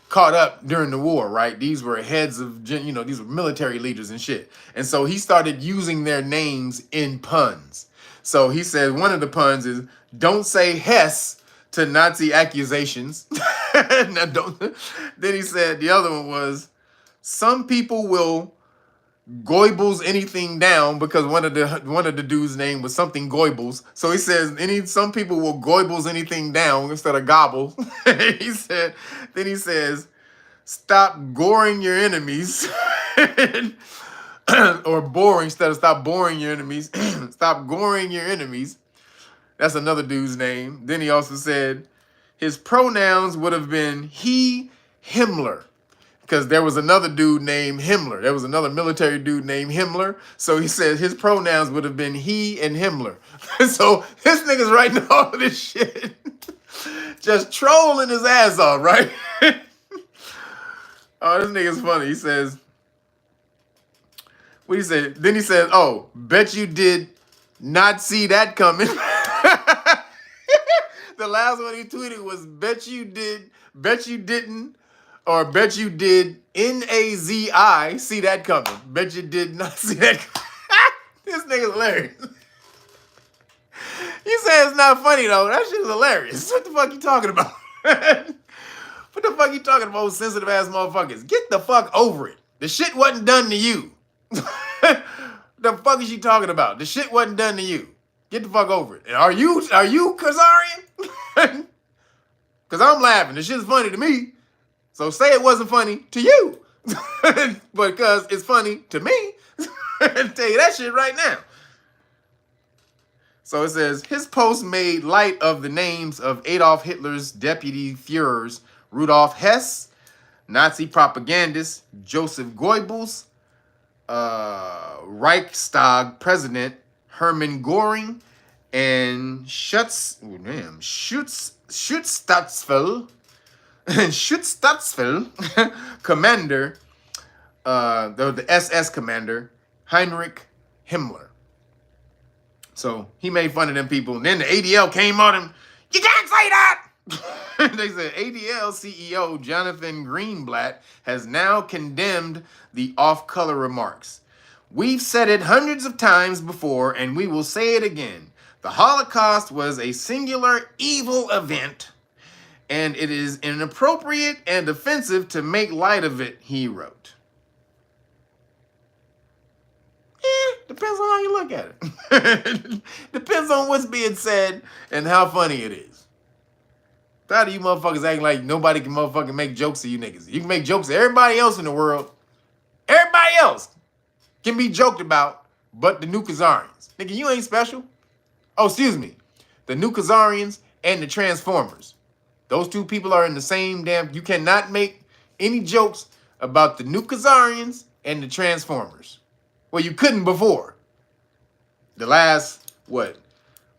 caught up during the war, right? These were heads of, these were military leaders and shit. And so he started using their names in puns. So he said one of the puns is, don't say Hess to Nazi accusations. Now, then he said the other one was, some people will Goebbels anything down, because one of the dude's name was something Goebbels. So he says some people will Goebbels anything down instead of gobble. Then he says, stop goring your enemies. Or boring instead of stop boring your enemies. Stop goring your enemies. That's another dude's name. Then he also said his pronouns would have been he, Himmler. Because there was another dude named Himmler. There was another military dude named Himmler. So he said his pronouns would have been he and Himmler. So this nigga's writing all of this shit. Just trolling his ass off, right? Oh, this nigga's funny. He says, what he said? Then he said, oh, bet you did not see that coming. The last one he tweeted was, bet you didn't, or bet you did NAZI see that coming. Bet you did not see that coming. This nigga's hilarious. You say it's not funny though. That shit is hilarious. What the fuck you talking about? What the fuck you talking about, sensitive ass motherfuckers? Get the fuck over it. The shit wasn't done to you. The fuck is you talking about? The shit wasn't done to you. Get the fuck over it. And are you Khazarian? Because I'm laughing. The shit's funny to me. So say it wasn't funny to you. Because it's funny to me. I'll tell you that shit right now. So it says, his post made light of the names of Adolf Hitler's deputy Führers, Rudolf Hess, Nazi propagandist Joseph Goebbels, Reichstag president Hermann Göring, and Schutzstaffel commander, the SS commander, Heinrich Himmler. So he made fun of them people. And then the ADL came on him. You can't say that. They said ADL CEO Jonathan Greenblatt has now condemned the off-color remarks. We've said it hundreds of times before, and we will say it again. The Holocaust was a singular evil event, and it is inappropriate and offensive to make light of it, he wrote. Depends on how you look at it. Depends on what's being said and how funny it is. Tired of you motherfuckers acting like nobody can motherfucking make jokes of you niggas. You can make jokes of everybody else in the world. Everybody else can be joked about, but the New Khazarians. Nigga, you ain't special. Oh, excuse me. The New Khazarians and the Transformers. Those two people are in the same damn... You cannot make any jokes about the New Khazarians and the Transformers. Well, you couldn't before. The last, New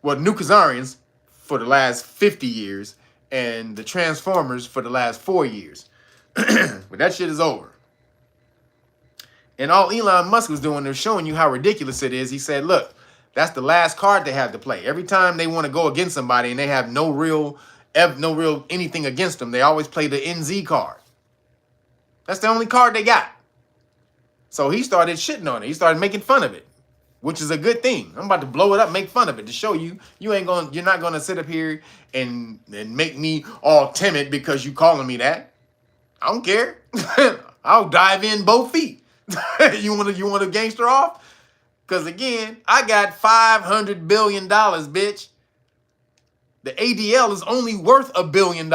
Khazarians for the last 50 years and the Transformers for the last 4 years. But that shit is over. And all Elon Musk was doing, they're showing you how ridiculous it is. He said, look, that's the last card they have to play. Every time they want to go against somebody and they have no real anything against them, they always play the NZ card. That's the only card they got. So he started shitting on it. He started making fun of it, which is a good thing. I'm about to blow it up, make fun of it to show you you're not gonna sit up here and make me all timid because you calling me that. I don't care. I'll dive in both feet. You want a gangster off? Because again, I got $500 billion, bitch. The ADL is only worth $1 billion.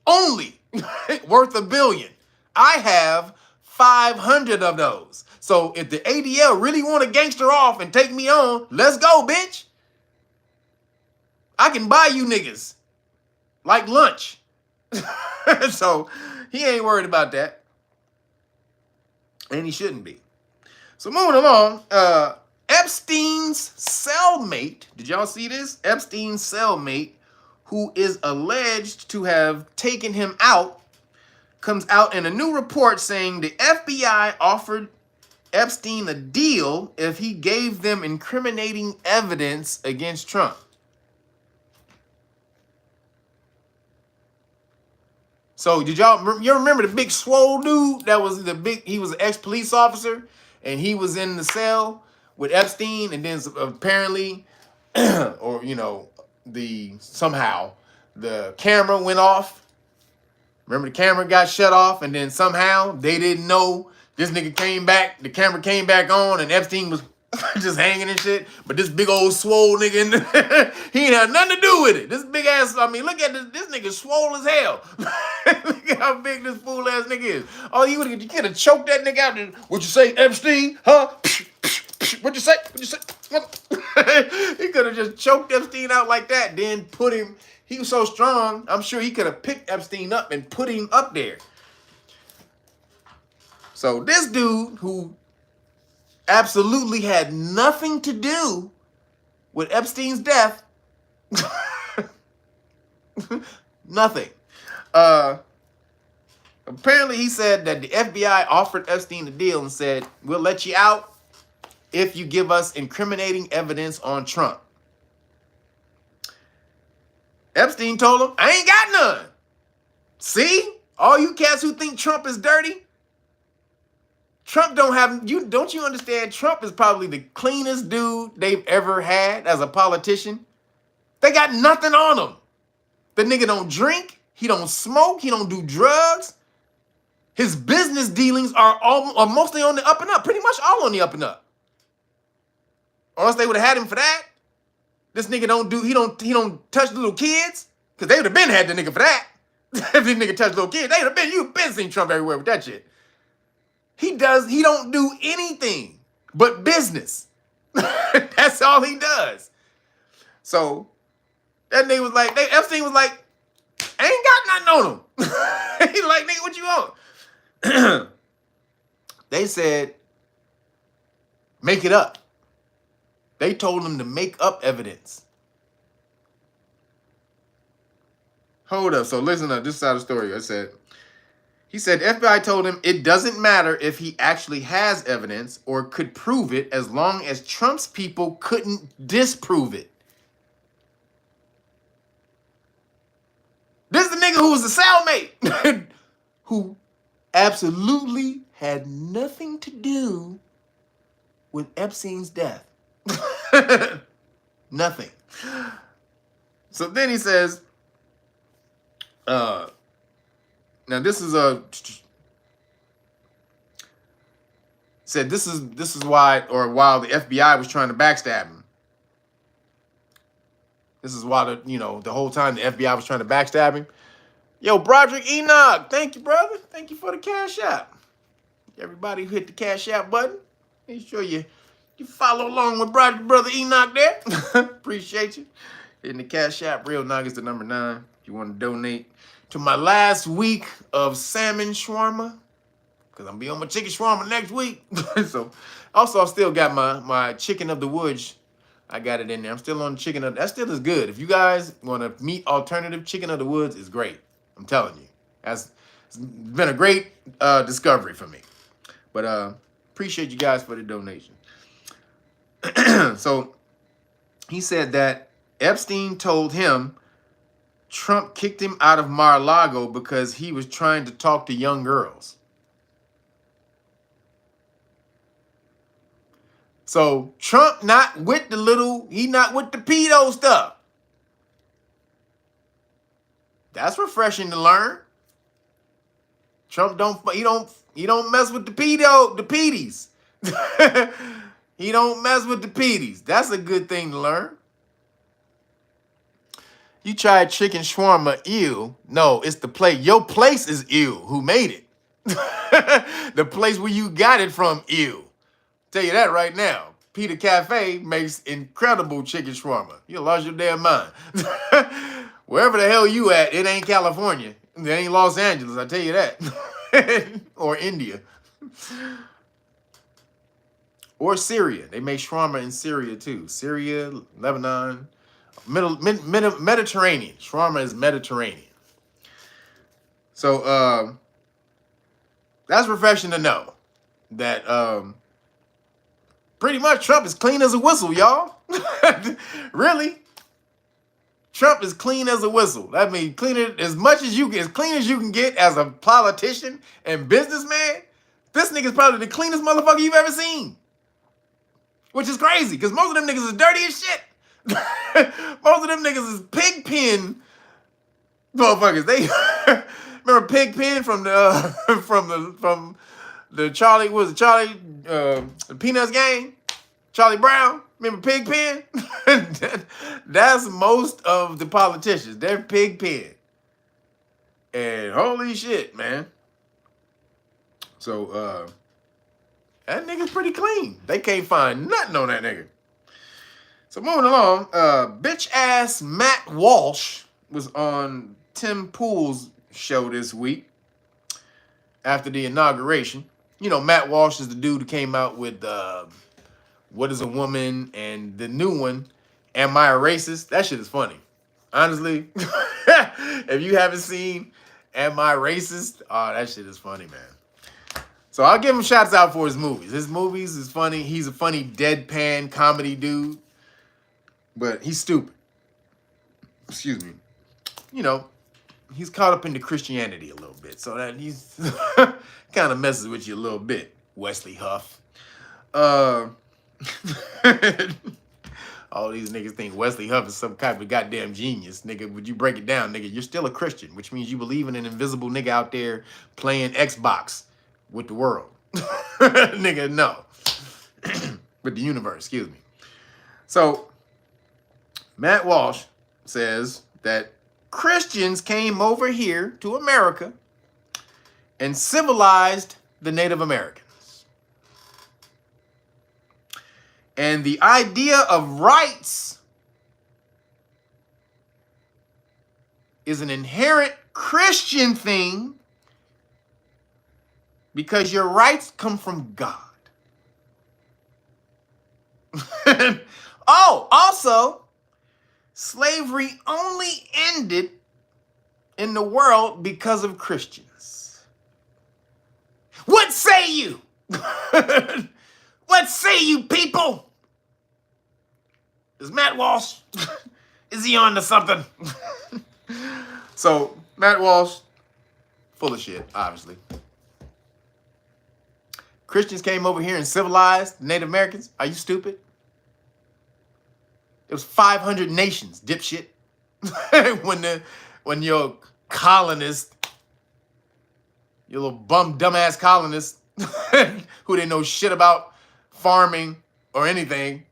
Only worth $1 billion. I have 500 of those. So if the ADL really want a gangster off and take me on, let's go, bitch. I can buy you niggas like lunch. So he ain't worried about that. And he shouldn't be. So moving along, Epstein's cellmate, did y'all see this? Epstein's cellmate, who is alleged to have taken him out, comes out in a new report saying the FBI offered Epstein a deal if he gave them incriminating evidence against Trump. So you remember the big swole dude that was he was an ex-police officer and he was in the cell with Epstein, and then apparently, or somehow the camera went off. Remember the camera got shut off, and then somehow they didn't know this nigga came back. The camera came back on, and Epstein was just hanging and shit. But this big old swole nigga, he ain't had nothing to do with it. This big ass, I mean, look at this nigga swole as hell. Look at how big this fool ass nigga is. Oh, you could have choked that nigga out. What you say, Epstein? Huh? What you say? What you say? He could have just choked Epstein out like that, then put him. He was so strong, I'm sure he could have picked Epstein up and put him up there. So this dude who absolutely had nothing to do with Epstein's death, nothing. Apparently he said that the FBI offered Epstein a deal and said, we'll let you out if you give us incriminating evidence on Trump. Epstein told him, I ain't got none. See? All you cats who think Trump is dirty, Trump don't you understand? Trump is probably the cleanest dude they've ever had as a politician. They got nothing on him. The nigga don't drink, he don't smoke, he don't do drugs. His business dealings are mostly on the up and up, pretty much all on the up and up. Or else they would have had him for that. This nigga he don't touch little kids, because they would have been had the nigga for that. If this nigga touched little kids, you've been seen Trump everywhere with that shit. He don't do anything but business. That's all he does. So that nigga was like, Epstein was like, I ain't got nothing on him. He's like, nigga, what you want? They said, make it up. They told him to make up evidence. Hold up. So listen up. This side of the story. He said FBI told him it doesn't matter if he actually has evidence or could prove it as long as Trump's people couldn't disprove it. This is the nigga who was the cellmate who absolutely had nothing to do with Epstein's death. Nothing. So then he says, now this is said this is why, or while the FBI was trying to backstab him. This is why the whole time the FBI was trying to backstab him. Yo, Broderick Enoch, thank you, brother. Thank you for the Cash App. Everybody who hit the Cash App button, make sure you follow along with brother Enoch there. Appreciate you. Hitting the Cash App, Real Nagas the number 9. If you want to donate to my last week of salmon shawarma, because I'm going to be on my chicken shawarma next week. So, also, I still got my chicken of the woods. I got it in there. I'm still on chicken of, that still is good. If you guys want to meat alternative, chicken of the woods is great. I'm telling you. It's been a great discovery for me. But appreciate you guys for the donation. So he said that Epstein told him Trump kicked him out of Mar-a-Lago because he was trying to talk to young girls. So Trump not with the pedo stuff. That's refreshing to learn. Trump don't mess with the pedis. He don't mess with the pedis. That's a good thing to learn. You tried chicken shawarma, ew. No, it's the place. Your place is ew. Who made it? The place where you got it from, ew. Tell you that right now. Peter Cafe makes incredible chicken shawarma. You lost your damn mind. Wherever the hell you at, it ain't California. It ain't Los Angeles, I tell you that. Or India. Or Syria. They make shawarma in Syria too. Syria, Lebanon, Mediterranean. Shawarma is Mediterranean. So that's refreshing to know that pretty much Trump is clean as a whistle, y'all. Really? Trump is clean as a whistle. That means as clean as you can get as a politician and businessman. This nigga's probably the cleanest motherfucker you've ever seen. Which is crazy, because most of them niggas is dirty as shit. Most of them niggas is pig pen motherfuckers. They remember Pig Pen from the Charlie, the Peanuts gang? Charlie Brown, remember Pigpen? That's most of the politicians. They're Pigpen. And holy shit, man. So, that nigga's pretty clean. They can't find nothing on that nigga. So moving along, bitch ass Matt Walsh was on Tim Pool's show this week after the inauguration. You know, Matt Walsh is the dude who came out with What is a Woman and the new one, Am I a Racist? That shit is funny. Honestly, if you haven't seen Am I Racist? Oh, that shit is funny, man. So I'll give him shouts out for his movies. His movies is funny. He's a funny deadpan comedy dude, but he's stupid. Excuse me. You know, he's caught up into Christianity a little bit, so that he's kind of messes with you a little bit, Wesley Huff. All these niggas think Wesley Huff is some kind of goddamn genius. Nigga, would you break it down, nigga? You're still a Christian, which means you believe in an invisible nigga out there playing Xbox with the world. Nigga, no. With the universe, excuse me. So, Matt Walsh says that Christians came over here to America and civilized the Native Americans. And the idea of rights is an inherent Christian thing because your rights come from God. Oh, also, slavery only ended in the world because of Christians. What say you? What say you, people? Is Matt Walsh, is he on to something? So, Matt Walsh, full of shit, obviously. Christians came over here and civilized Native Americans. Are you stupid? It was 500 nations, dipshit. when your colonists, your little bum dumbass colonists who didn't know shit about farming or anything,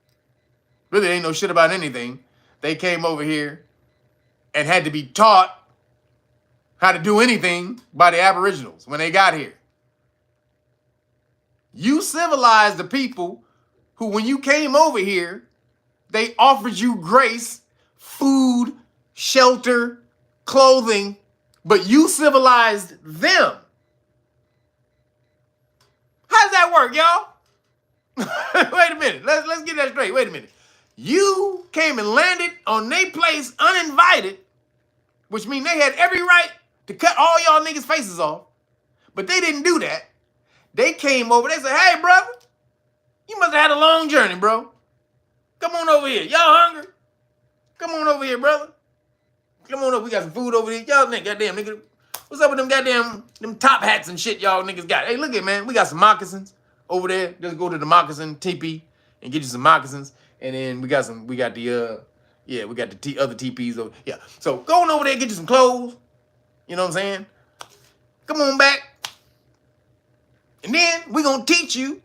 really ain't know shit about anything, they came over here and had to be taught how to do anything by the Aboriginals when they got here. You civilized the people who, when you came over here, they offered you grace, food, shelter, clothing, but you civilized them. How does that work, y'all? Wait a minute. Let's get that straight. Wait a minute. You came and landed on their place uninvited, which means they had every right to cut all y'all niggas' faces off, but they didn't do that. They came over. They said, hey, brother, you must have had a long journey, bro. Come on over here. Y'all hungry? Come on over here, brother. Come on over. We got some food over here. Y'all nigga, goddamn nigga. What's up with them goddamn them top hats and shit y'all niggas got? Hey, look at man. We got some moccasins over there. Just go to the moccasin teepee and get you some moccasins. And then we got the other teepees over. Yeah. So go on over there and get you some clothes. You know what I'm saying? Come on back. And then we gonna teach you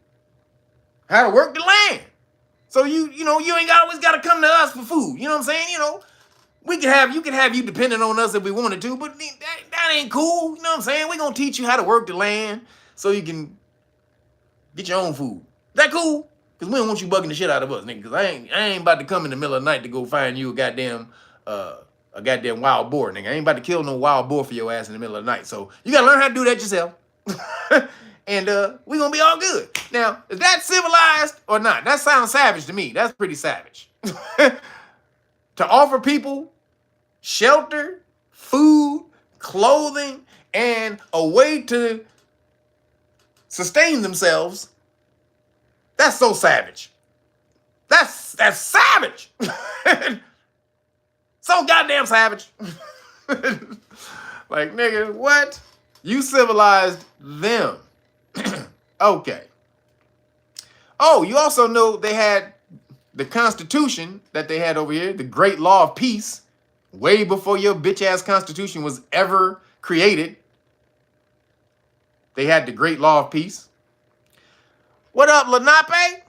how to work the land. So you ain't always gotta come to us for food. You know what I'm saying? You know, you can have you depending on us if we wanted to, but that ain't cool. You know what I'm saying? We gonna teach you how to work the land so you can get your own food. Is that cool? Because we don't want you bugging the shit out of us, nigga. Because I ain't about to come in the middle of the night to go find you a goddamn wild boar, nigga. I ain't about to kill no wild boar for your ass in the middle of the night. So you gotta learn how to do that yourself. And we gonna be all good. Now, is that civilized or not? That sounds savage to me. That's pretty savage. To offer people shelter, food, clothing, and a way to sustain themselves. That's so savage. That's savage. So goddamn savage. Like, nigga, what? You civilized them. Okay. Oh, you also know they had the Constitution that they had over here, the Great Law of Peace, way before your bitch-ass Constitution was ever created. They had the Great Law of Peace. What up, Lenape?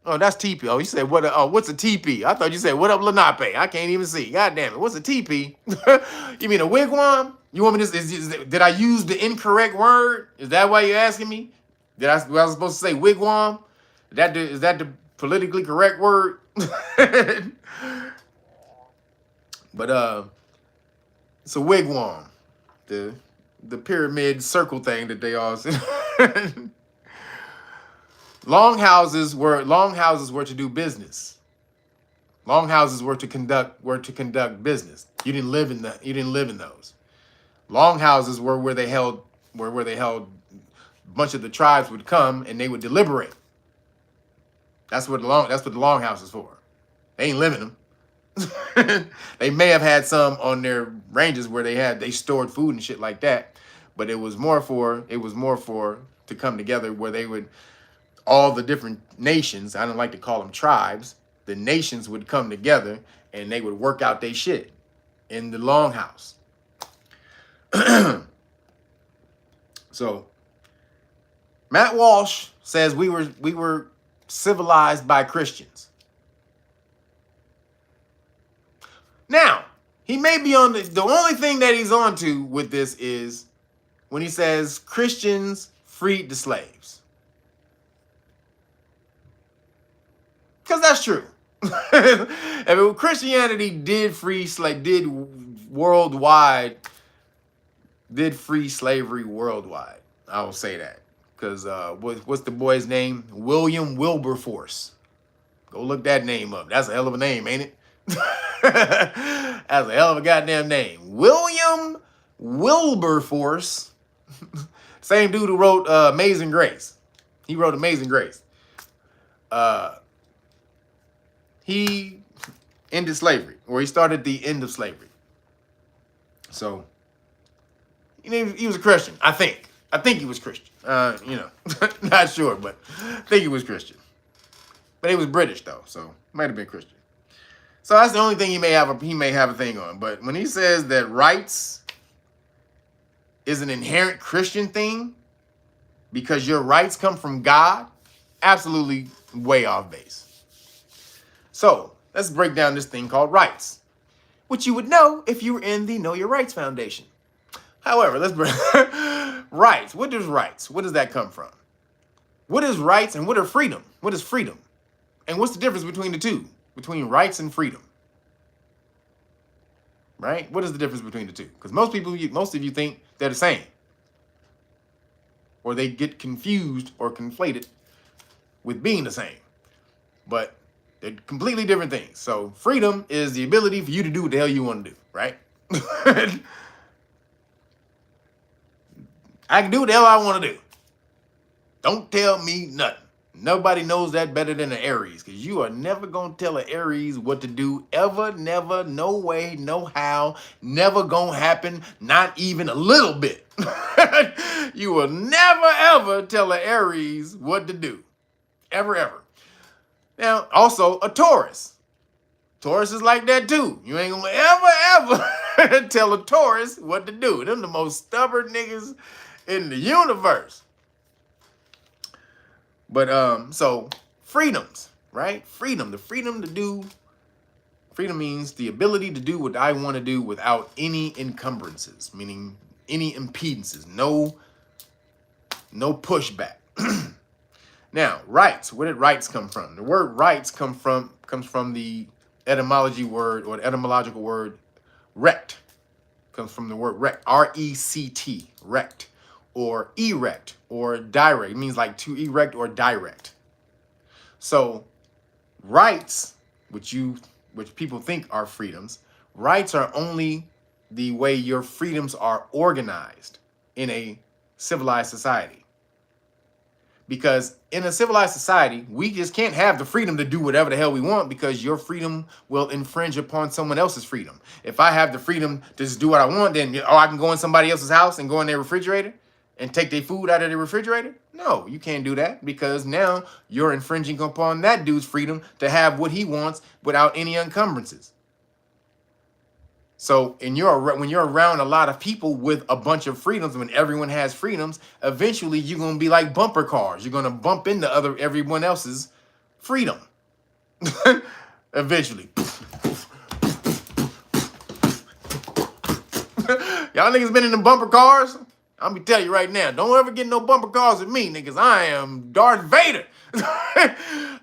Oh, that's TP. Oh, you said what? Oh, what's a TP? I thought you said what up, Lenape. I can't even see. God damn it. What's a TP? You mean a wigwam? You want me to? Did I use the incorrect word? Is that why you're asking me? Was I supposed to say wigwam? Is that the politically correct word? But it's a wigwam, the pyramid circle thing that they all say. Longhouses were to do business. Longhouses were to conduct business. You didn't live in those. Longhouses were where they held a bunch of the tribes would come and they would deliberate. That's what the longhouse is for. They ain't living them. They may have had some on their ranges where they stored food and shit like that, but it was more for to come together where they would, all the different nations, I don't like to call them tribes, the nations would come together and they would work out their shit in the longhouse. So Matt Walsh says we were civilized by Christians. Now, he may be on the only thing that he's on to with this is when he says Christians freed the slaves. Because that's true. If Christianity did free slavery worldwide, I will say that. Because what's the boy's name? William Wilberforce. Go look that name up. That's a hell of a name, ain't it? That's a hell of a goddamn name. William Wilberforce. Same dude who wrote Amazing Grace. He wrote Amazing Grace. He ended slavery, or he started the end of slavery. So, he was a Christian, I think. I think he was Christian. Not sure, but I think he was Christian. But he was British though, so might have been Christian. So that's the only thing he may have a thing on. But when he says that rights is an inherent Christian thing because your rights come from God, absolutely way off base. So let's break down this thing called rights, which you would know if you were in the Know Your Rights Foundation. However, let's break rights. What is rights? What does that come from? What is rights and what are freedom? What is freedom? And what's the difference between the two? Between rights and freedom? Right? What is the difference between the two? Because most of you think they're the same. Or they get confused or conflated with being the same. But they're completely different things. So freedom is the ability for you to do what the hell you want to do, right? I can do what the hell I want to do. Don't tell me nothing. Nobody knows that better than an Aries, because you are never going to tell an Aries what to do, ever, never, no way, no how, never going to happen, not even a little bit. You will never, ever tell an Aries what to do. Ever, ever. Now, also a Taurus. Taurus is like that too. You ain't going to ever tell a Taurus what to do. Them the most stubborn niggas in the universe. But so freedoms, right? Freedom means the ability to do what I want to do without any encumbrances, meaning any impedances, no pushback. Now, rights, where did rights come from? The word rights comes from the etymological word rect. Comes from the word rect, R-E-C-T, rect. Or erect or direct. It means like to erect or direct. So rights, which people think are freedoms, rights are only the way your freedoms are organized in a civilized society. Because in a civilized society, we just can't have the freedom to do whatever the hell we want, because your freedom will infringe upon someone else's freedom. If I have the freedom to just do what I want, then I can go in somebody else's house and go in their refrigerator and take their food out of the refrigerator? No, you can't do that, because now you're infringing upon that dude's freedom to have what he wants without any encumbrances. So when you're around a lot of people with a bunch of freedoms, when everyone has freedoms, eventually you're going to be like bumper cars. You're going to bump into everyone else's freedom. Eventually. Y'all niggas been in the bumper cars? I'm gonna tell you right now, don't ever get no bumper cars with me, niggas. I am Darth Vader.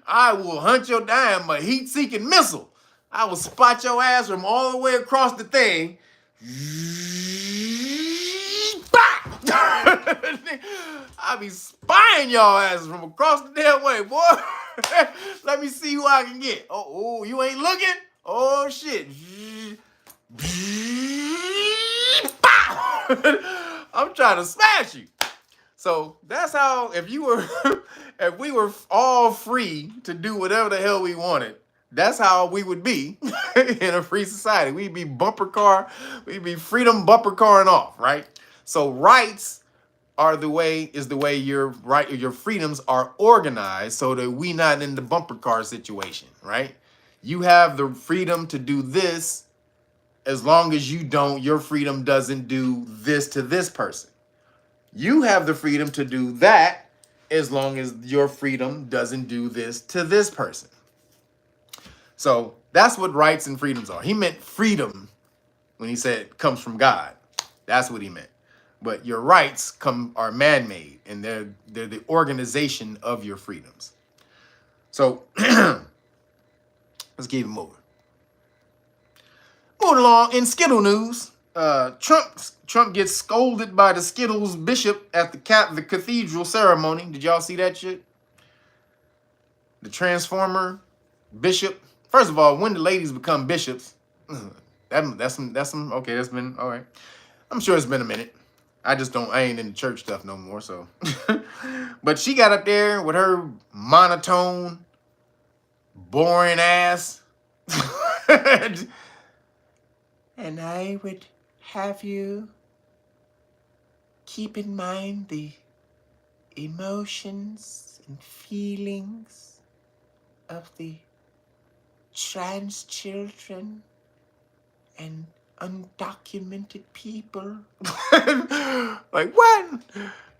I will hunt your down, a heat-seeking missile. I will spot your ass from all the way across the thing. I be spying y'all asses from across the damn way, boy. Let me see who I can get. Oh, you ain't looking? Oh, shit. I'm trying to smash you. So that's how, if we were all free to do whatever the hell we wanted, that's how we would be in a free society. We'd be we'd be freedom bumper carring off, right? So rights are the way your freedoms are organized so that we not in the bumper car situation, right? You have the freedom to do this as long as your freedom doesn't do this to this person. You have the freedom to do that as long as your freedom doesn't do this to this person. So that's what rights and freedoms are. He meant freedom when he said it comes from God. That's what he meant. But your rights are man-made, and they're the organization of your freedoms. So let's keep it moving. Moving along, in Skittle news, Trump gets scolded by the Skittles bishop at the cathedral ceremony. Did y'all see that shit? The Transformer bishop. First of all, when do ladies become bishops? That's some okay, that's been all right. I'm sure it's been a minute. I ain't in the church stuff no more, so. But she got up there with her monotone, boring ass. And I would have you keep in mind the emotions and feelings of the trans children and undocumented people. Like, what?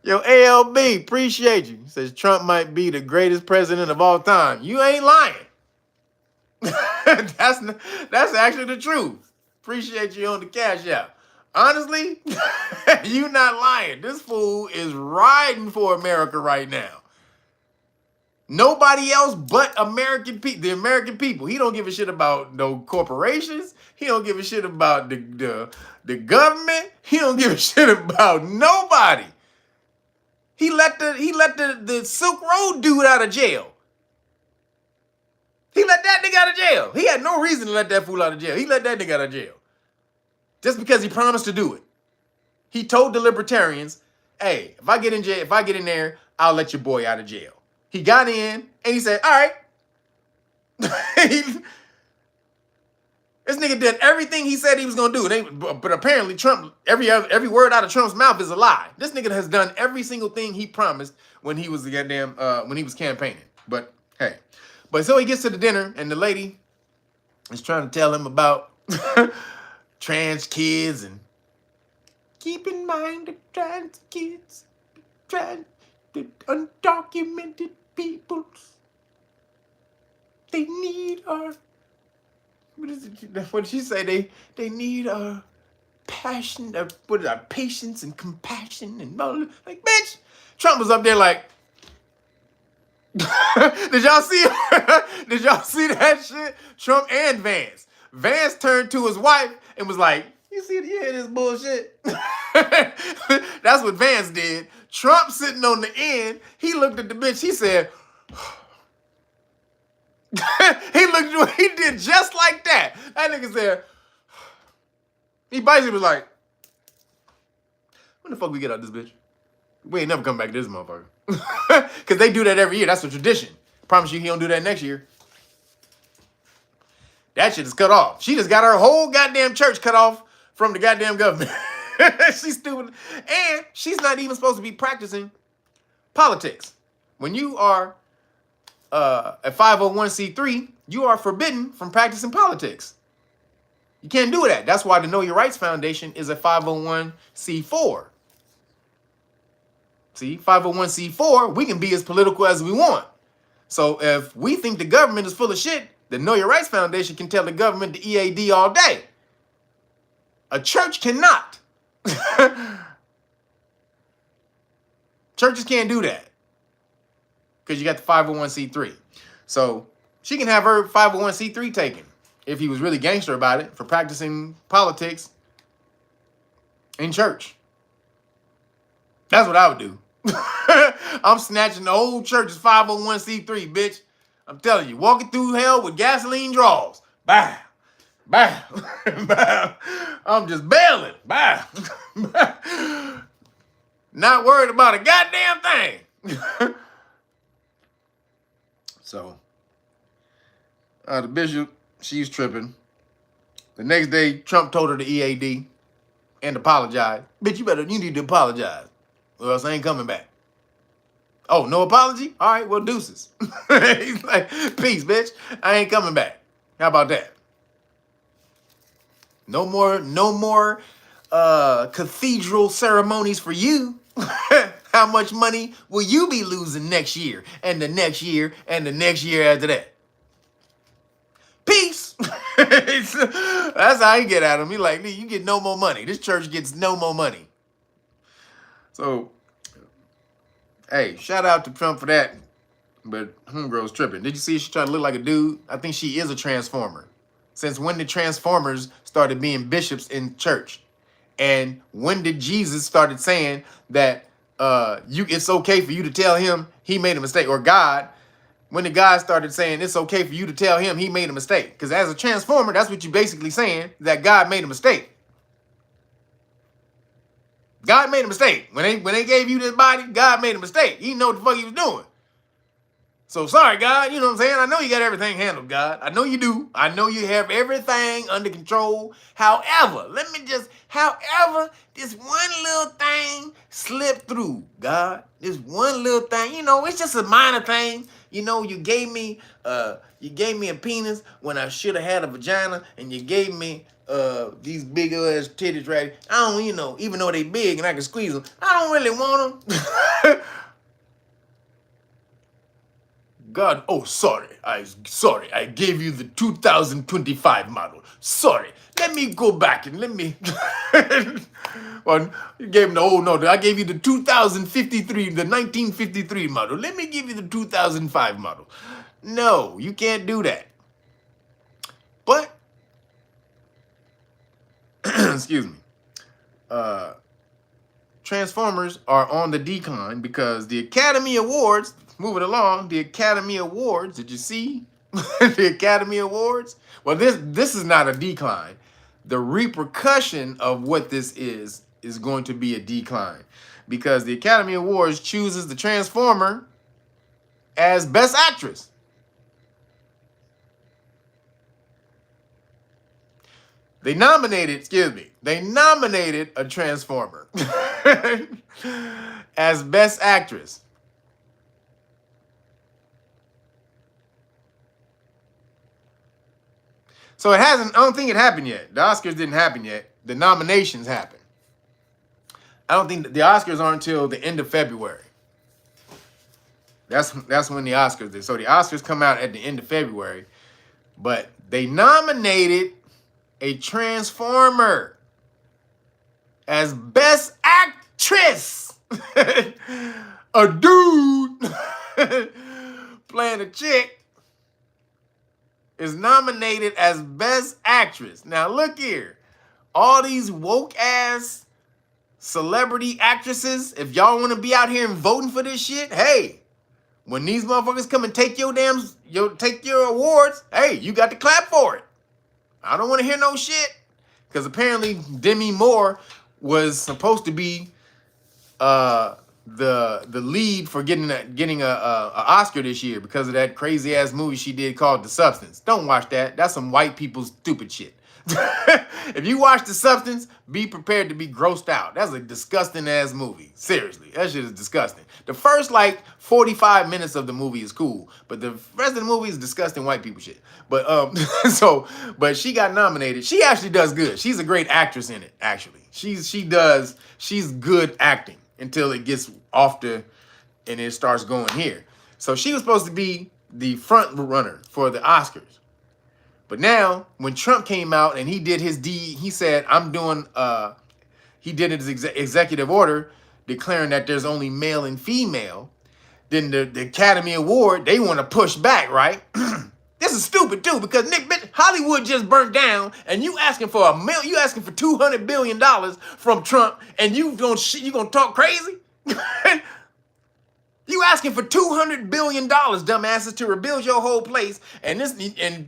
Yo, ALB, appreciate you. Says Trump might be the greatest president of all time. You ain't lying. That's actually the truth. Appreciate you on the CashApp. Honestly, you not lying. This fool is riding for America right now. Nobody else but the American people. He don't give a shit about no corporations. He don't give a shit about the government. He don't give a shit about nobody. He let the Silk Road dude out of jail. He let that nigga out of jail. He had no reason to let that fool out of jail. He let that nigga out of jail. Just because he promised to do it. He told the libertarians, hey, if I get in there, I'll let your boy out of jail. He got in and he said, all right. This nigga did everything he said he was gonna do. But apparently Trump, every word out of Trump's mouth is a lie. This nigga has done every single thing he promised when he was when he was campaigning. But hey. But so he gets to the dinner and the lady is trying to tell him about trans kids and keep in mind the trans kids, the undocumented peoples. They need our, what did she say? They need our passion, our patience and compassion and all. Like, bitch, Trump was up there like, did y'all see that shit? Trump and Vance. Vance turned to his wife and was like, you hear this bullshit? That's what Vance did. Trump sitting on the end, he looked at the bitch, he said, he did just like that. That nigga said, he basically was like, when the fuck we get out this bitch? We ain't never come back to this motherfucker. Because they do that every year. That's a tradition. Promise you he don't do that next year. That shit is cut off. She just got her whole goddamn church cut off from the goddamn government. She's stupid. And she's not even supposed to be practicing politics. When you are a 501c3, you are forbidden from practicing politics. You can't do that. That's why the Know Your Rights Foundation is a 501c4. See, 501c4, we can be as political as we want. So if we think the government is full of shit, the Know Your Rights Foundation can tell the government the EAD all day. A church cannot. Churches can't do that because you got the 501c3. So she can have her 501c3 taken if he was really gangster about it for practicing politics in church. That's what I would do. I'm snatching the whole church's 501c3, bitch. I'm telling you, walking through hell with gasoline draws. Bow, bow, bow. I'm just bailing. Bow, bow. Not worried about a goddamn thing. So, the bishop, she's tripping. The next day, Trump told her the EAD and apologized. Bitch, you need to apologize, or else I ain't coming back. Oh, no apology? All right, well, deuces. He's like, peace, bitch. I ain't coming back. How about that? No more cathedral ceremonies for you. How much money will you be losing next year and the next year and the next year after that? Peace. That's how he get at him. He like, you get no more money. This church gets no more money. So, hey, shout out to Trump for that. But homegirl's tripping. Did you see she tried to look like a dude? I think she is a transformer. Since when did Transformers started being bishops in church? And when did Jesus started saying that it's okay for you to tell him he made a mistake? Or God, when the God started saying it's okay for you to tell him he made a mistake? Because as a transformer, that's what you're basically saying, that God made a mistake. God made a mistake. When they gave you this body, God made a mistake. He didn't know what the fuck he was doing. So sorry, God, you know what I'm saying? I know you got everything handled, God. I know you do. I know you have everything under control. However, this one little thing slipped through, God. This one little thing, it's just a minor thing. You gave me a penis when I should have had a vagina, and you gave me these big ass titties, right? I don't, even though they big and I can squeeze them, I don't really want them. God, sorry. I gave you the 2025 model. Sorry. Let me go back and let me. Well, you gave him the old note. I gave you the 2053, the 1953 model. Let me give you the 2005 model. No, you can't do that. But, excuse me. Transformers are on the decline because the Academy Awards. Moving along, the Academy Awards. Did you see the Academy Awards? Well, this is not a decline. The repercussion of what this is going to be a decline because the Academy Awards chooses the Transformer as Best Actress. They nominated a Transformer as Best Actress. So I don't think it happened yet. The Oscars didn't happen yet. The nominations happened. I don't think the Oscars aren't until the end of February. That's when the Oscars did. So the Oscars come out at the end of February, but they nominated a Transformer as Best Actress. A dude playing a chick is nominated as Best Actress. Now look here. All these woke ass celebrity actresses, if y'all want to be out here and voting for this shit, hey, when these motherfuckers come and take take your awards, hey, you got to clap for it. I don't want to hear no shit. Because apparently Demi Moore was supposed to be the lead for getting a Oscar this year because of that crazy ass movie she did called The Substance. Don't watch that. That's some white people's stupid shit. If you watch The Substance, be prepared to be grossed out. That's a disgusting ass movie. Seriously, that shit is disgusting. The first 45 minutes of the movie is cool, but the rest of the movie is disgusting white people shit. But but she got nominated. She actually does good. She's a great actress in it. Actually, she's good acting until it gets and it starts going here. So she was supposed to be the front runner for the Oscars. But now, when Trump came out and he did his he said, he did his executive order declaring that there's only male and female. Then the Academy Award, they want to push back, right? This is stupid too, because Nick, bitch, Hollywood just burnt down, and you asking for you asking for $200 billion from Trump, and you gonna talk crazy? You asking for $200 billion, dumbasses, to rebuild your whole place, and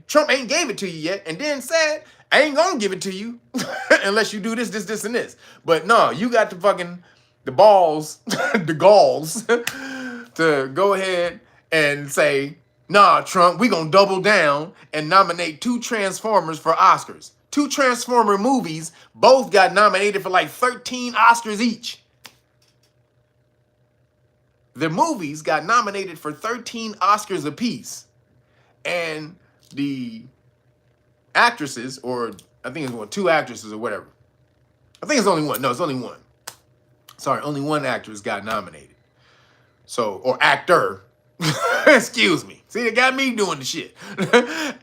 Trump ain't gave it to you yet, and then said, I ain't gonna give it to you unless you do this, and this. But no, you got the balls, the galls, to go ahead and say, nah, Trump, we gonna double down and nominate 2 Transformers for Oscars. 2 Transformer movies, both got nominated for like 13 Oscars each. The movies got nominated for 13 Oscars apiece. And the actresses, or I think it's 2 actresses or whatever. I think it's only one. No, it's only one. Sorry, only one actress got nominated. So, or actor. Excuse me. See, it got me doing the shit.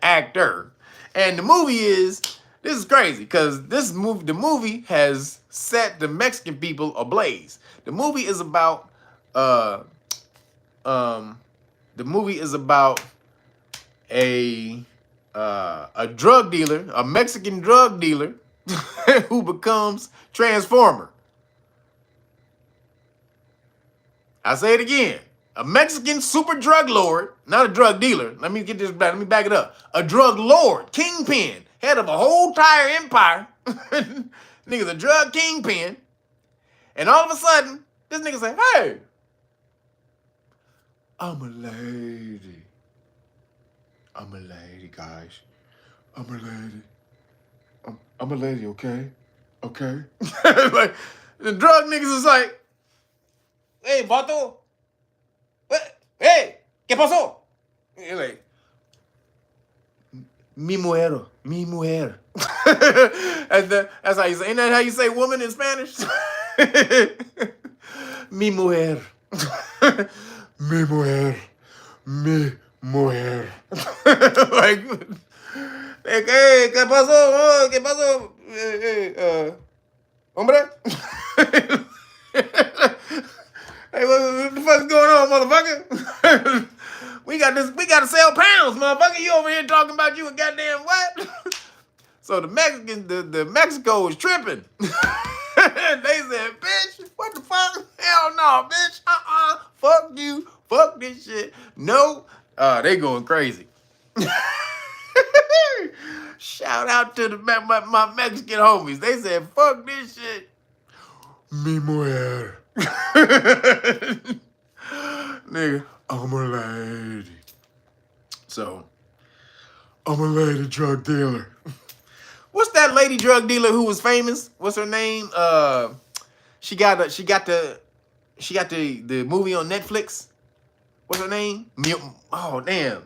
Actor. And the movie this is crazy, because the movie has set the Mexican people ablaze. The movie is about a drug dealer, a Mexican drug dealer who becomes Transformer. I say it again. A Mexican super drug lord, not a drug dealer. Let me get this back. Let me back it up. A drug lord, kingpin, head of a whole entire empire. Nigga's a drug kingpin. And all of a sudden, this nigga say, hey, I'm a lady. I'm a lady, guys. I'm a lady. I'm a lady, okay? Okay? Like, the drug niggas is like, hey, vato. What? Hey, ¿qué pasó? You're like, mi mujer. That's how you say. Ain't that how you say woman in Spanish? Mi mujer. Mi mujer. Mi mujer. Like, hey, ¿qué pasó? ¿Qué pasó? Hombre? Hey, what the fuck's going on, motherfucker? we gotta sell pounds, motherfucker. You over here talking about you a goddamn what? So the Mexico was tripping. They said, bitch, what the fuck? Hell no, bitch. Fuck you. Fuck this shit. No. They going crazy. Shout out to my Mexican homies. They said, fuck this shit. Mi mujer. Nigga, I'm a lady. So, I'm a lady drug dealer. What's that lady drug dealer who was famous? What's her name? She got the movie on Netflix. What's her name? Oh damn.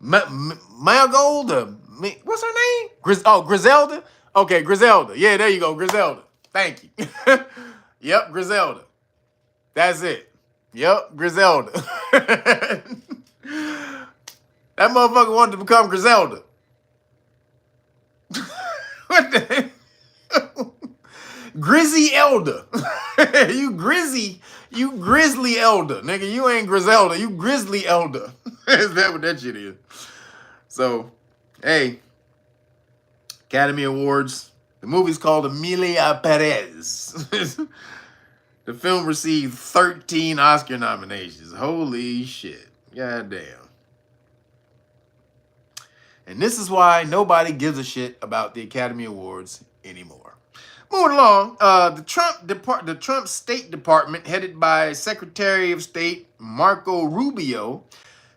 Marigold? What's her name? Griselda? Okay, Griselda. Yeah, there you go, Griselda. Thank you. Yep, Griselda. That's it. Yep, Griselda. That motherfucker wanted to become Griselda. What the hell? Grizzy Elder. You grizzly elder. Nigga, you ain't Griselda. You grizzly elder. Is that what that shit is? So, hey. Academy Awards. The movie's called Emilia Perez. The film received 13 Oscar nominations. Holy shit. Goddamn. And this is why nobody gives a shit about the Academy Awards anymore. Moving along, the Trump State Department, headed by Secretary of State Marco Rubio,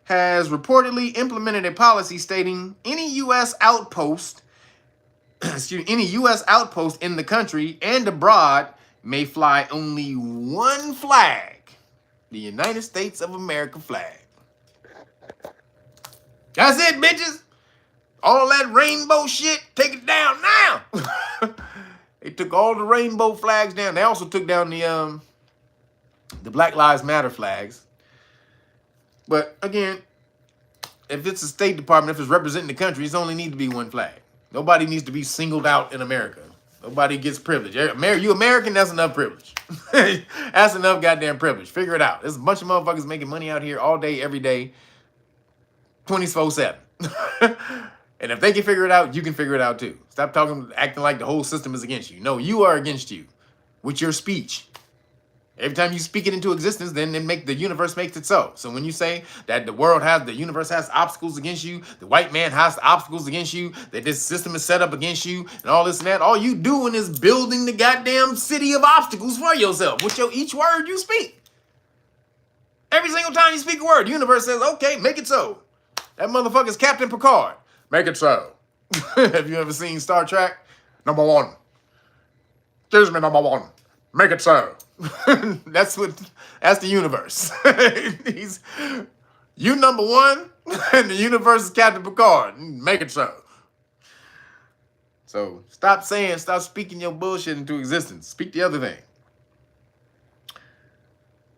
has reportedly implemented a policy stating any U.S. outpost in the country and abroad may fly only one flag, the United States of America flag. That's it, bitches. All that rainbow shit, take it down now. They took all the rainbow flags down. They also took down the Black Lives Matter flags. But again, if it's a State Department, if it's representing the country, it's only need to be one flag. Nobody needs to be singled out in America. Nobody gets privilege. You American, that's enough privilege. That's enough goddamn privilege. Figure it out. There's a bunch of motherfuckers making money out here all day, every day, 24/7. And if they can figure it out, you can figure it out too. Stop acting like the whole system is against you. No, you are against you with your speech. Every time you speak it into existence, then the universe makes it so. So when you say that the universe has obstacles against you, the white man has obstacles against you, that this system is set up against you, and all this and that, all you doing is building the goddamn city of obstacles for yourself with each word you speak. Every single time you speak a word, the universe says, okay, make it so. That motherfucker's Captain Picard. Make it so. Have you ever seen Star Trek? Number one. Excuse me, number one. Make it so. That's the universe. You number one, and the universe is Captain Picard. Make it so. So stop speaking your bullshit into existence. Speak the other thing.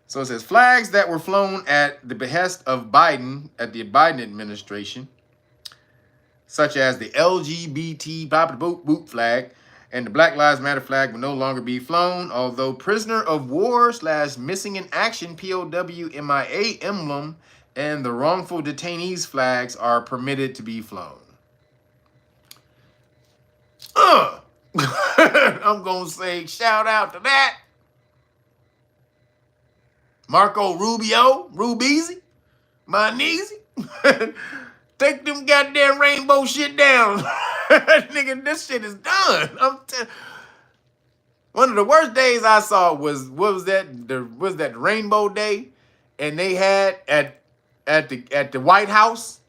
So it says flags that were flown at the behest of Biden at the Biden administration, such as the LGBT boop boop flag and the Black Lives Matter flag, will no longer be flown, although prisoner of war / missing in action POW MIA emblem and the wrongful detainees flags are permitted to be flown. I'm going to say shout out to that. Marco Rubio, Rubeezy, Maneezy. Take them goddamn rainbow shit down. Nigga, this shit is done. One of the worst days I saw was that Rainbow Day, and they had at the White House,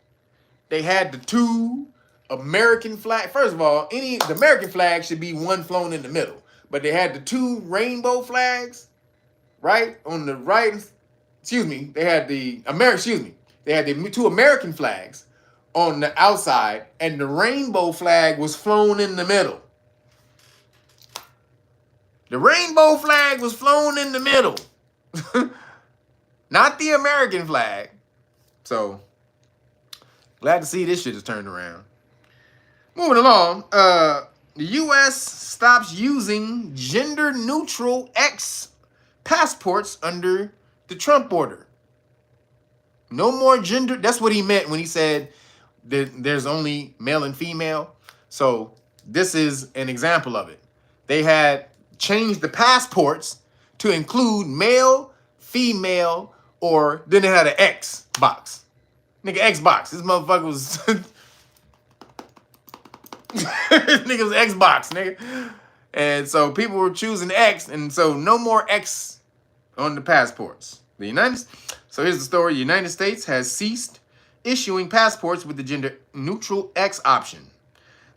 they had the two American flag. First of all, the American flag should be one flown in the middle, but they had the two rainbow flags, right on the right. Excuse me, they had the two American flags on the outside, and the rainbow flag was flown in the middle. The rainbow flag was flown in the middle. Not the American flag. So, glad to see this shit is turned around. Moving along, the U.S. stops using gender-neutral X passports under the Trump order. No more gender. That's what he meant when he said there's only male and female. So this is an example of it. They had changed the passports to include male, female, or then they had an X box. Nigga, X box. This motherfucker was nigga was X box, nigga. And so people were choosing X, and so no more X on the passports. So here's the story. The United States has ceased issuing passports with the gender-neutral X option.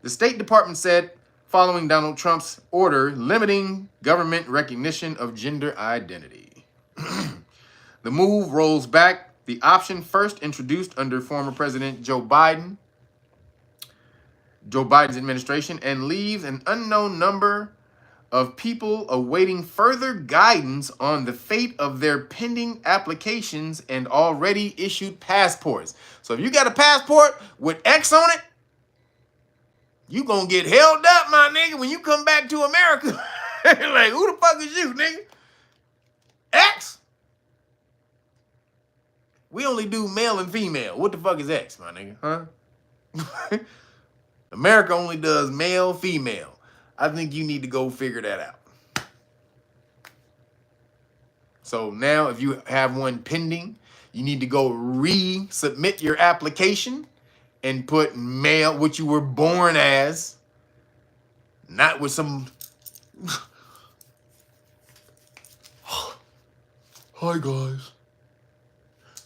The State Department said following Donald Trump's order limiting government recognition of gender identity. The move rolls back the option first introduced under former President Joe Biden's administration, and leaves an unknown number of people awaiting further guidance on the fate of their pending applications and already issued passports. So if you got a passport with X on it, you gonna get held up, my nigga, when you come back to America. Like, who the fuck is you, nigga? X? We only do male and female. What the fuck is X, my nigga? Huh? America only does male, female. I think you need to go figure that out. So now if you have one pending, you need to go resubmit your application and put male, what you were born as, not with some... Hi, guys.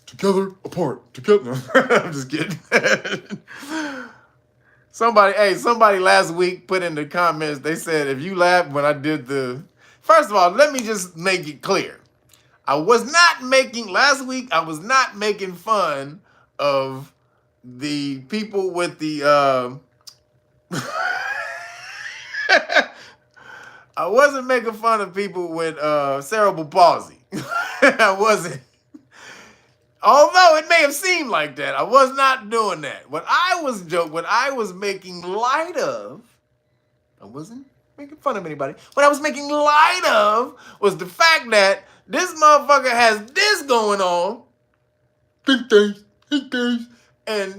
Together, apart, together. I'm just kidding. Somebody last week put in the comments, they said, if you laughed when I did the... First of all, let me just make it clear. Last week, I was not making fun of the people with the... I wasn't making fun of people with cerebral palsy. I wasn't. Although it may have seemed like that, I was not doing that. What I was making light of, I wasn't making fun of anybody. What I was making light of was the fact that this motherfucker has this going on. And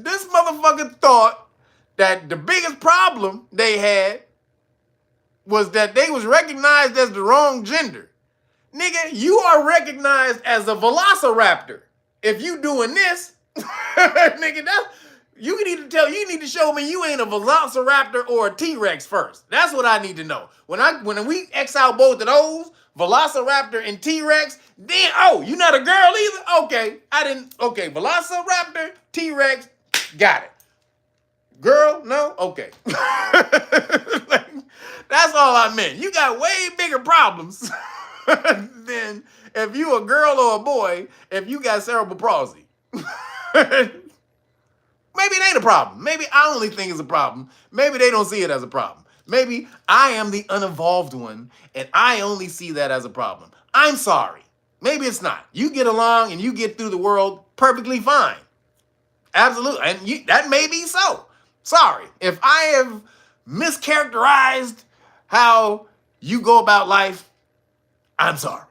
this motherfucker thought that the biggest problem they had was that they was recognized as the wrong gender. Nigga, you are recognized as a velociraptor. If you doing this, nigga, you need to show me you ain't a velociraptor or a T-Rex first. That's what I need to know. When we X out both of those, velociraptor and T-Rex, then, oh, you not a girl either? Okay, velociraptor, T-Rex, got it. Girl, no? Okay. That's all I meant. You got way bigger problems than if you a girl or a boy if you got cerebral palsy. Maybe it ain't a problem. Maybe I only think it's a problem. Maybe they don't see it as a problem. Maybe I am the unevolved one and I only see that as a problem. I'm sorry. Maybe it's not. You get along and you get through the world perfectly fine. Absolutely. And that may be so. Sorry. If I have mischaracterized how you go about life, I'm sorry.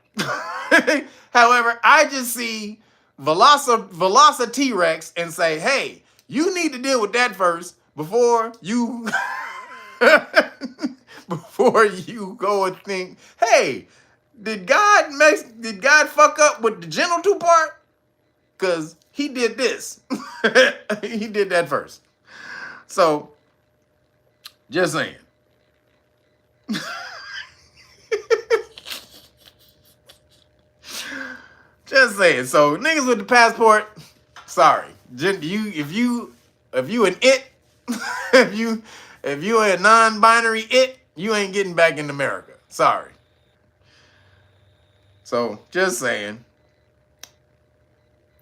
However, I just see Veloci T-Rex and say, hey, you need to deal with that first before you before you go and think, hey, did God fuck up with the genital part? Because he did this. He did that first. So, just saying. Just saying. So, niggas with the passport, sorry. If you an it, if you a non-binary it, you ain't getting back in America. Sorry. So, just saying.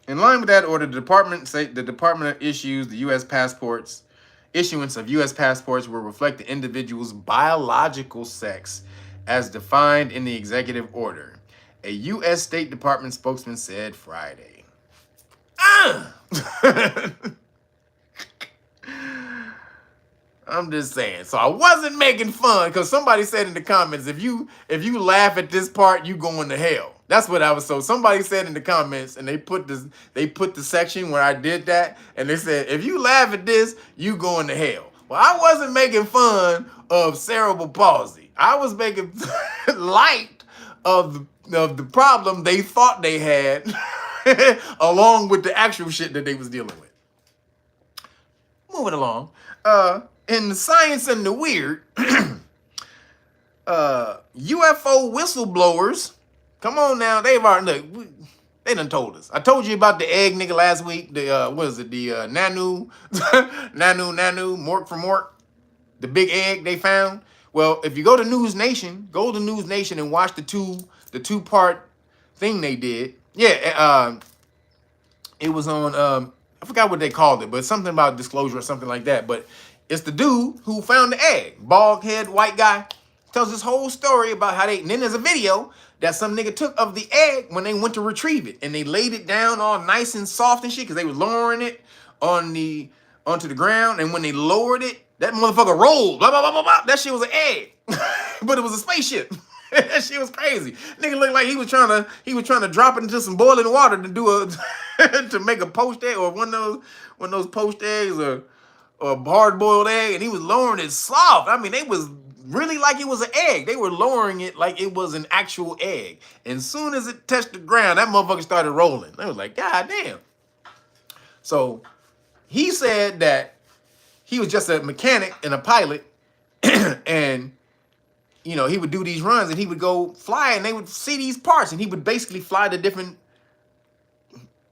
In line with that order, the department issues the U.S. passports. Issuance of U.S. passports will reflect the individual's biological sex as defined in the executive order, a U.S. State Department spokesman said Friday. I'm just saying. So I wasn't making fun because somebody said in the comments, if you laugh at this part, you going to hell. That's what I was. So somebody said in the comments, and they put the section where I did that, and they said, if you laugh at this, you going to hell. Well, I wasn't making fun of cerebral palsy. I was making light of the problem they thought they had, along with the actual shit that they was dealing with. Moving along. In the science and the weird, UFO whistleblowers. Come on now, they done told us. I told you about the egg nigga last week. The Nanu, Mork from Mork, the big egg they found. Well, if you go to News Nation, and watch the two-part thing they did. Yeah, it was on I forgot what they called it, but something about disclosure or something like that. But it's the dude who found the egg, bald head, white guy, tells this whole story about how and then there's a video that some nigga took of the egg when they went to retrieve it, and they laid it down all nice and soft and shit because they were lowering it onto the ground, and when they lowered it, that motherfucker rolled. Blah blah blah blah blah. That shit was an egg, but it was a spaceship. That shit was crazy. Nigga looked like he was trying to drop it into some boiling water to make a poached egg or one of those poached eggs or a hard boiled egg, and he was lowering it soft. I mean, they was really like it was an egg. They were lowering it like it was an actual egg. And soon as it touched the ground, that motherfucker started rolling. They was like, God damn. So he said that he was just a mechanic and a pilot, and he would do these runs and he would go fly and they would see these parts, and he would basically fly to different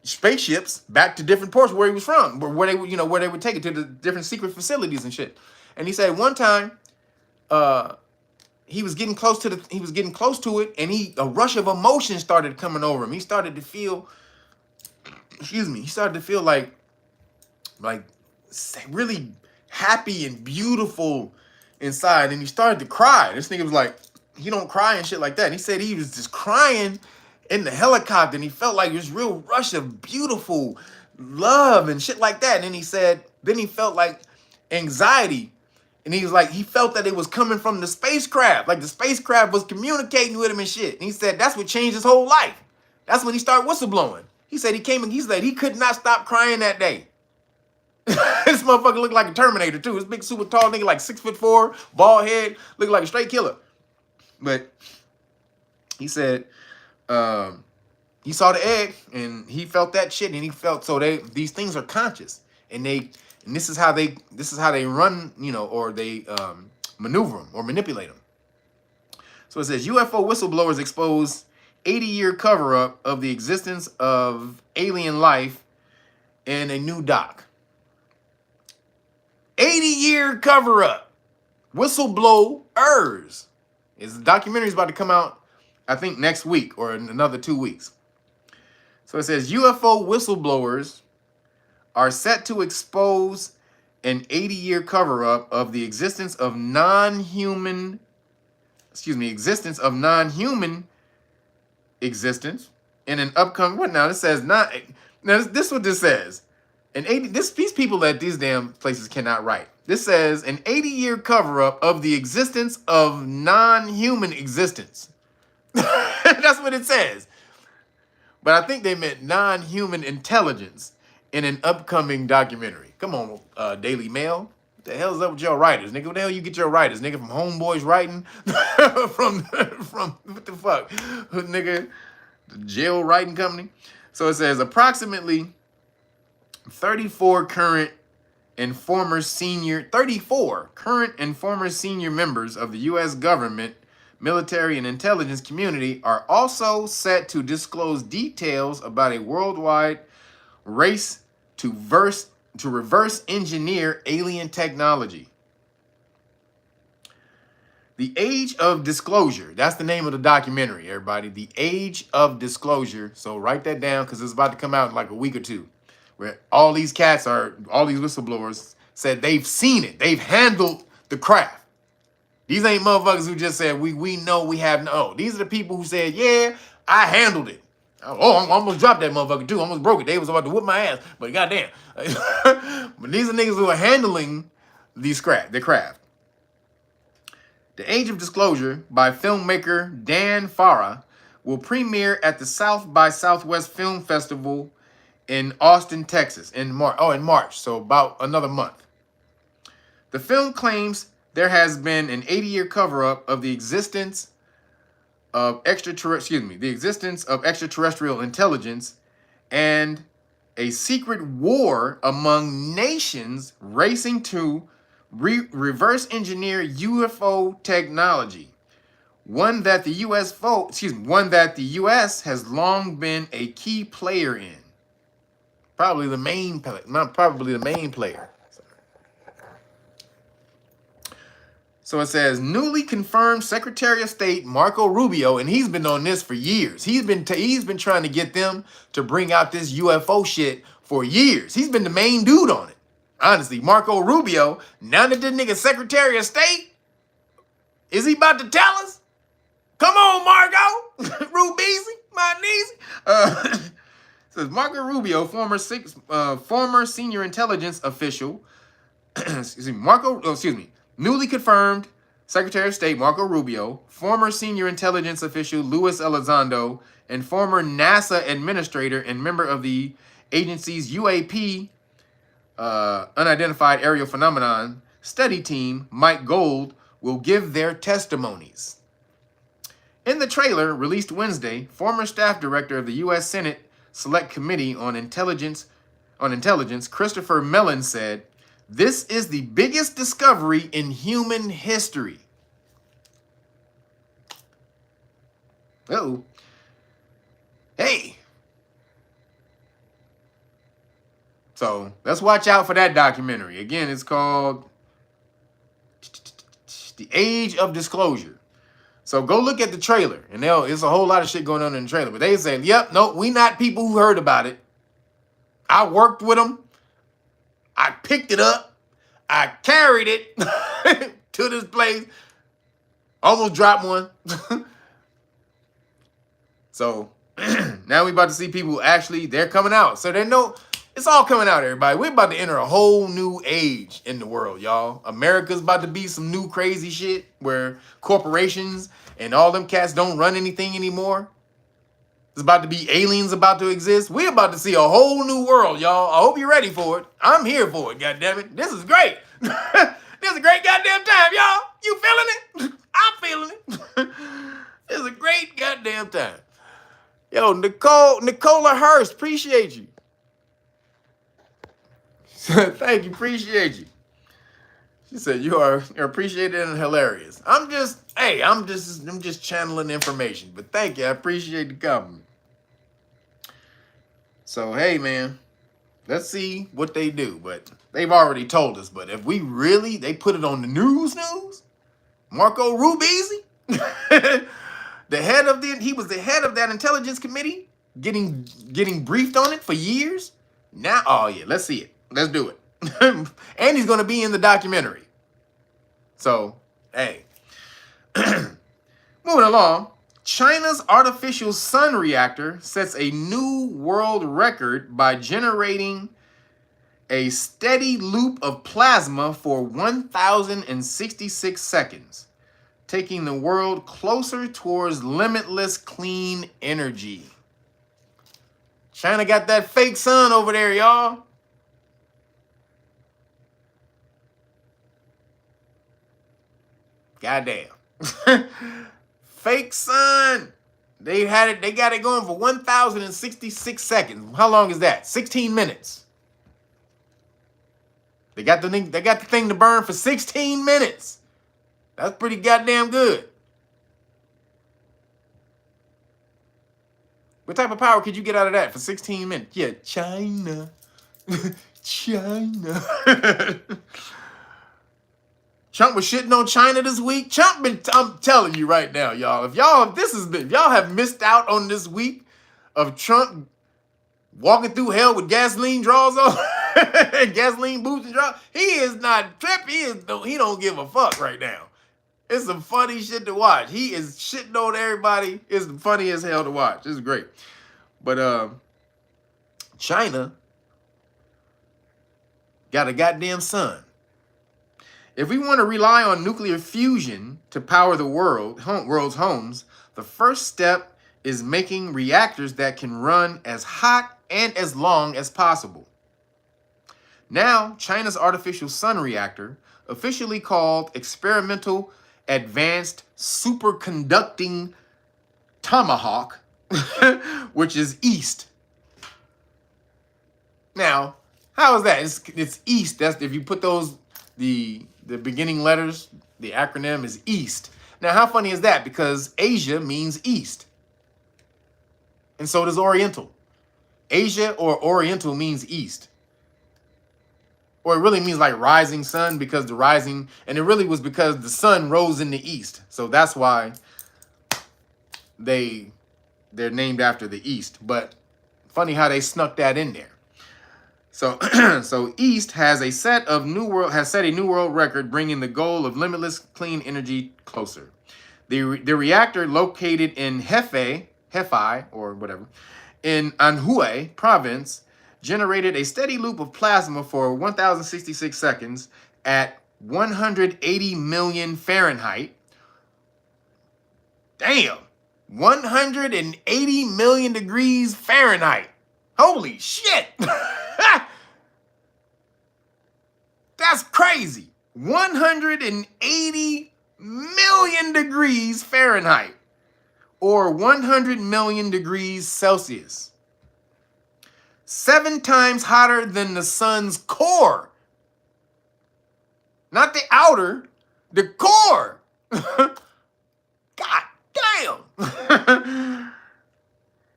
spaceships back to different ports where he was from, where they would take it to the different secret facilities and shit. And he said one time, he was getting close to it, and a rush of emotion started coming over him. He started to feel, like really happy and beautiful inside, and he started to cry. This nigga was like, he don't cry and shit like that. And he said he was just crying in the helicopter, and he felt like this real rush of beautiful love and shit like that. And then he said, then he felt like anxiety. And he was like, he felt that it was coming from the spacecraft. Like the spacecraft was communicating with him and shit. And he said that's what changed his whole life. That's when he started whistleblowing. He said he said he could not stop crying that day. This motherfucker looked like a Terminator too. This big super tall nigga, like 6'4", bald head, looked like a straight killer. But he said he saw the egg and he felt that shit, and he felt these things are conscious, and this is how they run, or they maneuver them or manipulate them. So it says UFO whistleblowers expose 80-year cover-up of the existence of alien life in a new doc. 80-year cover-up. Whistleblowers. The documentary is about to come out, I think, next week or in another 2 weeks. So it says UFO whistleblowers are set to expose an 80-year cover-up of the existence of non-human existence in an upcoming. What now? This says not. Now this is what this says. These people at these damn places cannot write. This says an 80-year cover-up of the existence of non-human existence. That's what it says. But I think they meant non-human intelligence in an upcoming documentary. Come on, Daily Mail. What the hell's up with your writers, nigga? What the hell you get your writers, nigga? From Homeboys Writing? from what the fuck? Nigga, the jail writing company? So it says approximately 34 current and former senior members of the U.S. government, military, and intelligence community are also set to disclose details about a worldwide race to reverse engineer alien technology. The Age of Disclosure. That's the name of the documentary, everybody. The Age of Disclosure. So write that down because it's about to come out in like a week or two. Where all these whistleblowers said they've seen it. They've handled the craft. These ain't motherfuckers who just said, we know we have no. These are the people who said, yeah, I handled it. Oh, I almost dropped that motherfucker too. Almost broke it. They was about to whip my ass, but goddamn. But these are niggas who are handling the craft. The Age of Disclosure by filmmaker Dan Farah will premiere at the South by Southwest Film Festival in Austin, Texas in March. So about another month. The film claims there has been an 80-year cover-up of the existence of extraterrestrial intelligence and a secret war among nations racing to reverse engineer UFO technology, one that the U.S. has long been a key player in. Probably the main player. So it says newly confirmed Secretary of State Marco Rubio, and he's been on this for years. He's been trying to get them to bring out this UFO shit for years. He's been the main dude on it. Honestly, Marco Rubio, now that this nigga Secretary of State, is he about to tell us? Come on, Marco. Rubisi, my niece. Says Marco Rubio, former senior intelligence official. Newly confirmed Secretary of State Marco Rubio, former senior intelligence official Luis Elizondo, and former NASA administrator and member of the agency's UAP, Unidentified Aerial Phenomenon study team, Mike Gold, will give their testimonies. In the trailer released Wednesday, former staff director of the U.S. Senate Select Committee on Intelligence, Christopher Mellon said, "This is the biggest discovery in human history." Uh-oh. Hey. So let's watch out for that documentary. Again, it's called The Age of Disclosure. So go look at the trailer, and it's a whole lot of shit going on in the trailer. But they say, yep, no, we not people who heard about it. I worked with them. I picked it up. I carried it to this place. Almost dropped one. So Now we about to see people actually, they're coming out. So they know it's all coming out, everybody. We're about to enter a whole new age in the world, y'all. America's about to be some new crazy shit where corporations and all them cats don't run anything anymore. It's about to be aliens about to exist. We're about to see a whole new world, y'all. I hope you're ready for it. I'm here for it, goddammit. This is great. This is a great goddamn time, y'all. You feeling it? I'm feeling it. This is a great goddamn time. Yo, Nicola Hurst, appreciate you. Thank you, appreciate you. She said you are appreciated and hilarious. I'm just channeling information. But thank you, I appreciate the compliment. So hey man, let's see what they do. But they've already told us. But if we really, they put it on the news, Marco Rubisi, he was the head of that intelligence committee, getting briefed on it for years. Now, oh yeah, let's see it. Let's do it. And he's gonna be in the documentary. So, hey. Moving along, China's artificial sun reactor sets a new world record by generating a steady loop of plasma for 1,066 seconds, taking the world closer towards limitless clean energy. China got that fake sun over there, y'all. Goddamn. Fake sun. They got it going for 1,066 seconds. How long is that? 16 minutes. They got the thing to burn for 16 minutes. That's pretty goddamn good. What type of power could you get out of that for 16 minutes? Yeah, China. China. Trump was shitting on China this week. I'm telling you right now, y'all. If y'all have missed out on this week of Trump walking through hell with gasoline draws on, gasoline boots and draws, he is not tripping. He don't give a fuck right now. It's some funny shit to watch. He is shitting on everybody. It's funny as hell to watch. This is great. But China got a goddamn sun. If we want to rely on nuclear fusion to power the world's homes, the first step is making reactors that can run as hot and as long as possible. Now, China's artificial sun reactor, officially called Experimental Advanced Superconducting Tomahawk, which is EAST. Now, how is that? It's EAST. That's if you put those the beginning letters, the acronym is EAST. Now, how funny is that? Because Asia means East. And so does Oriental. Asia or Oriental means East. Or it really means like rising sun because the rising, and it really was because the sun rose in the East. So that's why they're named after the East. But funny how they snuck that in there. So, East has set a new world record, bringing the goal of limitless clean energy closer. The reactor, located in Hefei or whatever, in Anhui province, generated a steady loop of plasma for 1,066 seconds at 180 million Fahrenheit. Damn, 180 million degrees Fahrenheit. Holy shit. That's crazy. 180 million degrees Fahrenheit, or 100 million degrees Celsius. 7 times hotter than the sun's core. Not the outer, the core. God damn.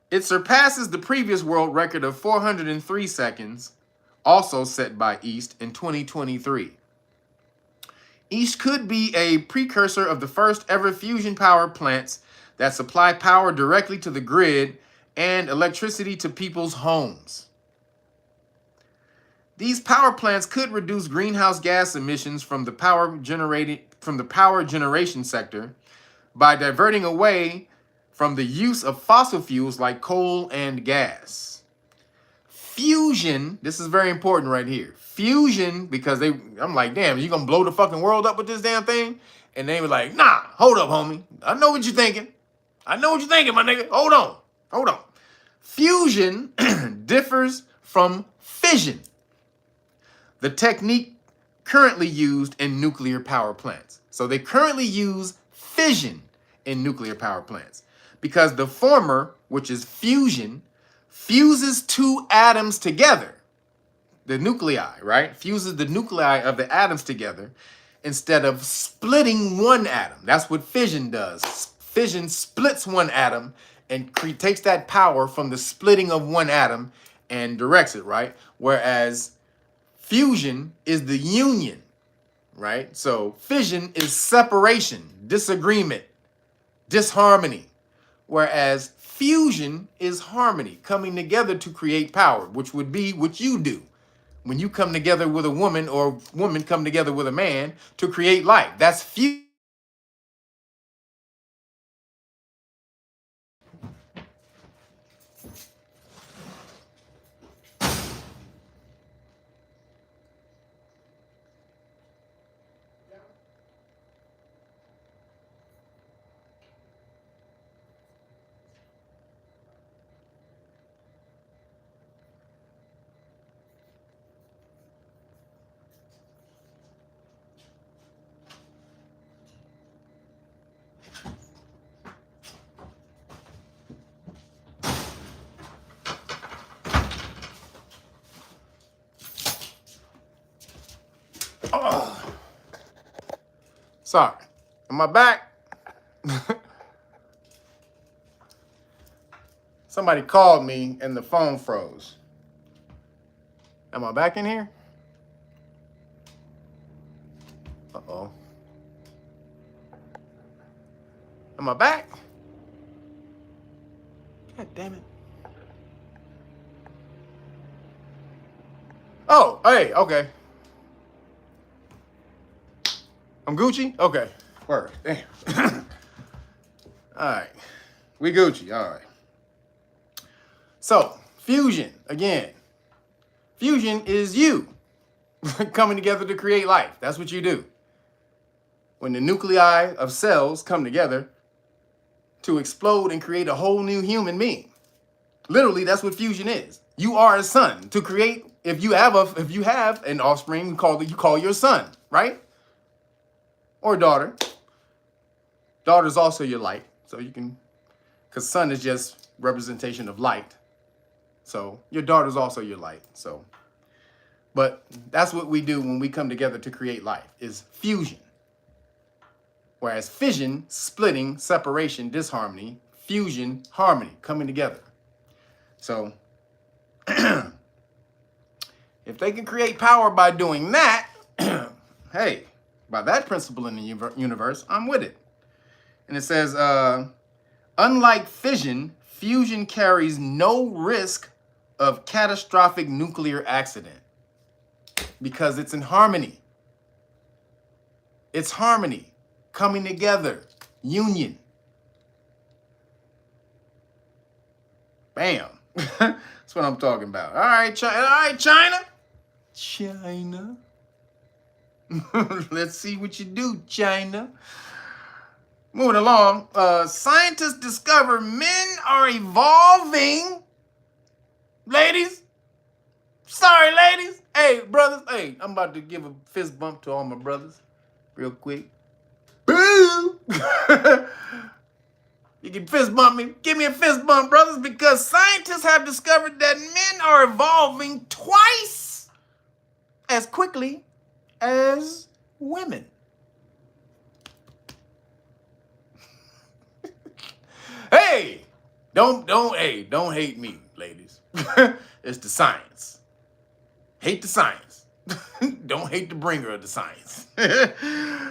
It surpasses the previous world record of 403 seconds, also set by East in 2023. East could be a precursor of the first ever fusion power plants that supply power directly to the grid and electricity to people's homes. These power plants could reduce greenhouse gas emissions from the power generation sector by diverting away from the use of fossil fuels like coal and gas. Fusion, this is very important right here. Fusion, because I'm like, damn, you gonna blow the fucking world up with this damn thing? And they were like, nah, hold up, homie. I know what you're thinking. I know what you're thinking, my nigga. Hold on. Fusion differs from fission, the technique currently used in nuclear power plants. So they currently use fission in nuclear power plants because the former, which is fusion, fuses two atoms together. The nuclei, right? Fuses the nuclei of the atoms together instead of splitting one atom. That's what fission does. Fission splits one atom and takes that power from the splitting of one atom and directs it, right? Whereas fusion is the union, right? So fission is separation, disagreement, disharmony. Whereas fusion is harmony, coming together to create power, which would be what you do when you come together with a woman or woman come together with a man to create life. That's fusion. Oh. Sorry. Am I back? Somebody called me and the phone froze. Am I back in here? Uh-oh. Am I back? God damn it. Oh, hey, okay. I'm Gucci? Okay. Word. Damn. All right. We Gucci. All right. So, fusion, again. Fusion is you coming together to create life. That's what you do. When the nuclei of cells come together to explode and create a whole new human being. Literally, that's what fusion is. You are a son to create. If you have an offspring, you call your son, right? Or daughter. Daughter's also your light. So you can, because sun is just representation of light. So your daughter's also your light. So, but that's what we do when we come together to create life, is fusion. Whereas fission, splitting, separation, disharmony, fusion, harmony, coming together. So if they can create power by doing that, hey, by that principle in the universe, I'm with it. And it says, unlike fission, fusion carries no risk of catastrophic nuclear accident because it's in harmony. It's harmony, coming together, union. Bam. That's what I'm talking about. All right, China. All right, China. China. Let's see what you do, China. Moving along, scientists discover men are evolving. Ladies, sorry, ladies. Hey, brothers. Hey, I'm about to give a fist bump to all my brothers real quick. Boo! You can fist bump me. Give me a fist bump, brothers, because scientists have discovered that men are evolving twice as quickly as women. Hey, don't hate me, ladies. It's the science. Hate the science. Don't hate the bringer of the science.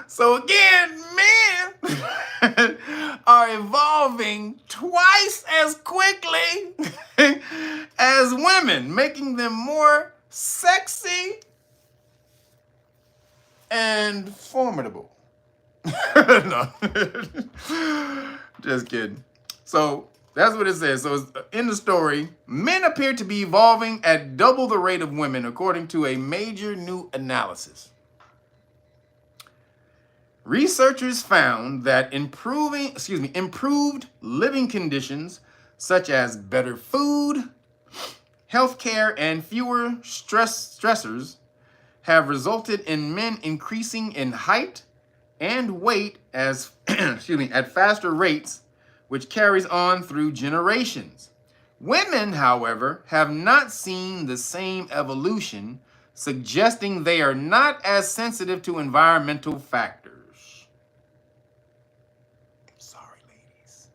So again, men are evolving twice as quickly as women, making them more sexy and formidable. No, just kidding. So that's what it says. So in the story, men appear to be evolving at double the rate of women, according to a major new analysis. Researchers found that improved living conditions, such as better food, healthcare, and fewer stressors, have resulted in men increasing in height and weight as at faster rates, which carries on through generations. Women, however, have not seen the same evolution, suggesting they are not as sensitive to environmental factors. Sorry, ladies.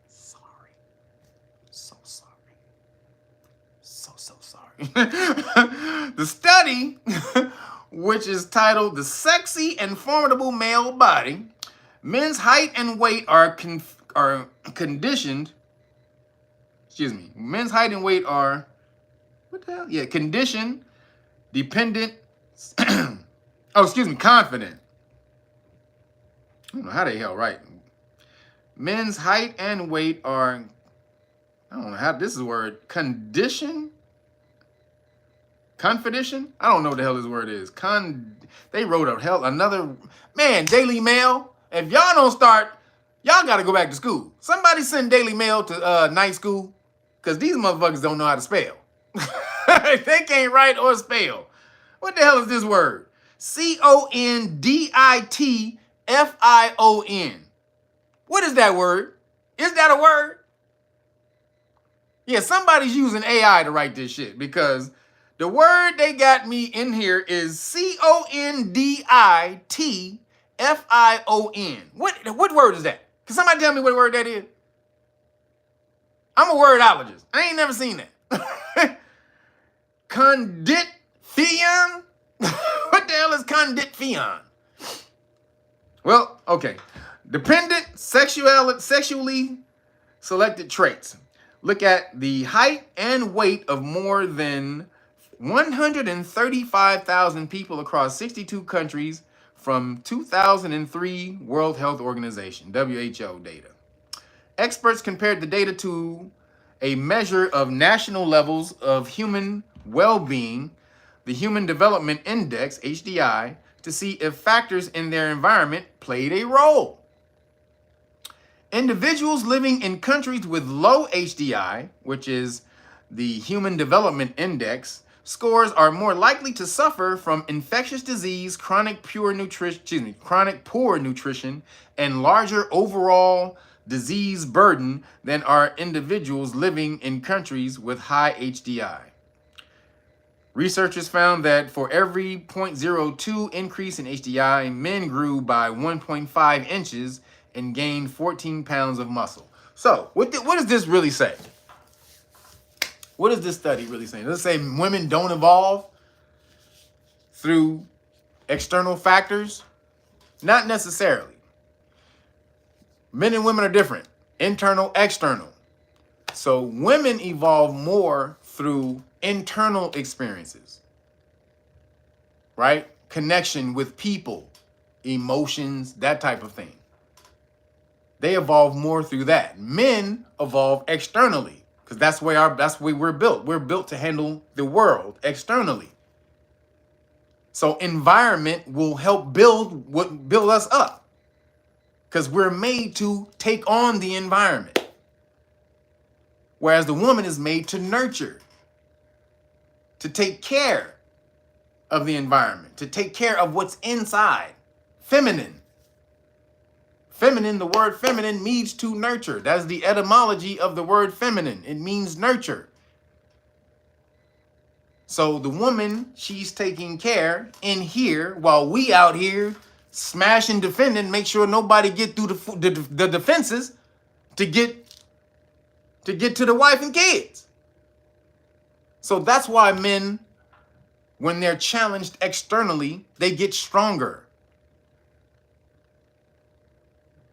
Sorry. So sorry. So sorry. The study, which is titled "The Sexy and Formidable Male Body, Men's Height and Weight are conditioned." Men's height and weight are, what the hell? Yeah, conditioned, dependent, confident. I don't know how the hell, right? Men's height and weight are, I don't know how, this is a word, confidential? I don't know what the hell this word is. They wrote another, man, Daily Mail. If y'all don't start, y'all got to go back to school. Somebody send Daily Mail to night school, because these motherfuckers don't know how to spell. They can't write or spell. What the hell is this word? CONDITFION. What is that word? Is that a word? Yeah, somebody's using AI to write this shit, because the word they got me in here is CONDITFION. What word is that? Can somebody tell me what word that is? I'm a wordologist. I ain't never seen that. Conditfion? What the hell is conditfion? Well, okay. Dependent sexually selected traits. Look at the height and weight of more than 135,000 people across 62 countries from 2003 World Health Organization, WHO data. Experts compared the data to a measure of national levels of human well-being, the Human Development Index, HDI, to see if factors in their environment played a role. Individuals living in countries with low HDI, which is the Human Development Index, scores are more likely to suffer from infectious disease, chronic poor nutrition, and larger overall disease burden than are individuals living in countries with high HDI. Researchers found that for every 0.02 increase in HDI, men grew by 1.5 inches and gained 14 pounds of muscle. So, what does this really say? What does this study really say? Does it say women don't evolve through external factors? Not necessarily. Men and women are different. Internal, external. So women evolve more through internal experiences, right? Connection with people, emotions, that type of thing. They evolve more through that. Men evolve externally, because that's the way we're built. We're built to handle the world externally. So environment will help build us up, because we're made to take on the environment. Whereas the woman is made to nurture, to take care of the environment, to take care of what's inside. Feminine. Feminine, the word feminine means to nurture. That's the etymology of the word feminine. It means nurture. So the woman, she's taking care in here while we out here smashing, defending, make sure nobody get through the defenses to get to the wife and kids. So that's why men, when they're challenged externally, they get stronger.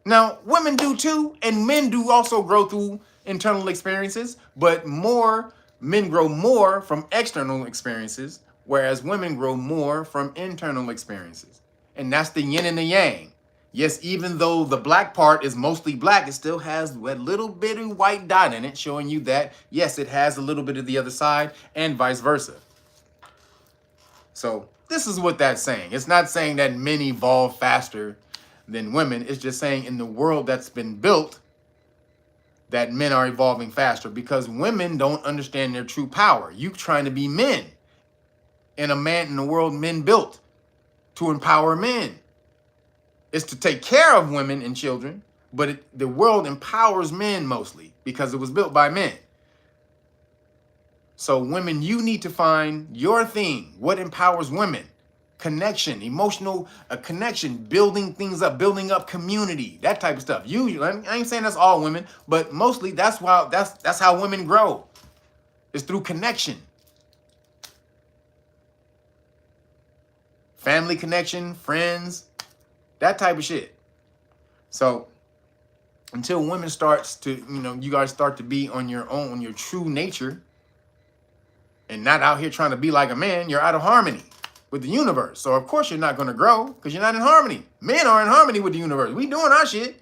Now, women do too, and men do also grow through internal experiences, but men grow more from external experiences, whereas women grow more from internal experiences. And that's the yin and the yang. Yes, even though the black part is mostly black, it still has that little bitty white dot in it showing you that, yes, it has a little bit of the other side and vice versa. So this is what that's saying. It's not saying that men evolve faster than women. It's just saying in the world that's been built that men are evolving faster because women don't understand their true power. You trying to be men in a world men built to empower men. It's to take care of women and children, but the world empowers men mostly because it was built by men. So women, you need to find your thing. What empowers women? Connection, emotional connection, building things up, building up community, that type of stuff. Usually, I ain't saying that's all women, but mostly that's how women grow. It's through connection. Family connection, friends, that type of shit. So until women starts to, you guys start to be on your own, on your true nature, and not out here trying to be like a man, you're out of harmony with the universe. So of course you're not going to grow because you're not in harmony. Men are in harmony with the universe. We doing our shit.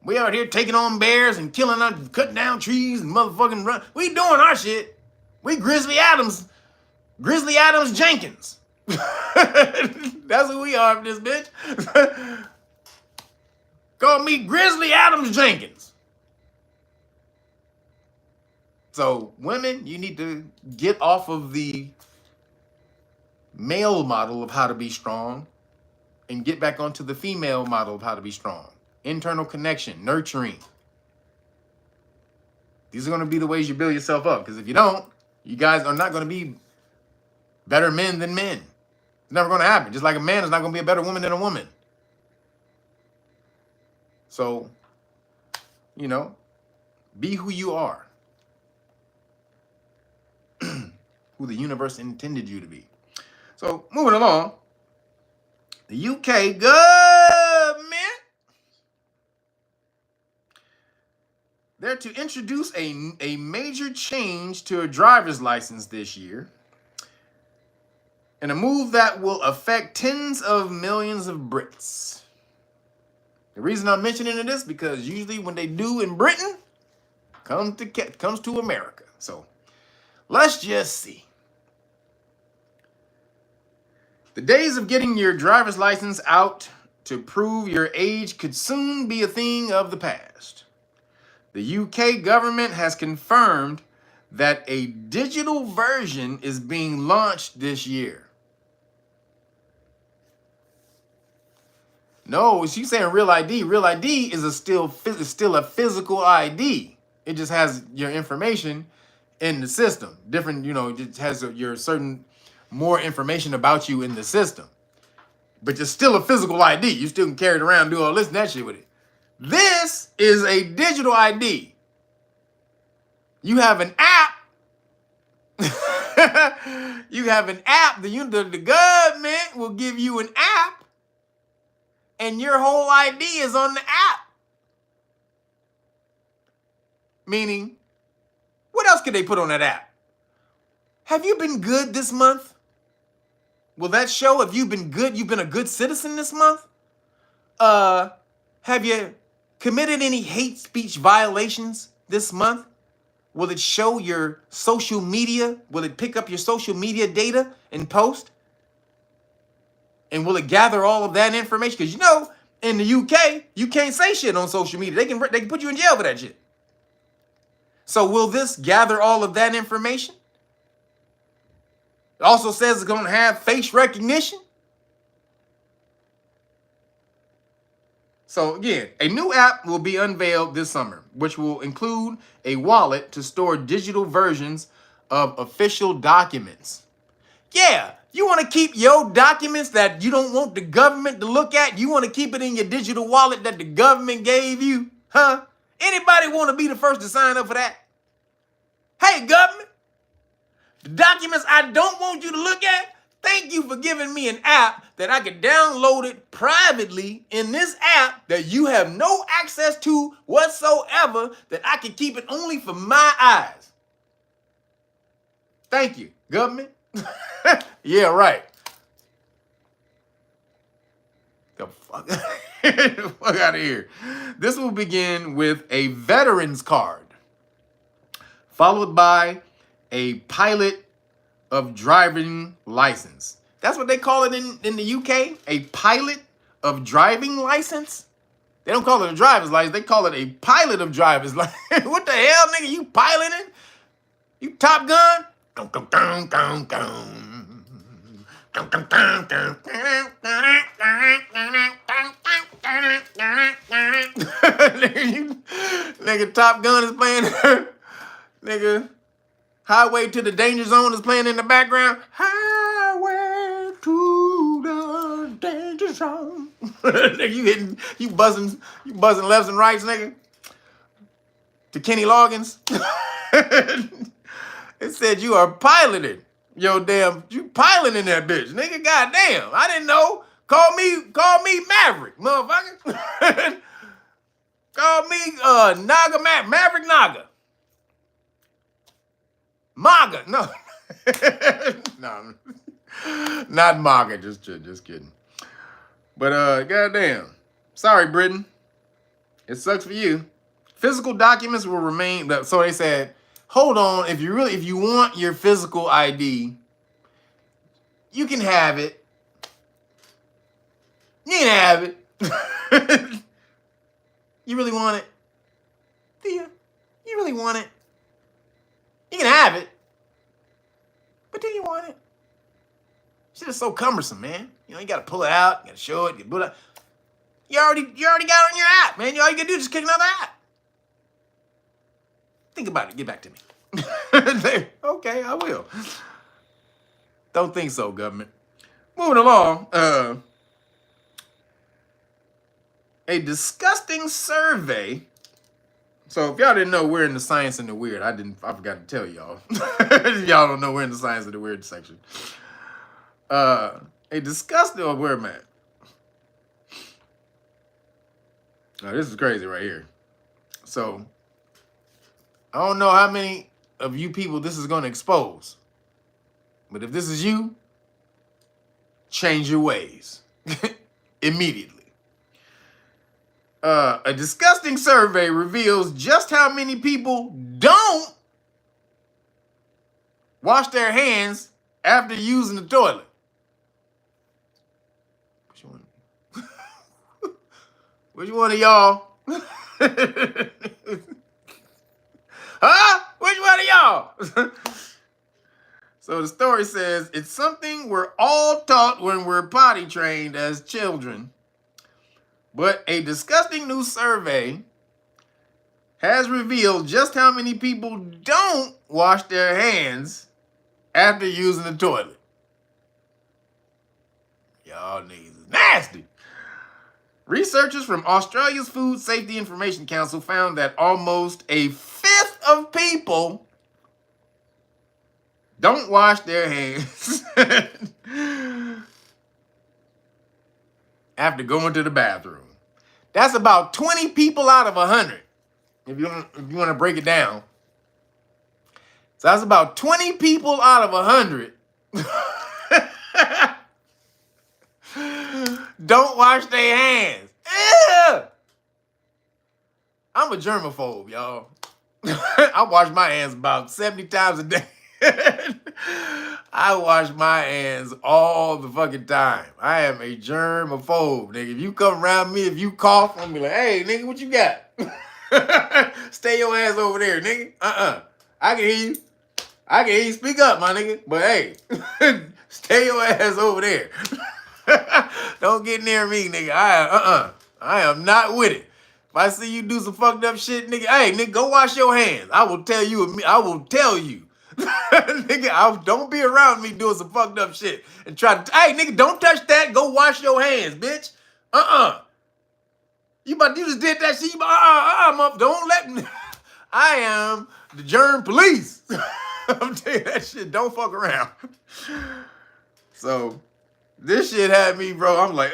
We out here taking on bears and cutting down trees and motherfucking run. We doing our shit. We Grizzly Adams Jenkins. That's who we are, this bitch. Call me Grizzly Adams Jenkins. So women, you need to get off of the male model of how to be strong and get back onto the female model of how to be strong. Internal connection, nurturing. These are going to be the ways you build yourself up. Because if you don't, you guys are not going to be better men than men. It's never going to happen. Just like a man is not going to be a better woman than a woman. So, be who you are. Who the universe intended you to be. So, moving along. The UK government, they're to introduce a major change to a driver's license this year, in a move that will affect tens of millions of Brits. The reason I'm mentioning this because usually when they do in Britain, comes to America. So let's just see. The days of getting your driver's license out to prove your age could soon be a thing of the past. The UK government has confirmed that a digital version is being launched this year. No, she's saying real ID. Real ID is still a physical ID. It just has your information in the system. Different, it has your certain more information about you in the system. But it's still a physical ID. You still can carry it around, do all this and that shit with it. This is a digital ID. You have an app. You have an app. The government will give you an app. And your whole ID is on the app. Meaning, what else could they put on that app? Have you been good this month? Will that show if you've been good, you've been a good citizen this month? Have you committed any hate speech violations this month? Will it show your social media? Will it pick up your social media data and post? And will it gather all of that information? Because in the UK, you can't say shit on social media. They can put you in jail for that shit. So will this gather all of that information? It also says it's going to have face recognition. So again, a new app will be unveiled this summer, which will include a wallet to store digital versions of official documents. Yeah, you want to keep your documents that you don't want the government to look at? You want to keep it in your digital wallet that the government gave you? Huh? Anybody want to be the first to sign up for that? Hey, government, the documents I don't want you to look at, thank you for giving me an app that I can download it privately in this app that you have no access to whatsoever, that I can keep it only for my eyes. Thank you, government. Yeah, right. The fuck, the fuck out of here. This will begin with a veteran's card, followed by a pilot of driving license. That's what they call it in the UK, a pilot of driving license. They don't call it a driver's license, they call it a pilot of driver's license. What the hell, nigga, you piloting? You Top Gun? Dum, dum, dum, dum, dum. Dum, dum, dum, dum. Nigga, Top Gun is playing. Nigga, Highway to the Danger Zone is playing in the background. Highway to the Danger Zone. Nigga, you buzzing lefts and rights, nigga. To Kenny Loggins. It said you are piloted. You piloting that bitch, nigga. Goddamn, I didn't know. Call me Maverick, motherfucker. Call me Naga Maverick Naga. MAGA, no. No, not MAGA, just kidding. But goddamn. Sorry, Britain. It sucks for you. Physical documents will remain. So they said, hold on, if you want your physical ID, you can have it. You can have it. You really want it? Do you? You really want it? You can have it. But do you want it? Shit is so cumbersome, man. You know, you gotta pull it out, you gotta show it, you pull it out. You already got it on your app, man. All you gotta do is just click another app. Think about it. Get back to me. Okay, I will. Don't think so, government. Moving along. A disgusting survey. So if y'all didn't know, we're in the science and the weird. I forgot to tell y'all. Y'all don't know we're in the science and the weird section. A disgusting. Oh, where am I at? Oh, this is crazy right here. So I don't know how many of you people this is going to expose. But if this is you, change your ways immediately. A disgusting survey reveals just how many people don't wash their hands after using the toilet. Which one of y'all? Huh? Which one of y'all? So the story says, it's something we're all taught when we're potty trained as children. But a disgusting new survey has revealed just how many people don't wash their hands after using the toilet. Y'all niggas is nasty. Researchers from Australia's Food Safety Information Council found that almost a fifth of people don't wash their hands after going to the bathroom. That's about 20 people out of 100. If you want to break it down. So that's about 20 people out of 100 don't wash their hands. Ew! I'm a germaphobe, y'all. I wash my hands about 70 times a day. I wash my hands all the fucking time. I am a germaphobe, nigga. If you come around me, if you cough, I'm gonna be like, hey, nigga, what you got? Stay your ass over there, nigga. I can hear you. I can hear you. Speak up, my nigga. But hey, stay your ass over there. Don't get near me, nigga. I am not with it. If I see you do some fucked up shit, nigga, hey, nigga, go wash your hands. I will tell you. Nigga, don't be around me doing some fucked up shit and try to, hey, nigga, don't touch that. Go wash your hands, bitch. You just did that shit. Don't let me. I am the germ police. I'm telling you that shit. Don't fuck around. So this shit had me, bro. I'm like,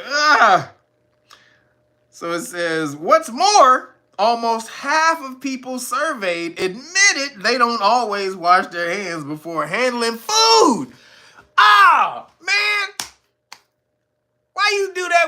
So it says, what's more, almost half of people surveyed admitted they don't always wash their hands before handling food. Man. Why you do that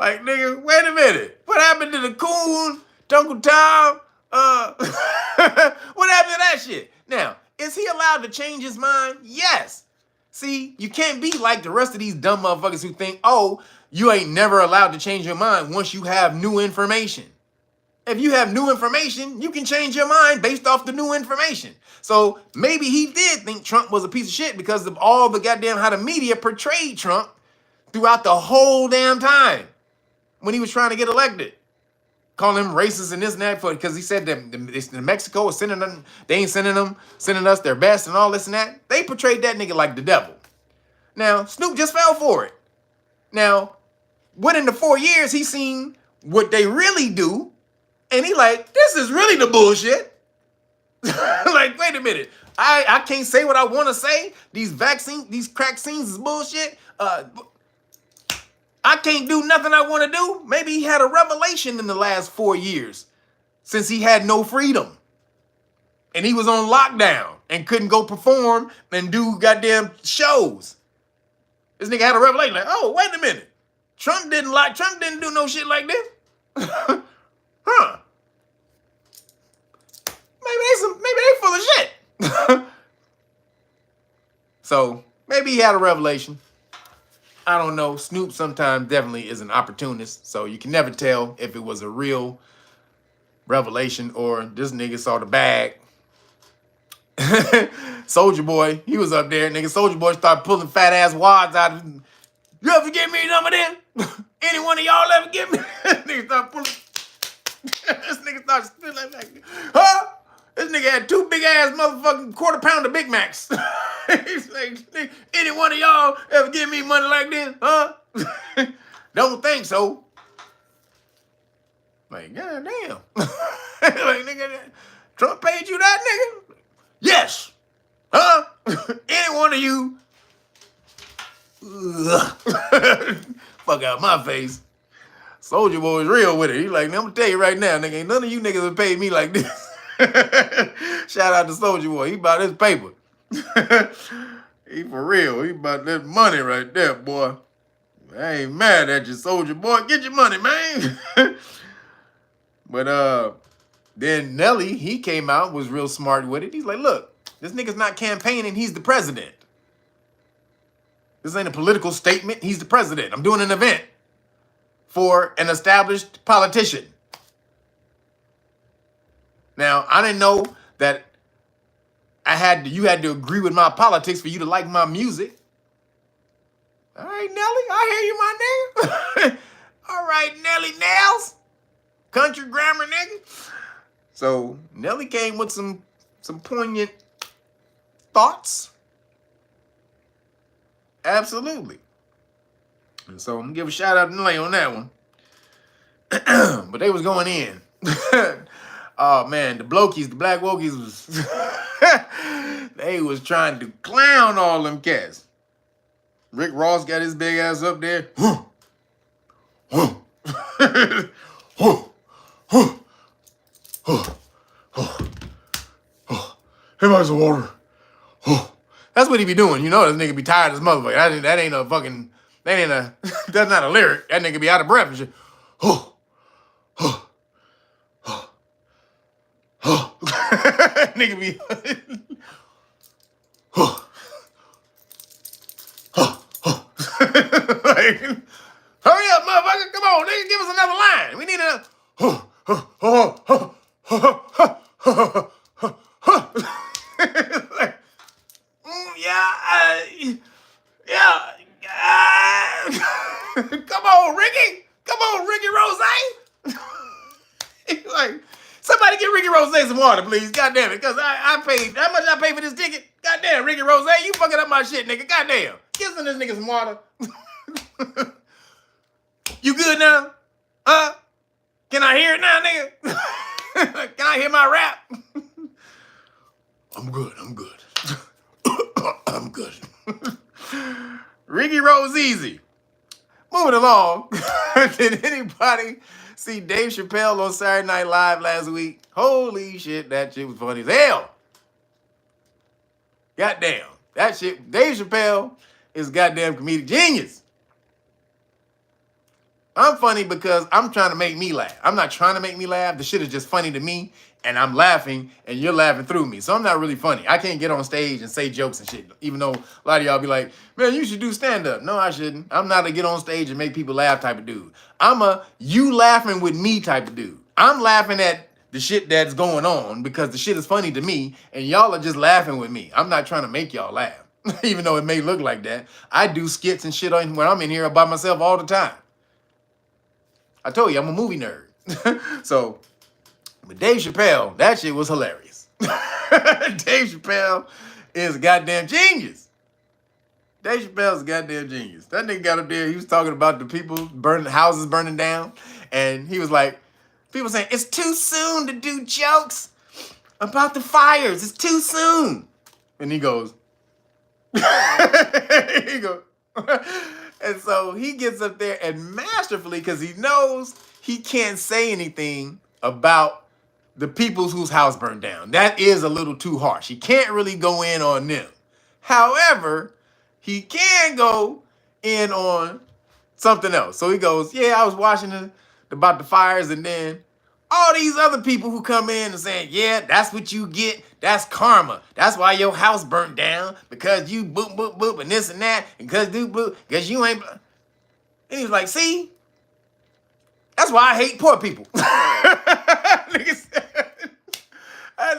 Like, nigga, wait a minute. What happened to the coon, Uncle Tom? What happened to that shit? Now, is he allowed to change his mind? Yes. See, you can't be like the rest of these dumb motherfuckers who think, oh, you ain't never allowed to change your mind once you have new information. If you have new information, you can change your mind based off the new information. So maybe he did think Trump was a piece of shit because of all the goddamn how the media portrayed Trump throughout the whole damn time when he was trying to get elected. Calling him racist and this and that because he said that Mexico is sending them, they ain't sending us their best and all this and that. They portrayed that nigga like the devil. Now, Snoop just fell for it. Now, within the 4 years, he seen what they really do, and he like, this is really the bullshit. Like, wait a minute. I can't say what I want to say. These crack scenes is bullshit. I can't do nothing I want to do. Maybe he had a revelation in the last 4 years since he had no freedom. And he was on lockdown and couldn't go perform and do goddamn shows. This nigga had a revelation like, oh, wait a minute. Trump didn't do no shit like this. Huh. Maybe they full of shit. So maybe he had a revelation. I don't know. Snoop sometimes definitely is an opportunist, so you can never tell if it was a real revelation or this nigga saw the bag. Soulja Boy, he was up there. Nigga, Soulja Boy started pulling fat ass wads out of him. You ever give me some of them? Any one of y'all ever give me? Nigga started pulling. This nigga started spilling like, huh? This nigga had 2 big ass motherfucking quarter-pounder Big Macs. He's like, any one of y'all ever give me money like this? Huh? Don't think so. Like, goddamn. Like, nigga, Trump paid you that, nigga? Yes. Huh? Any one of you? Fuck out my face. Soulja Boy is real with it. He like, I'm gonna tell you right now, nigga, ain't none of you niggas have paid me like this. Shout out to Soulja Boy. He about his paper. He for real. He about that money right there, boy. I ain't mad at you, Soulja Boy. Get your money, man. But then Nelly, he came out, was real smart with it. He's like, look, this nigga's not campaigning. He's the president. This ain't a political statement. He's the president. I'm doing an event for an established politician. Now, I didn't know that you had to agree with my politics for you to like my music. All right, Nelly, I hear you, my nigga. All right, Nelly Nails. Country grammar, nigga. So, Nelly came with some poignant thoughts. Absolutely. And so, I'm going to give a shout out to Nelly on that one. But they was going in. Oh, man, the black wokies was... they was trying to clown all them cats. Rick Ross got his big ass up there. Hey, buy some water. That's what he be doing. You know, this nigga be tired as motherfucker. That ain't that's not a lyric. That nigga be out of breath and shit. Nigga be like, hurry up, motherfucker. Come on, nigga, give us another line. We need a like, come on, Ricky. Come on, Ricky Rose. Like, somebody get Ricky Rose some water, please. God damn it. Because I paid, how much I paid for this ticket? God damn, Ricky Rose, you fucking up my shit, nigga. God damn. Give some this nigga some water. You good now? Huh? Can I hear it now, nigga? Can I hear my rap? I'm good. I'm good. Ricky Rose easy. Moving along. Did anybody see Dave Chappelle on Saturday Night Live last week? Holy shit, that shit was funny as hell. Goddamn. That shit, Dave Chappelle is goddamn comedic genius. I'm funny because I'm trying to make me laugh. I'm not trying to make me laugh. The shit is just funny to me, and I'm laughing, and you're laughing through me. So I'm not really funny. I can't get on stage and say jokes and shit, even though a lot of y'all be like, man, you should do stand-up. No, I shouldn't. I'm not a get on stage and make people laugh type of dude. I'm a you laughing with me type of dude. I'm laughing at the shit that's going on because the shit is funny to me, and y'all are just laughing with me. I'm not trying to make y'all laugh, even though it may look like that. I do skits and shit when I'm in here by myself all the time. I told you, I'm a movie nerd. So, but Dave Chappelle, that shit was hilarious. Dave Chappelle is a goddamn genius. Dave Chappelle's a goddamn genius. That nigga got up there, he was talking about the people houses burning down, and he was like, people saying, it's too soon to do jokes about the fires. It's too soon. And he goes, and so he gets up there and masterfully, because he knows he can't say anything about the people whose house burned down. That is a little too harsh. He can't really go in on them. However, he can go in on something else. So he goes, yeah, I was watching about the fires, and then all these other people who come in and saying, yeah, that's what you get. That's karma. That's why your house burnt down, because you boop, boop, boop, and this and that, and because you ain't. And he was like, see, that's why I hate poor people. That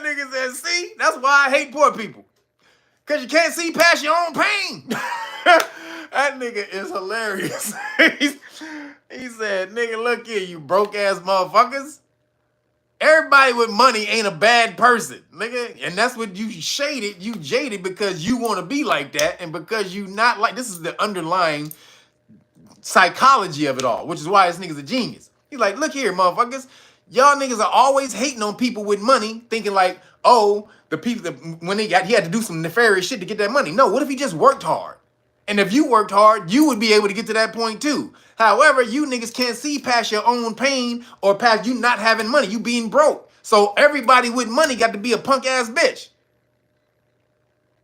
nigga said, see, that's why I hate poor people. Because you can't see past your own pain. That nigga is hilarious. He said, nigga, look here, you broke ass motherfuckers. Everybody with money ain't a bad person, nigga. And that's what you jaded because you want to be like that, and because you not like, this is the underlying psychology of it all, which is why this nigga's a genius. He's like, look here, motherfuckers. Y'all niggas are always hating on people with money, thinking like, oh, the people that when he had to do some nefarious shit to get that money. No, what if he just worked hard? And if you worked hard, you would be able to get to that point too. However, you niggas can't see past your own pain or past you not having money, you being broke. So everybody with money got to be a punk ass bitch.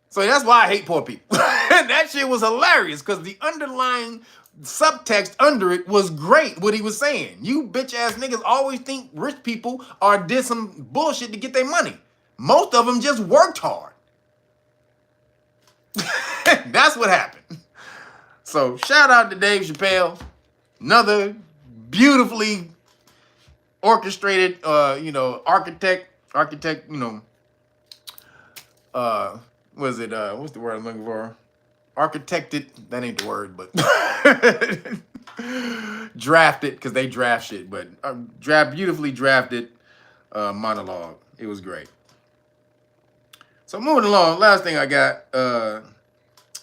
So that's why I hate poor people. That shit was hilarious because the underlying subtext under it was great, what he was saying. You bitch ass niggas always think rich people did some bullshit to get their money. Most of them just worked hard. That's what happened. So shout out to Dave Chappelle. Another beautifully orchestrated, architect, what's the word I'm looking for? Architected, that ain't the word, but drafted, because they draft shit, but beautifully drafted monologue. It was great. So moving along, last thing I got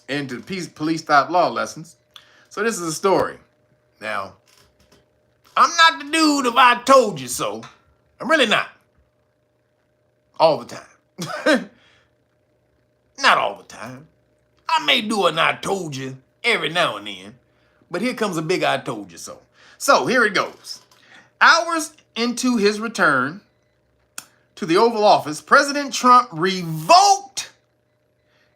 into police stop law lessons. So this is a story. Now, I'm not the dude of I told you so. I'm really not. All the time. Not all the time. I may do an I told you every now and then, but here comes a big I told you so. So here it goes. Hours into his return to the Oval Office, President Trump revoked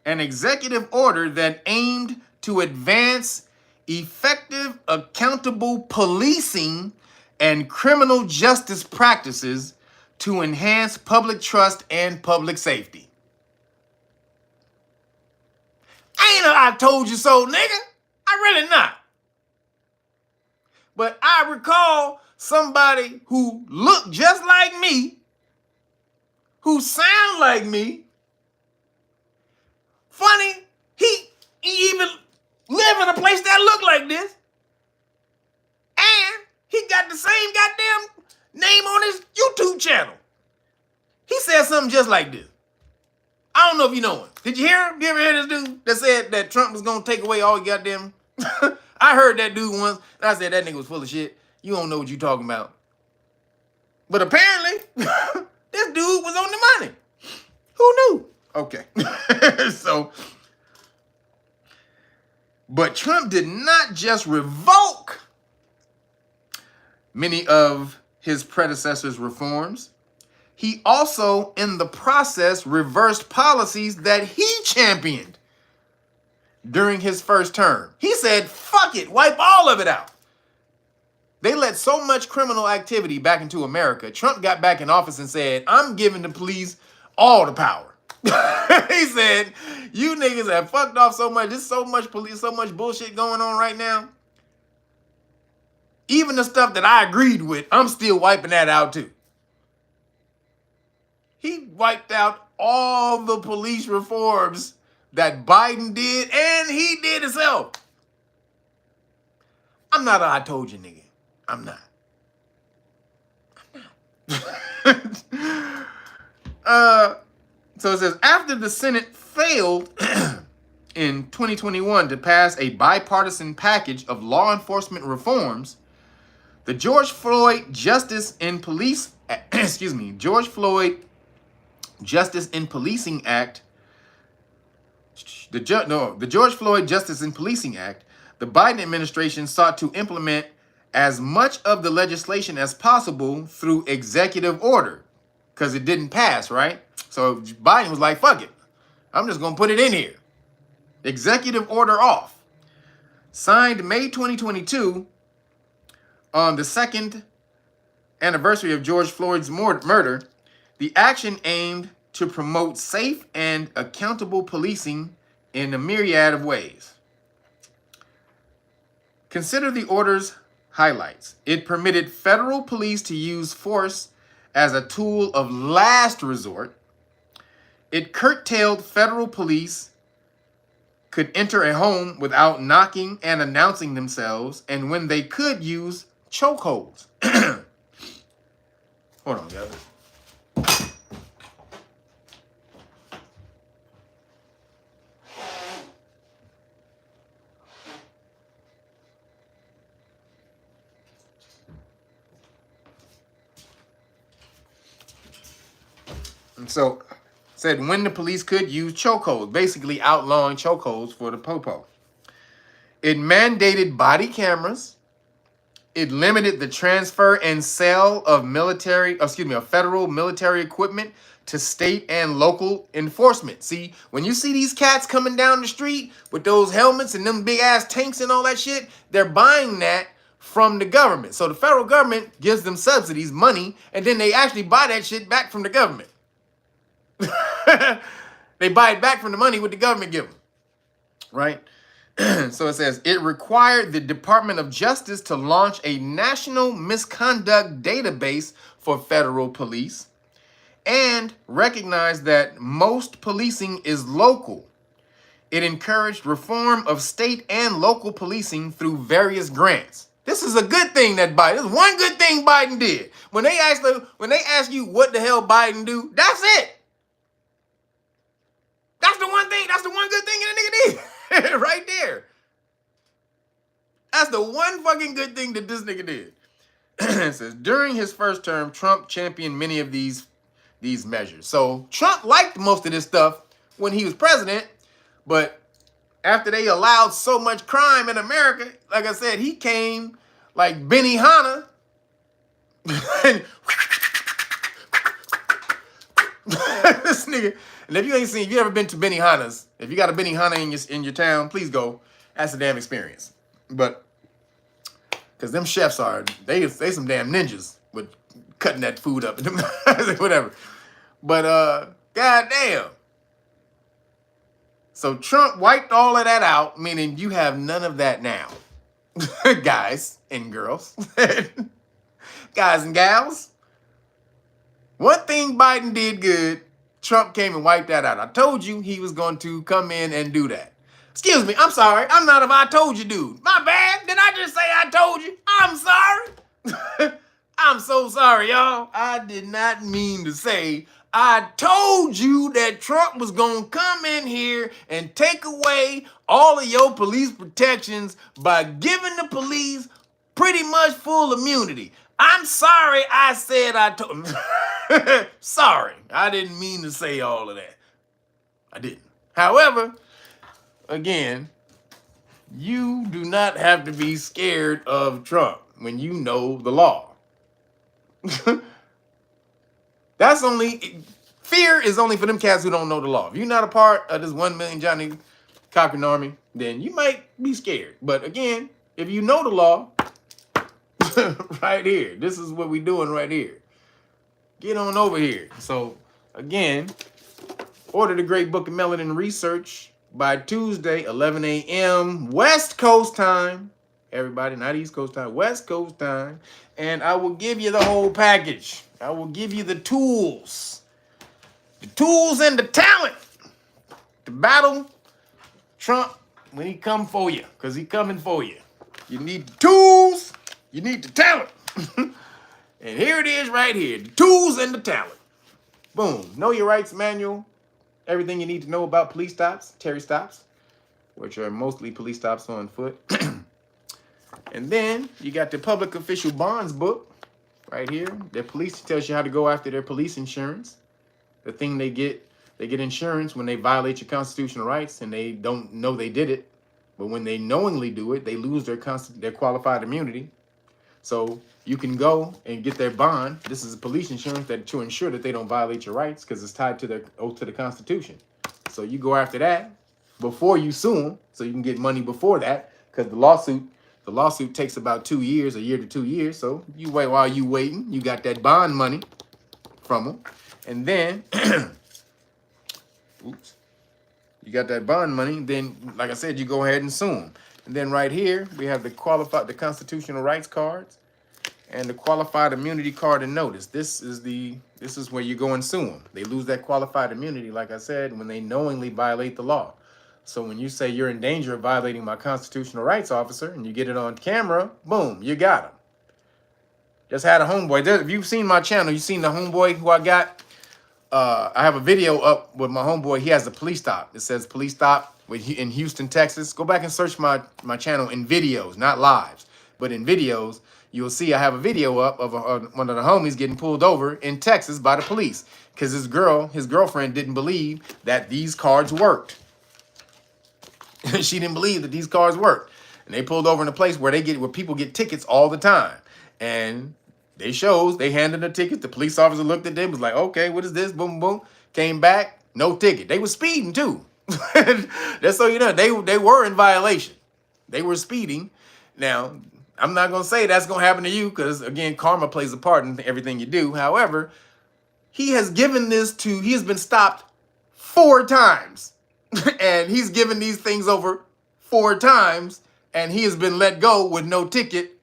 an executive order that aimed to advance effective, accountable policing and criminal justice practices to enhance public trust and public safety. Ain't I told you so, nigga. I really not. But I recall somebody who looked just like me, who sound like me. Funny, he even live in a place that look like this. And he got the same goddamn name on his YouTube channel. He said something just like this. I don't know if you know him. Did you hear him? You ever hear this dude that said that Trump was going to take away all your goddamn... I heard that dude once, and I said that nigga was full of shit. You don't know what you talking about. But apparently, this dude was on the money. Who knew? Okay. But Trump did not just revoke many of his predecessors' reforms. He also, in the process, reversed policies that he championed during his first term. He said, fuck it, wipe all of it out. They let so much criminal activity back into America. Trump got back in office and said, I'm giving the police all the power. He said, you niggas have fucked off so much. There's so much police, so much bullshit going on right now. Even the stuff that I agreed with, I'm still wiping that out too. He wiped out all the police reforms that Biden did, and he did himself. I'm not a I told you nigga. I'm not. So it says, after the Senate failed in 2021 to pass a bipartisan package of law enforcement reforms, the George Floyd Justice in Police, George Floyd Justice in Policing Act, the George Floyd Justice in Policing Act, the Biden administration sought to implement as much of the legislation as possible through executive order because it didn't pass, right? So Biden was like, fuck it. I'm just going to put it in here. Executive order off. Signed May 2022 on the second anniversary of George Floyd's murder, the action aimed to promote safe and accountable policing in a myriad of ways. Consider the order's highlights. It permitted federal police to use force as a tool of last resort. It curtailed federal police could enter a home without knocking and announcing themselves, and when they could use chokeholds. Hold on, guys. And so said when the police could use chokeholds, basically outlawing chokeholds for the popo. It mandated body cameras. It limited the transfer and sale of federal military equipment to state and local enforcement. See, when you see these cats coming down the street with those helmets and them big ass tanks and all that shit, they're buying that from the government. So the federal government gives them subsidies, money, and then they actually buy that shit back from the government. They buy it back from the money what the government give them, right? So it says, it required the Department of Justice to launch a national misconduct database for federal police and recognize that most policing is local. It encouraged reform of state and local policing through various grants. This is a good thing that Biden, this is one good thing Biden did. When they ask you what the hell Biden do, that's it. That's the one thing, that's the one good thing that nigga did. Right there. That's the one fucking good thing that this nigga did. It says, during his first term, Trump championed many of these measures. So Trump liked most of this stuff when he was president, but after they allowed so much crime in America, like I said, he came like Benny Hanna. And this nigga. And if you ain't seen, if you ever been to Benny Hanna's, if you got a Benny Hanna in your town, please go. That's a damn experience. But because them chefs they some damn ninjas with cutting that food up and whatever. But goddamn. So Trump wiped all of that out, meaning you have none of that now. Guys and girls. Guys and gals. One thing Biden did good, Trump came and wiped that out. I told you he was going to come in and do that. Excuse me, I'm sorry. I'm not a I told you dude. My bad. Did I just say I told you? I'm sorry. I'm so sorry, y'all. I did not mean to say I told you that Trump was going to come in here and take away all of your police protections by giving the police pretty much full immunity. I'm sorry I said I told him. Sorry, I didn't mean to say all of that. I didn't. However, again, you do not have to be scared of Trump when you know the law. Fear is only for them cats who don't know the law. If you're not a part of this 1 million Johnny Cochran army, then you might be scared. But again, if you know the law, right here. This is what we doing right here. Get on over here. So again, order the Great Book of Melanin Research by Tuesday, 11 a.m. West Coast time. Everybody, not East Coast time, West Coast time. And I will give you the whole package. I will give you the tools. The tools and the talent to battle Trump when he come for you. Because he coming for you. You need the tools. You need the talent. And here it is right here. The tools and the talent. Boom. Know Your Rights Manual. Everything you need to know about police stops, Terry stops, which are mostly police stops on foot. And then you got the Public Official Bonds book right here. The police tells you how to go after their police insurance. The thing they get insurance when they violate your constitutional rights and they don't know they did it. But when they knowingly do it, they lose their qualified immunity. So you can go and get their bond. This is police insurance to ensure that they don't violate your rights because it's tied to their oath to the Constitution. So you go after that before you sue them, so you can get money before that, because the lawsuit takes about 2 years, a year to 2 years. So you wait while you waiting, you got that bond money from them, and then oops, you got that bond money. Then, like I said, you go ahead and sue them. And then right here we have the constitutional rights cards and the qualified immunity card and notice. This is where you go and sue them. They lose that qualified immunity, like I said, when they knowingly violate the law. So when you say you're in danger of violating my constitutional rights, officer, and you get it on camera, boom, you got him. Just had a homeboy. If you've seen my channel, you've seen the homeboy who I got. I have a video up with my homeboy. He has a police stop. It says police stop in Houston, Texas. Go back and search my channel in videos, not lives, but in videos. You'll see I have a video up of one of the homies getting pulled over in Texas by the police because his girlfriend didn't believe that these cards worked. She didn't believe that these cards worked, and they pulled over in a place where people get tickets all the time, and they handed the tickets. The police officer looked at them, was like, "Okay, what is this?" Boom, boom. Came back, no ticket. They were speeding too. Just so you know, they were in violation. They were speeding. Now, I'm not going to say that's going to happen to you because, again, karma plays a part in everything you do. However, he has been stopped 4 times. And he's given these things over 4 times. And he has been let go with no ticket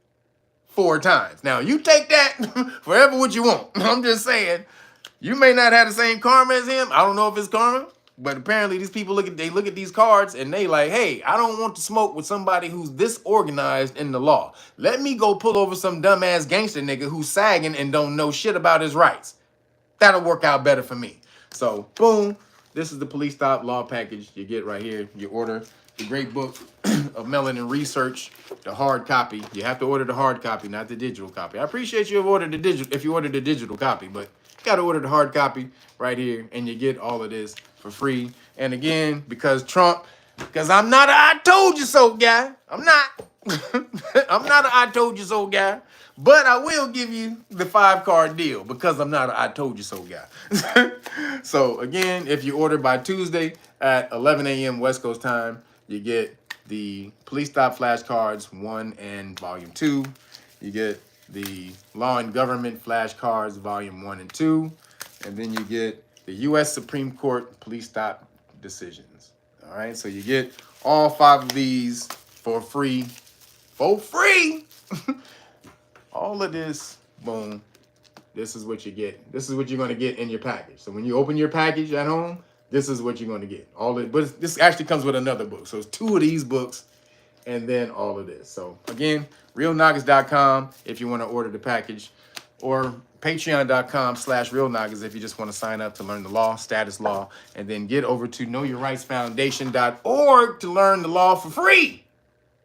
4 times. Now, you take that forever what you want. I'm just saying, you may not have the same karma as him. I don't know if it's karma. But apparently these people look at these cards and they like, hey, I don't want to smoke with somebody who's this organized in the law. Let me go pull over some dumbass gangster nigga who's sagging and don't know shit about his rights. That'll work out better for me. So, boom, this is the police stop law package you get right here. You order the Great Book of Melanin Research, the hard copy. You have to order the hard copy, not the digital copy. I appreciate you have ordered the digital if you ordered the digital copy, but you got to order the hard copy right here, and you get all of this for free. And again, because I'm not a I told you so guy. I'm not. I'm not a I told you so guy. But I will give you the 5-card deal because I'm not a I told you so guy. So again, if you order by Tuesday at 11 a.m. West Coast time, you get the Police Stop Flashcards 1 and Volume 2. You get the Law and Government Flashcards Volume 1 and 2. And then you get the U.S. Supreme Court Police Stop Decisions. All right, so you get all 5 of these for free. For free! All of this, boom, this is what you get. This is what you're going to get in your package. So when you open your package at home, this is what you're going to get. But this actually comes with another book. So it's 2 of these books and then all of this. So again, realnagas.com if you want to order the package, or patreon.com/realnagas if you just want to sign up to learn the law, status law, and then get over to knowyourrightsfoundation.org to learn the law for free.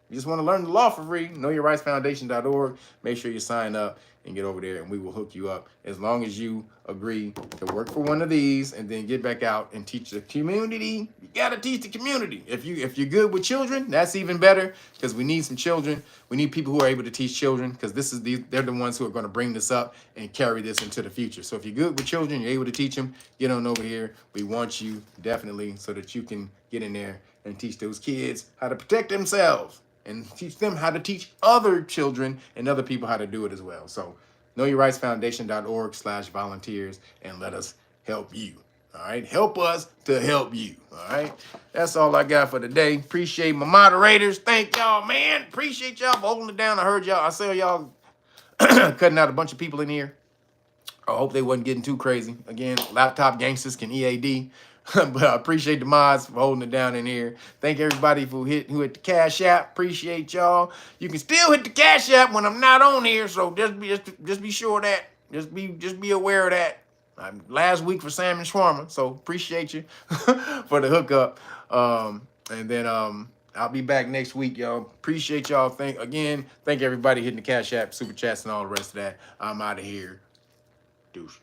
You just want to learn the law for free, knowyourrightsfoundation.org. Make sure you sign up and get over there, and we will hook you up as long as you agree to work for one of these and then get back out and teach the community. You got to teach the community. If you're good with children, that's even better because we need some children. We need people who are able to teach children because they're the ones who are going to bring this up and carry this into the future. So if you're good with children, you're able to teach them, get on over here. We want you definitely so that you can get in there and teach those kids how to protect themselves. and teach them how to teach other children and other people how to do it as well. So knowyourrightsfoundation.org/volunteers, and let us help you. All right, help us to help you. All right, that's all I got for today. Appreciate my moderators. Thank y'all, man. Appreciate y'all for holding it down. I heard y'all. I saw y'all cutting out a bunch of people in here. I hope they wasn't getting too crazy. Again, laptop gangsters can EAD. But I appreciate the mods for holding it down in here. Thank everybody who hit the Cash App. Appreciate y'all. You can still hit the Cash App when I'm not on here, so just be sure of that. Just be aware of that. Last week for Sam and Shawarma, so appreciate you for the hookup. And then I'll be back next week, y'all. Appreciate y'all. Thank everybody hitting the Cash App, Super Chats, and all the rest of that. I'm out of here. Deuces.